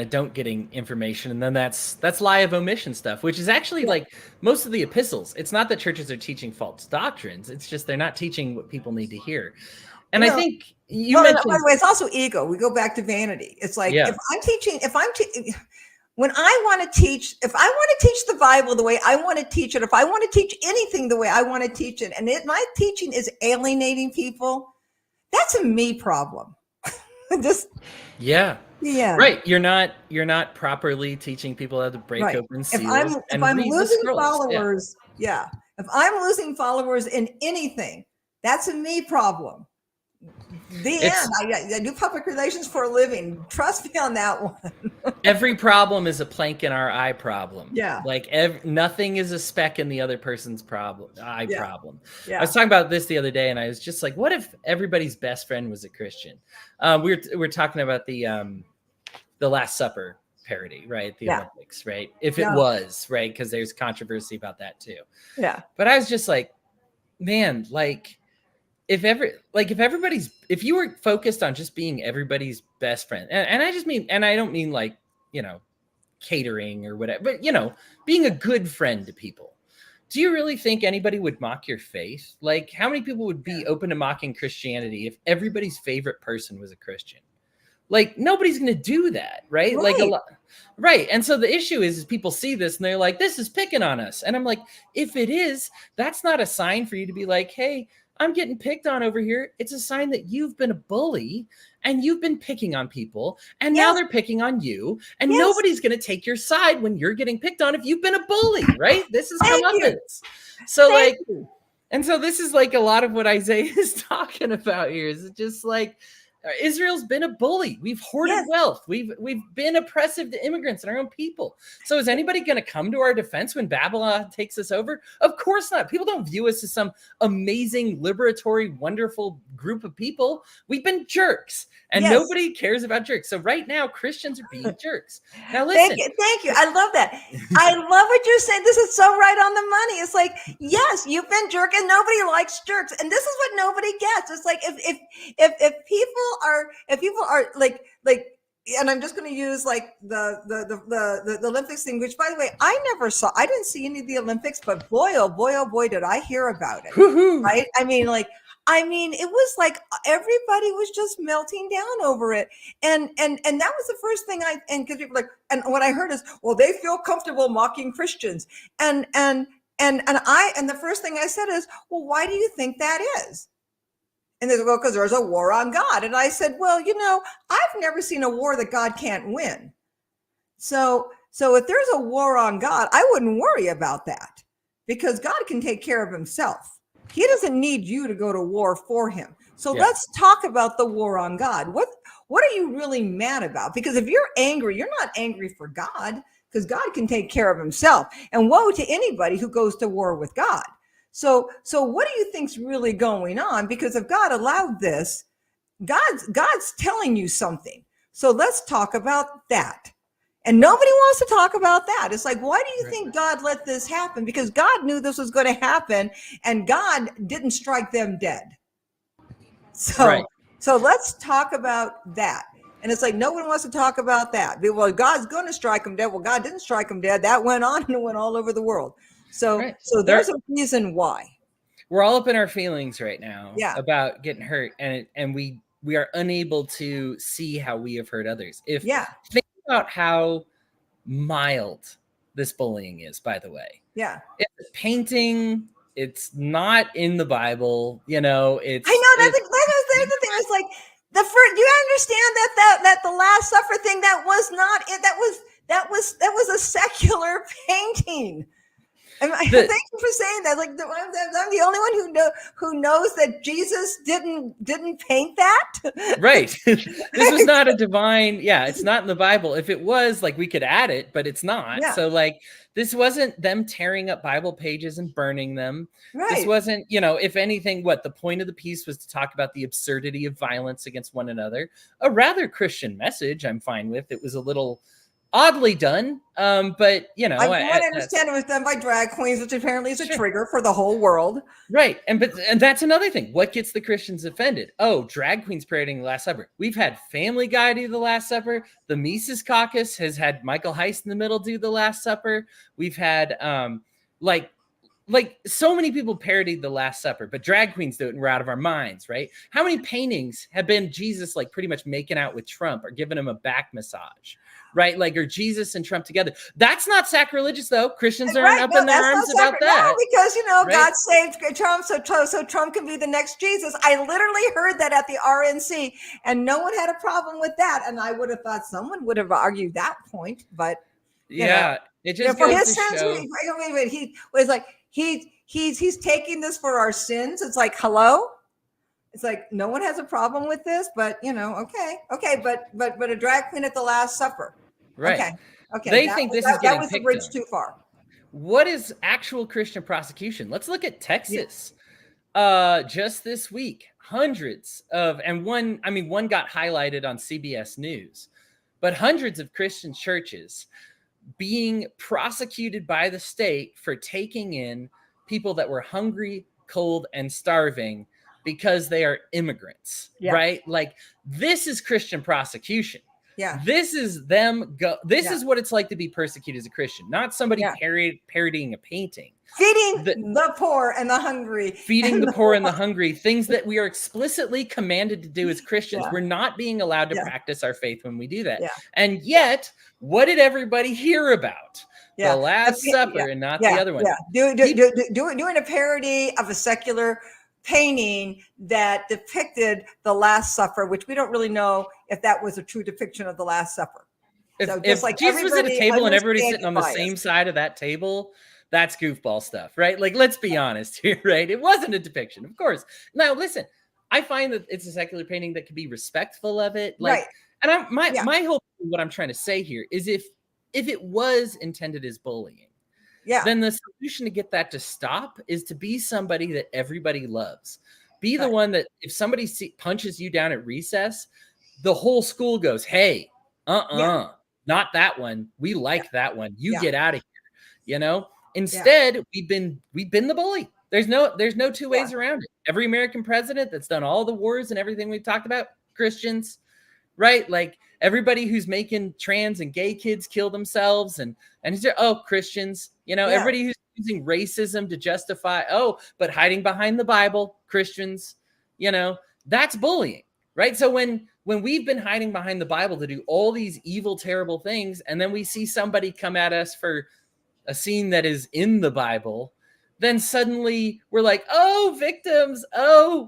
S1: don't getting information. And then that's lie of omission stuff, which is actually like most of the epistles. It's not that churches are teaching false doctrines. It's just they're not teaching what people need to hear. And I think you mentioned,
S3: by the way, it's also ego. We go back to vanity. It's like, when I want to teach, if I want to teach the Bible the way I want to teach it, if I want to teach anything the way I want to teach it, and my teaching is alienating people, that's a me problem.
S1: Right. You're not properly teaching people how to break open seals.
S3: If I'm losing followers, if I'm losing followers in anything, that's a me problem. I do public relations for a living. Trust me on that one.
S1: Every problem is a plank in our eye problem.
S3: Yeah.
S1: Like nothing is a speck in the other person's problem. I
S3: Yeah.
S1: was talking about this the other day, and I was just like, what if everybody's best friend was a Christian? We were talking about the Last Supper parody, right? The Olympics, right? If it was, right? Because there's controversy about that too.
S3: Yeah.
S1: But I was just like, man, like, if you were focused on just being everybody's best friend, and I just mean, and I don't mean like, catering or whatever, but being a good friend to people, do you really think anybody would mock your faith? Like, how many people would be open to mocking Christianity if everybody's favorite person was a Christian? Like, nobody's going to do that, right? Like a lot. Right. And so the issue is people see this and they're like, this is picking on us. And I'm like, if it is, that's not a sign for you to be like, hey, I'm getting picked on over here. It's a sign that you've been a bully and you've been picking on people, and now they're picking on you, and nobody's going to take your side when you're getting picked on if you've been a bully, right? This is comeuppance. So and so this is like a lot of what Isaiah is talking about here. Is just like, Israel's been a bully. We've hoarded wealth. We've been oppressive to immigrants and our own people. So is anybody going to come to our defense when Babylon takes us over? Of course not. People don't view us as some amazing, liberatory, wonderful group of people. We've been jerks, and nobody cares about jerks. So right now, Christians are being jerks. Now listen.
S3: Thank you. I love that. I love what you're saying. This is so right on the money. It's like, yes, you've been jerk, and nobody likes jerks, and this is what nobody gets. It's like if people are like, and I'm just going to use like the Olympics thing, which, by the way, I didn't see any of the Olympics, but boy, oh boy, did I hear about it.
S1: Woo-hoo.
S3: Right? I mean, it was like everybody was just melting down over it. And that was the first thing because people were like, and what I heard is, well, they feel comfortable mocking Christians. And the first thing I said is, well, why do you think that is? And they go, because there's a war on God. And I said, well, I've never seen a war that God can't win. So if there's a war on God, I wouldn't worry about that. because God can take care of himself. He doesn't need you to go to war for him. So
S1: Yeah.
S3: let's talk about the war on God. What are you really mad about? Because if you're angry, you're not angry for God, because God can take care of himself. And woe to anybody who goes to war with God. So what do you think's really going on? Because if God allowed this, God's telling you something. So let's talk about that. And nobody wants to talk about that. It's like, why do you think God let this happen? Because God knew this was going to happen, and God didn't strike them dead. So let's talk about that. And it's like, no one wants to talk about that. Well, God's going to strike them dead. Well, God didn't strike them dead. That went on and it went all over the world. So there's a reason why.
S1: We're all up in our feelings right now
S3: about
S1: getting hurt, and we are unable to see how we have hurt others. Think about how mild this bullying is, by the way.
S3: Yeah.
S1: It's a painting. It's not in the Bible, I know that's
S3: the thing. It's like the first. You understand that the Last Supper thing, that was not it. That was a secular painting. Thank you for saying that. Like, I'm the only one who knows that Jesus didn't paint that.
S1: Right. This was not a divine. Yeah, it's not in the Bible. If it was, like, we could add it, but it's not.
S3: Yeah.
S1: So, like, this wasn't them tearing up Bible pages and burning them.
S3: Right.
S1: This wasn't, if anything, what the point of the piece was to talk about the absurdity of violence against one another. A rather Christian message, I'm fine with. It was a little oddly done, but
S3: I understand it was done by drag queens, which apparently is a trigger for the whole world,
S1: right? And that's another thing. What gets the Christians offended? Oh, drag queens parading the Last Supper. We've had Family Guy do the Last Supper. The Mises Caucus has had Michael Heist in the middle do the Last Supper. We've had like so many people parodied the Last Supper, but drag queens do it and we're out of our minds, right? How many paintings have been Jesus like pretty much making out with Trump or giving him a back massage, right? Like, or Jesus and Trump together. That's not sacrilegious, though. Christians aren't up in their arms about that.
S3: No, because God saved Trump, so Trump can be the next Jesus. I literally heard that at the RNC, and no one had a problem with that. And I would have thought someone would have argued that point, but
S1: it just
S3: for
S1: goes
S3: his
S1: to
S3: sins.
S1: show.
S3: Wait, he was like he's taking this for our sins. It's like, hello. It's like, no one has a problem with this, but okay, but a drag queen at the Last Supper,
S1: right?
S3: Okay.
S1: They think this is getting
S3: that was the
S1: picked
S3: bridge
S1: on.
S3: too far.
S1: What is actual Christian prosecution? Let's look at Texas. Just this week, hundreds of, and one got highlighted on CBS News, but hundreds of Christian churches being prosecuted by the state for taking in people that were hungry, cold, and starving because they are immigrants, right? Like, this is Christian prosecution.
S3: Yeah.
S1: This is them This is what it's like to be persecuted as a Christian, not somebody parodying a painting.
S3: Feeding the poor and the hungry.
S1: Feeding the poor and the hungry, things that we are explicitly commanded to do as Christians. We're not being allowed to practice our faith when we do that.
S3: Yeah.
S1: And yet, what did everybody hear about? The Last Supper and not the other one.
S3: Doing a parody of a secular painting that depicted the Last Supper, which we don't really know if that was a true depiction of the Last Supper.
S1: If Jesus was at a table and everybody's sitting on the same side of that table, that's goofball stuff, right? Like, let's be honest here, right? It wasn't a depiction, of course. Now, listen, I find that it's a secular painting that can be respectful of it. Like, and my whole, what I'm trying to say here is if it was intended as bullying, then the solution to get that to stop is to be somebody that everybody loves. Be the one that if somebody punches you down at recess, the whole school goes, hey, not that one. We like that one. You get out of here. Instead, we've been the bully. There's no two ways around it. Every American president that's done all the wars and everything we've talked about, Christians, right? Like, everybody who's making trans and gay kids kill themselves and Christians, everybody who's using racism to justify, but hiding behind the Bible, Christians, that's bullying, right? So when we've been hiding behind the Bible to do all these evil, terrible things, and then we see somebody come at us for a scene that is in the Bible, then suddenly we're like, oh, victims,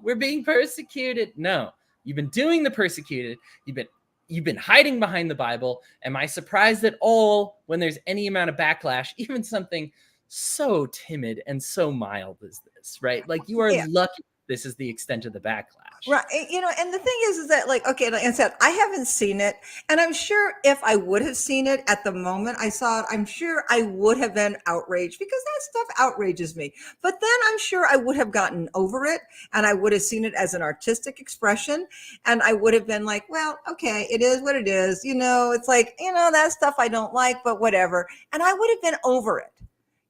S1: we're being persecuted. No, you've been doing the persecuted. You've been hiding behind the Bible. Am I surprised at all when there's any amount of backlash, even something so timid and so mild is this, right? Like you are
S3: Yeah.
S1: lucky this is the extent of the backlash.
S3: Right. And the thing is that, like, okay, like I said, I haven't seen it. And I'm sure if I would have seen it at the moment I saw it, I'm sure I would have been outraged, because that stuff outrages me. But then I'm sure I would have gotten over it, and I would have seen it as an artistic expression. And I would have been like, well, okay, it is what it is. It's like, that stuff I don't like, but whatever. And I would have been over it.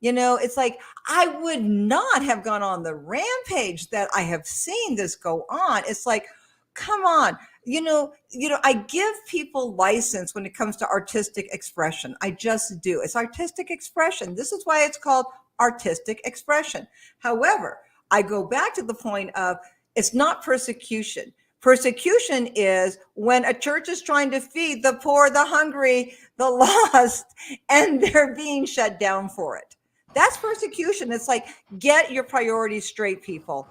S3: It's like, I would not have gone on the rampage that I have seen this go on. It's like, come on, I give people license when it comes to artistic expression. I just do. It's artistic expression. This is why it's called artistic expression. However, I go back to the point of, it's not persecution. Persecution is when a church is trying to feed the poor, the hungry, the lost, and they're being shut down for it. That's persecution. It's like, get your priorities straight, people.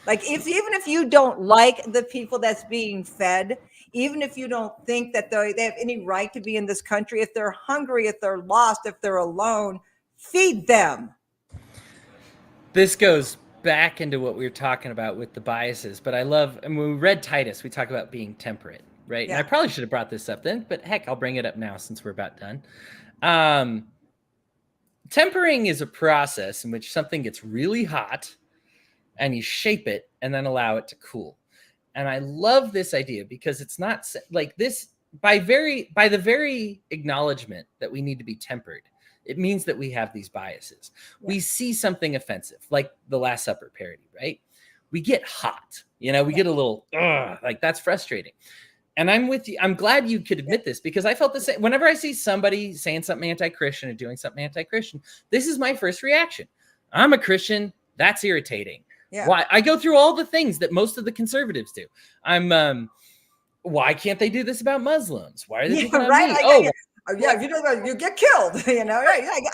S3: Like, even if you don't like the people that's being fed, even if you don't think that they have any right to be in this country, if they're hungry, if they're lost, if they're alone, feed them.
S1: This goes back into what we were talking about with the biases, but I love, and when we read Titus, we talk about being temperate, right?
S3: Yeah.
S1: And I probably should have brought this up then, but heck, I'll bring it up now since we're about done. Tempering is a process in which something gets really hot and you shape it and then allow it to cool. And I love this idea because it's not like this by the very acknowledgement that we need to be tempered. It means that we have these biases. Yeah. We see something offensive, like the Last Supper parody, right? We get hot, we get a little, like that's frustrating. And I'm with you. I'm glad you could admit this, because I felt the same. Whenever I see somebody saying something anti-Christian or doing something anti-Christian, this is my first reaction. I'm a Christian. That's irritating. Yeah. Why? I go through all the things that most of the conservatives do. Why can't they do this about Muslims? Why are they picking on me?
S3: You get killed. Right?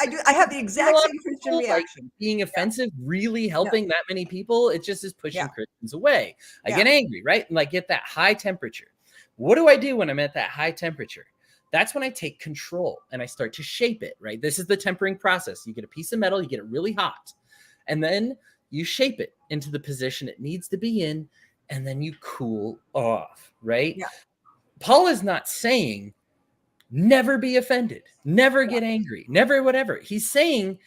S3: I do. I have the exact same Christian reaction.
S1: Like, being offensive, really helping that many people. It just is pushing Christians away. I get angry, right? And like get that high temperature. What do I do when I'm at that high temperature? That's when I take control and I start to shape it, right? This is the tempering process. You get a piece of metal, you get it really hot, and then you shape it into the position it needs to be in, and then you cool off, right? Yeah. Paul is not saying never be offended, never get angry, never whatever. He's saying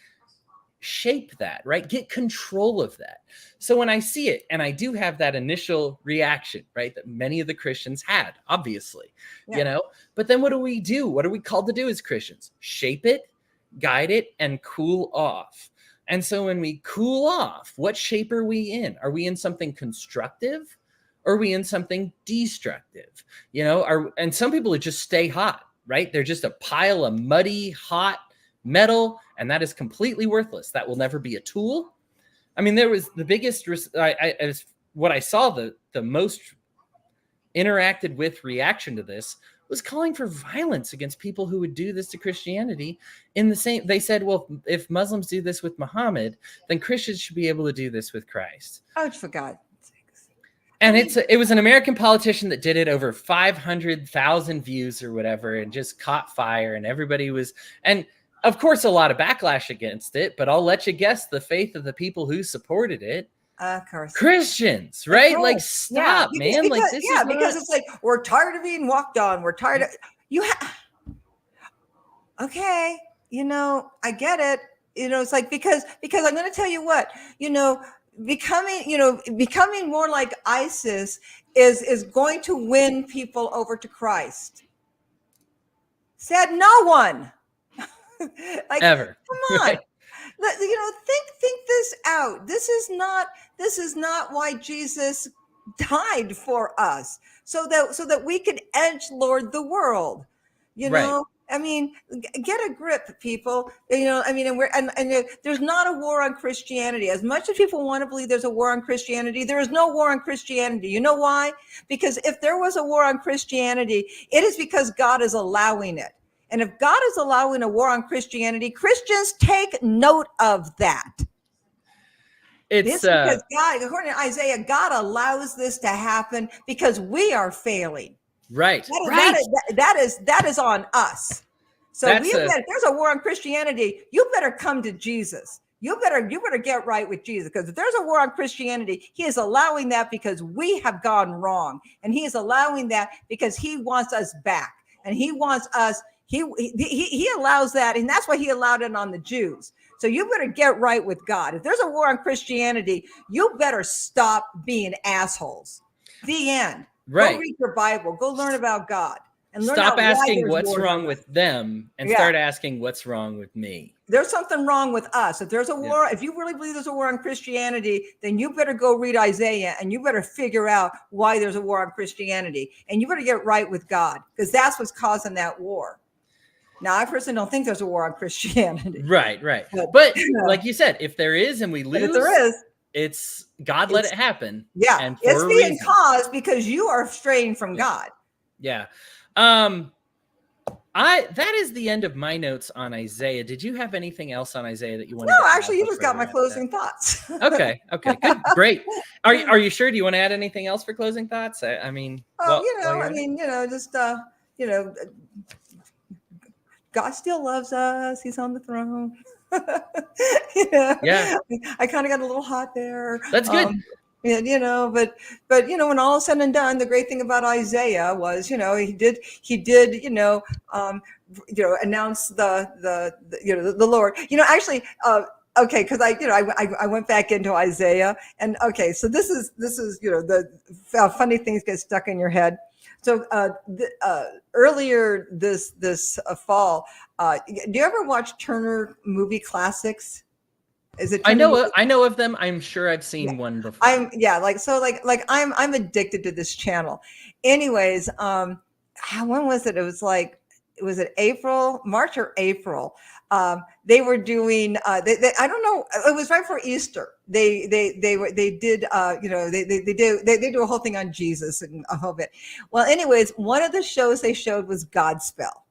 S1: shape that, right? Get control of that. So when I see it, and I do have that initial reaction, right, that many of the Christians had, obviously, but then what do we do? What are we called to do as Christians? Shape it, guide it, and cool off. And so when we cool off, what shape are we in? Are we in something constructive, or are we in something destructive? And some people just stay hot, right? They're just a pile of muddy, hot metal, and that is completely worthless. That will never be a tool. I mean, there was the biggest, what I saw the most interacted with reaction to this was calling for violence against people who would do this to Christianity. They said, well, if Muslims do this with Muhammad, then Christians should be able to do this with Christ.
S3: Oh, for God's sakes.
S1: And it was an American politician that did it, over 500,000 views or whatever, and just caught fire, and everybody was, and of course, a lot of backlash against it, but I'll let you guess the faith of the people who supported it.
S3: Of course.
S1: Christians, right? Like, stop, man.
S3: Because it's like, we're tired of being walked on. We're tired of okay. I get it. It's like, because I'm going to tell you what, becoming more like ISIS is going to win people over to Christ. Said no one. Like,
S1: ever.
S3: Come on. Right. Think this out. This is not why Jesus died for us, so that we could edge Lord the world. Right. I mean, get a grip, people. And there's not a war on Christianity. As much as people want to believe there's a war on Christianity, there is no war on Christianity. You know why? Because if there was a war on Christianity, it is because God is allowing it. And if God is allowing a war on Christianity, Christians take note of that. It's because God, according to Isaiah, God allows this to happen because we are failing.
S1: Right.
S3: That is on us. So
S1: That's
S3: if there's a war on Christianity, you better come to Jesus. You better get right with Jesus, because if there's a war on Christianity, he is allowing that because we have gone wrong, and he is allowing that because he wants us back, and he wants us. He allows that, and that's why he allowed it on the Jews. So you better get right with God. If there's a war on Christianity, you better stop being assholes. The end.
S1: right.
S3: Go read your Bible. Go learn about God. And learn
S1: Stop
S3: out why
S1: asking
S3: there's
S1: what's
S3: wars
S1: wrong
S3: on
S1: with them and
S3: Yeah.
S1: start asking what's wrong with me.
S3: There's something wrong with us. If there's a war, if you really believe there's a war on Christianity, then you better go read Isaiah, and you better figure out why there's a war on Christianity, and you better get right with God, because that's what's causing that war. Now, I personally don't think there's a war on Christianity.
S1: Right. But like you said, if there is and we
S3: But
S1: lose,
S3: if there is,
S1: it's God let it happen.
S3: yeah,
S1: and for
S3: it's
S1: a
S3: being
S1: reason.
S3: caused because you are straying from God.
S1: Yeah. That is the end of my notes on Isaiah. Did you have anything else on Isaiah that you wanted?
S3: No,
S1: to add
S3: actually, you just got
S1: before
S3: my
S1: we wrap
S3: closing thoughts.
S1: Okay, good, great. Are you sure? Do you want to add anything else for closing thoughts? I mean,
S3: just God still loves us. He's on the throne.
S1: Yeah.
S3: I kind of got a little hot there.
S1: That's good.
S3: And, but when all is said and done, the great thing about Isaiah was, he did, announce the Lord, actually, okay, because I went back into Isaiah, and okay, so this is the funny things get stuck in your head. So earlier this fall, do you ever watch Turner Movie Classics? Is it?
S1: I know of them. I'm sure I've seen one before.
S3: I'm addicted to this channel. Anyways, when was it? It was April, March or April. They were doing I don't know, it was right for Easter. They did they do a whole thing on Jesus and a whole bit. Well, anyways, one of the shows they showed was Godspell.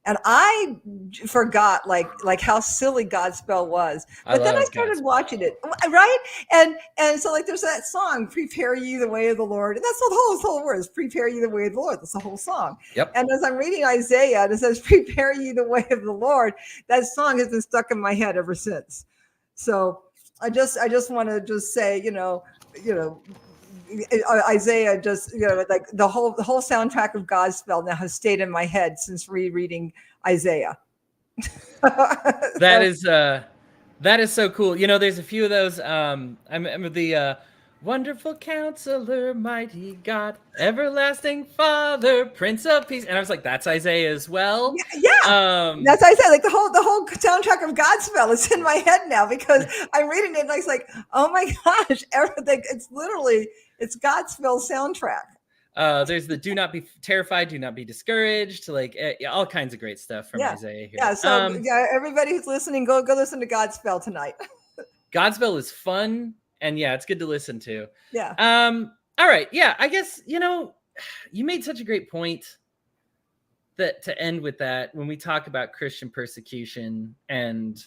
S3: And I forgot like how silly Godspell was. But then I started watching it, right? And so there's that song, "Prepare ye the way of the Lord." And that's the whole word, "Prepare ye the way of the Lord." That's the whole song.
S1: Yep.
S3: And as I'm reading Isaiah, and it says, "Prepare ye the way of the Lord," that song has been stuck in my head ever since. So I just want to just say, Isaiah just the whole soundtrack of Godspell now has stayed in my head since rereading Isaiah.
S1: That is so cool. There's a few of those. I remember the Wonderful Counselor, Mighty God, Everlasting Father, Prince of Peace, and I was like, that's Isaiah as well.
S3: Yeah. That's what I said. The whole soundtrack of Godspell is in my head now, because I'm reading it and I was like, oh my gosh, everything. It's Godspell soundtrack.
S1: There's the "Do not be terrified, do not be discouraged," all kinds of great stuff from Isaiah here.
S3: Yeah, so everybody who's listening, go listen to Godspell tonight.
S1: Godspell is fun, and it's good to listen to.
S3: Yeah.
S1: All right. Yeah, I guess you made such a great point that to end with that, when we talk about Christian persecution and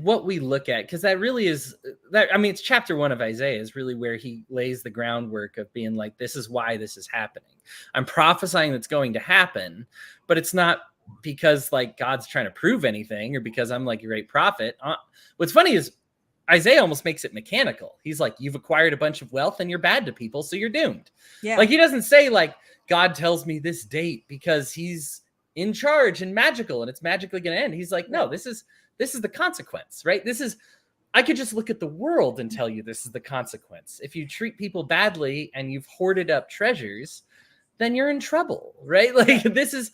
S1: what we look at, because that really is that. I mean, it's chapter 1 of Isaiah is really where he lays the groundwork of being like, this is why this is happening. I'm prophesying that's going to happen, but it's not because God's trying to prove anything or because I'm a great prophet. What's funny is Isaiah almost makes it mechanical. He's like, you've acquired a bunch of wealth and you're bad to people, so you're doomed.
S3: Yeah.
S1: He doesn't say God tells me this date because he's in charge and magical and it's magically going to end. He's like, no, this is the consequence, right? I could just look at the world and tell you this is the consequence. If you treat people badly and you've hoarded up treasures, then you're in trouble, right? This is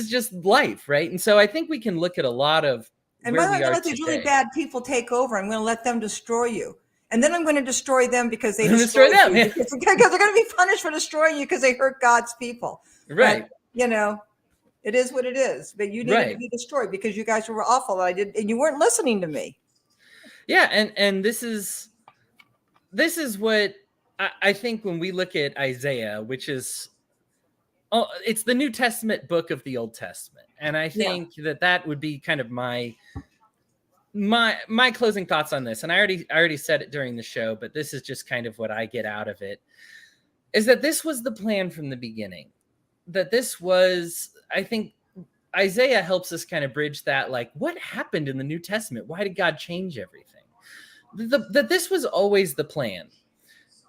S1: just life, right? And so I think we can look at a lot of
S3: and by the way, I'm going to let these really bad people take over. I'm going to let them destroy you. And then I'm going to destroy them because they destroy them. Yeah. Because they're going to be punished for destroying you because they hurt God's people.
S1: Right.
S3: But, it is what it is. But you needed to be destroyed because you guys were awful. And you weren't listening to me.
S1: Yeah. And this is what I think when we look at Isaiah, which is, it's the New Testament book of the Old Testament. And I think that would be kind of my closing thoughts on this. And I already said it during the show, but this is just kind of what I get out of it, is that this was the plan from the beginning. That this was, I think Isaiah helps us kind of bridge that, like, what happened in the New Testament? Why did God change everything? That this was always the plan,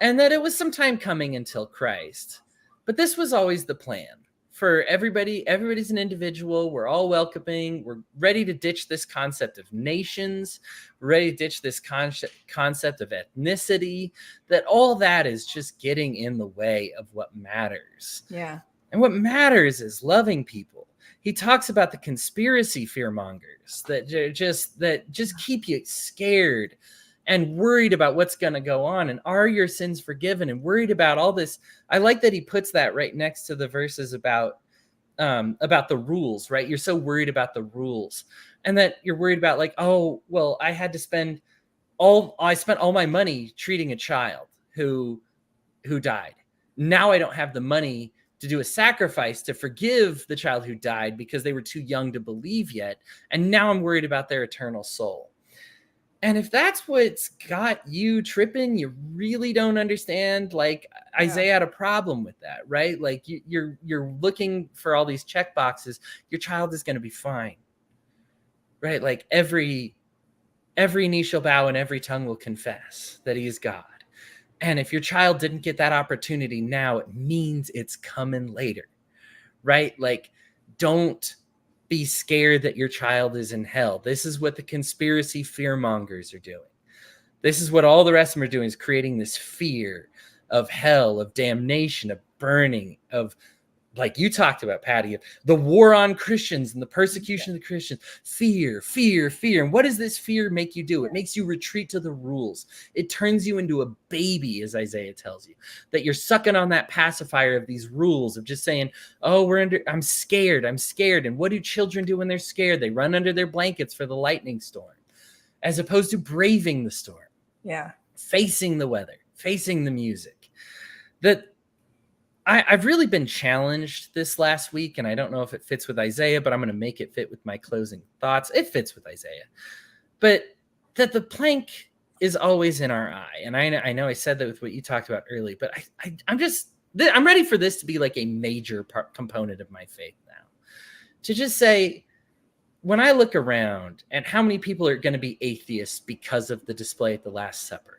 S1: and that it was some time coming until Christ, but this was always the plan for everybody. Everybody's an individual. We're all welcoming. We're ready to ditch this concept of nations. We're ready to ditch this concept of ethnicity, that all that is just getting in the way of what matters.
S3: Yeah.
S1: And what matters is loving people. He talks about the conspiracy fearmongers that just keep you scared and worried about what's going to go on, and are your sins forgiven, and worried about all this. I like that he puts that right next to the verses about the rules, right? You're so worried about the rules, and that you're worried about, like, oh, well, I spent all my money treating a child who died. Now I don't have the money to do a sacrifice to forgive the child who died because they were too young to believe yet. And now I'm worried about their eternal soul. And if that's what's got you tripping, you really don't understand. Like, Isaiah had a problem with that, right? Like, you're looking for all these check boxes. Your child is going to be fine, right? Like, every knee shall bow and every tongue will confess that he is God. And if your child didn't get that opportunity now, it means it's coming later, right? Like, don't be scared that your child is in hell. This is what the conspiracy fearmongers are doing. This is what all the rest of them are doing, is creating this fear of hell, of damnation, of burning, of, like you talked about, Patty, of the war on Christians and the persecution of the Christians. Fear, fear, fear. And what does this fear make you do? It makes you retreat to the rules. It turns you into a baby, as Isaiah tells you, that you're sucking on that pacifier of these rules, of just saying, oh, I'm scared. And what do children do when they're scared? They run under their blankets for the lightning storm, as opposed to braving the storm.
S3: Yeah.
S1: Facing the weather, facing the music. I've really been challenged this last week, and I don't know if it fits with Isaiah, but I'm going to make it fit with my closing thoughts. It fits with Isaiah. But that the plank is always in our eye. And I know I said that with what you talked about early, but I'm ready for this to be like a major component of my faith now. To just say, when I look around and how many people are going to be atheists because of the display at the Last Supper,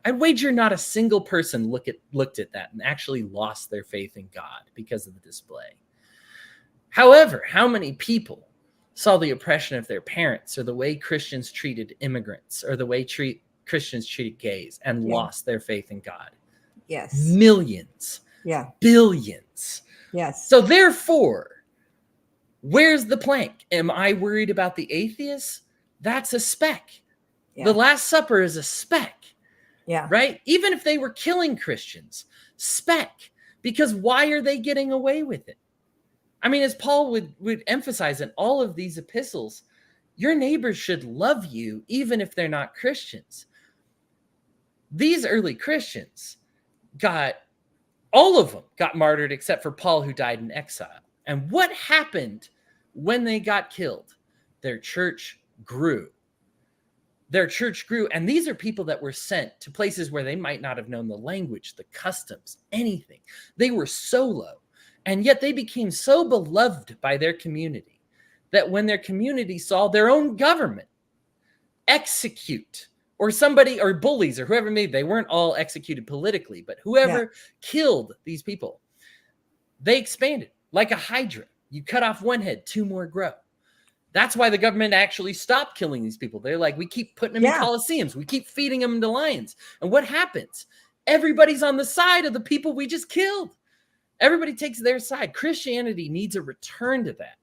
S1: I'd wager not a single person looked at that and actually lost their faith in God because of the display. However, how many people saw the oppression of their parents, or the way Christians treated immigrants, or the way Christians treated gays, and lost their faith in God?
S3: Yes.
S1: Millions.
S3: Yeah.
S1: Billions.
S3: Yes.
S1: So therefore, where's the plank? Am I worried about the atheists? That's a speck. Yeah. The Last Supper is a speck.
S3: Yeah.
S1: Right? Even if they were killing Christians, speck. Because why are they getting away with it? I mean, as Paul would emphasize in all of these epistles, your neighbors should love you even if they're not Christians. These early Christians all of them got martyred except for Paul, who died in exile. And what happened when they got killed? Their church grew. And these are people that were sent to places where they might not have known the language, the customs, anything. They were so and yet they became so beloved by their community that when their community saw their own government execute, or somebody, or bullies, or whoever they weren't all executed politically, but whoever killed these people, they expanded like a hydra. You cut off one head, two more grow. That's why the government actually stopped killing these people. They're like, we keep putting them in coliseums. We keep feeding them to lions. And what happens? Everybody's on the side of the people we just killed. Everybody takes their side. Christianity needs a return to that,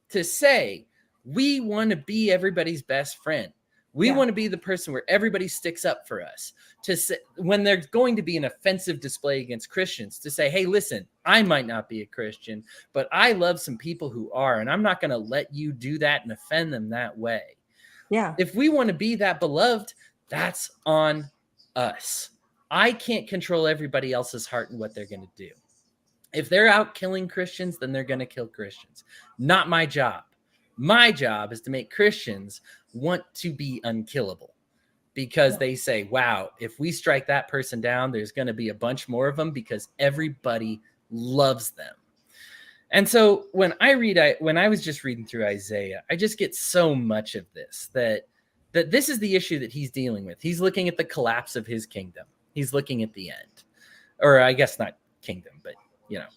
S1: to say, we want to be everybody's best friend. We want to be the person where everybody sticks up for us. To say, when there's going to be an offensive display against Christians, to say, hey, listen, I might not be a Christian, but I love some people who are, and I'm not going to let you do that and offend them that way. Yeah. If we want to be that beloved, that's on us. I can't control everybody else's heart and what they're going to do. If they're out killing Christians, then they're going to kill Christians. Not my job. My job is to make Christians want to be unkillable, because they say, wow, if we strike that person down, there's going to be a bunch more of them because everybody loves them. And so when I was just reading through Isaiah, I just get so much of this, that this is the issue that he's dealing with. He's looking at the collapse of his kingdom. He's looking at the end, or I guess not kingdom, but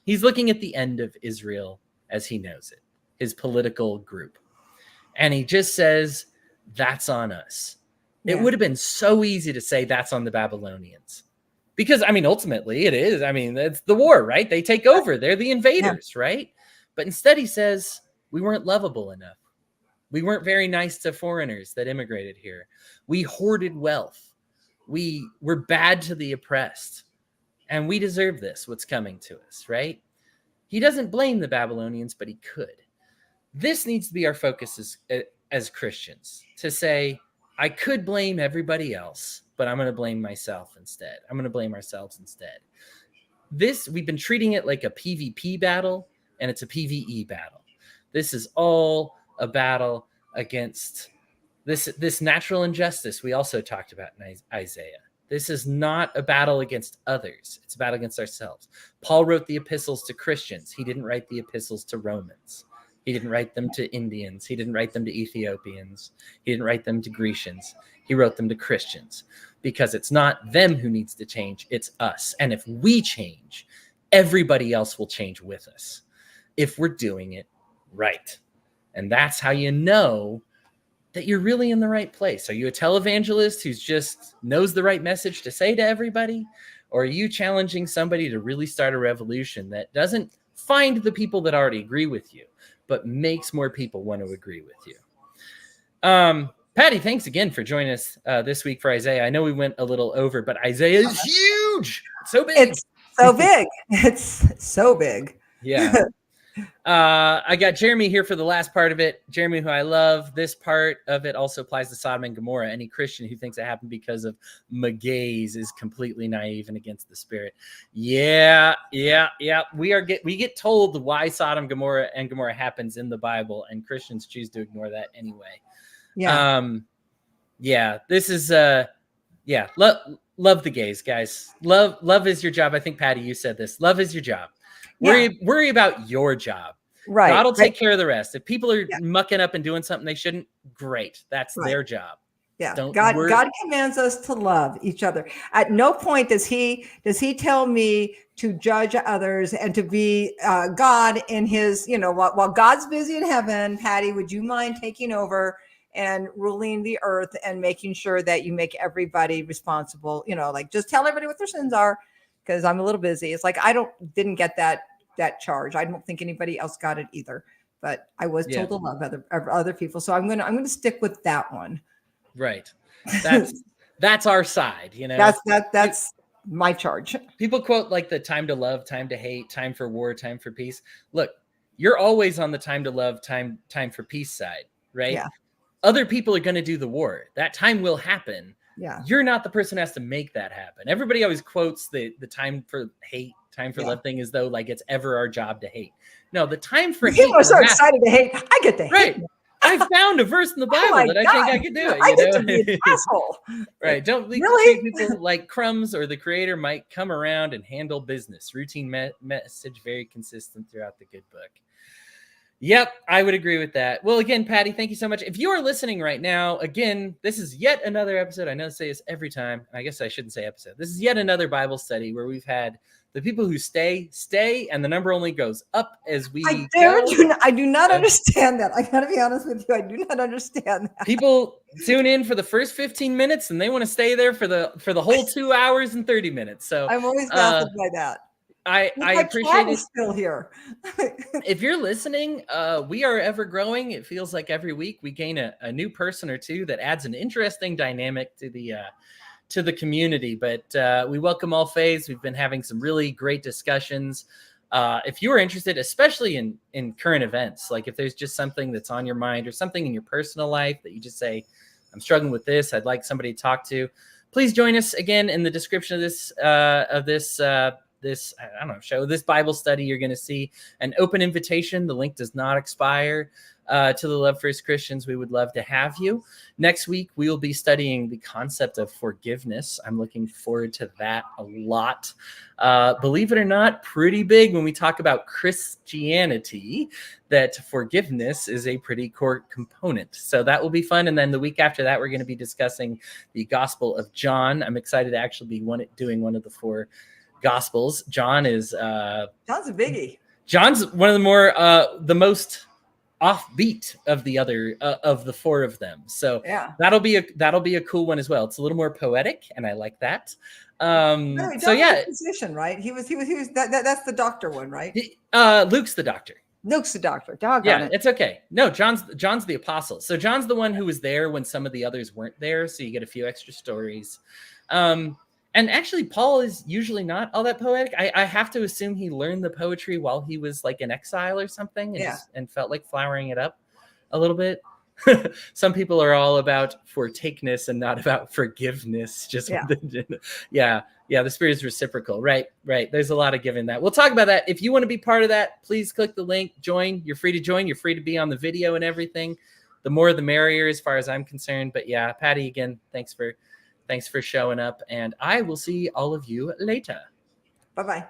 S1: he's looking at the end of Israel as he knows it, his political group. And he just says, that's on us. Yeah. It would have been so easy to say that's on the Babylonians. Because, ultimately it is. It's the war, right? They take over. They're the invaders, right? But instead he says, we weren't lovable enough. We weren't very nice to foreigners that immigrated here. We hoarded wealth. We were bad to the oppressed. And we deserve this, what's coming to us, right? He doesn't blame the Babylonians, but he could. This needs to be our focus as Christians, to say, I could blame everybody else, but I'm going to blame myself instead. I'm going to blame ourselves instead. We've been treating it like a PvP battle, and it's a PvE battle. This is all a battle against this natural injustice we also talked about in Isaiah. This is not a battle against others. It's a battle against ourselves. Paul wrote the epistles to Christians. He didn't write the epistles to Romans. He didn't write them to Indians. He didn't write them to Ethiopians. He didn't write them to Grecians. He wrote them to Christians, because it's not them who needs to change. It's us. And if we change, everybody else will change with us if we're doing it right. And that's how you know that you're really in the right place. Are you a televangelist who's just knows the right message to say to everybody? Or are you challenging somebody to really start a revolution that doesn't find the people that already agree with you, but makes more people want to agree with you? Patty, thanks again for joining us this week for Isaiah. I know we went a little over, but Isaiah is huge. It's so big.
S3: It's so big. It's so big.
S1: Yeah. I got Jeremy here for the last part of it. Jeremy, who I love. This part of it also applies to Sodom and Gomorrah. Any Christian who thinks it happened because of magays is completely naive and against the spirit. Yeah. We get told why Sodom and Gomorrah happens in the Bible, and Christians choose to ignore that anyway. Yeah. This is love the gays, guys. Love is your job. I think, Patty, you said this. Love is your job. Worry about your job.
S3: Right.
S1: God will take care of the rest. If people are mucking up and doing something they shouldn't, great. That's their job.
S3: Yeah. God commands us to love each other. At no point does he tell me to judge others and to be God in his, while God's busy in heaven. Patty, would you mind taking over and ruling the earth and making sure that you make everybody responsible? Just tell everybody what their sins are, because I'm a little busy. It's like, didn't get that charge. I don't think anybody else got it either, but I was told to love other people. So I'm going to stick with that one.
S1: Right. That's our side,
S3: That's my charge.
S1: People quote like the time to love, time to hate, time for war, time for peace. Look, you're always on the time to love, time for peace side, right?
S3: Yeah.
S1: Other people are going to do the war. That time will happen.
S3: Yeah.
S1: You're not the person who has to make that happen. Everybody always quotes the time for hate, time for love thing as though like it's ever our job to hate. No, the time for hate.
S3: People are so excited to hate. I get to hate.
S1: Right. I found a verse in the Bible that I think I could do it.
S3: I get to be an asshole.
S1: Right. Don't treat people like crumbs, or the creator might come around and handle business. Routine message, very consistent throughout the good book. Yep, I would agree with that. Well, again, Patty, thank you so much. If you are listening right now, again, this is yet another episode. I know I say this every time. I guess I shouldn't say episode. This is yet another Bible study where we've had the people who stay, and the number only goes up as we
S3: I do not understand that. I got to be honest with you. I do not understand that.
S1: People tune in for the first 15 minutes and they want to stay there for the whole 2 hours and 30 minutes. So
S3: I'm always baffled by that.
S1: I appreciate it.
S3: Still here.
S1: If you're listening, we are ever growing. It feels like every week we gain a new person or two that adds an interesting dynamic to the community. But we welcome all faiths. We've been having some really great discussions. If you are interested, especially in current events, like if there's just something that's on your mind or something in your personal life that you just say, I'm struggling with this, I'd like somebody to talk to, please join us again in the description of this this, I don't know, show, this Bible study, you're going to see an open invitation. The link does not expire to the Love First Christians. We would love to have you. Next week, we will be studying the concept of forgiveness. I'm looking forward to that a lot. Believe it or not, pretty big when we talk about Christianity, that forgiveness is a pretty core component. So that will be fun. And then the week after that, we're going to be discussing the Gospel of John. I'm excited to actually be doing one of the 4 Gospels. John is
S3: John's a biggie.
S1: John's one of the more the most offbeat of the other of the 4 of them. So
S3: Yeah.
S1: that'll be a cool one as well. It's a little more poetic, and I like that.
S3: Anyway,
S1: So yeah,
S3: physician, right? He was that's the doctor one, right?
S1: Luke's the doctor.
S3: Luke's the doctor. Doggone
S1: Yeah,
S3: it.
S1: it's okay. No, John's the apostle. So John's the one who was there when some of the others weren't there. So you get a few extra stories. And actually, Paul is usually not all that poetic. I have to assume he learned the poetry while he was like in exile or something, and felt like flowering it up a little bit. Some people are all about fortakeness and not about forgiveness. Just yeah. The Spirit is reciprocal, right? There's a lot of giving that. We'll talk about that. If you want to be part of that, please click the link. Join. You're free to join. You're free to be on the video and everything. The more, the merrier, as far as I'm concerned. But yeah, Patty, again, thanks for showing up, and I will see all of you later.
S3: Bye-bye.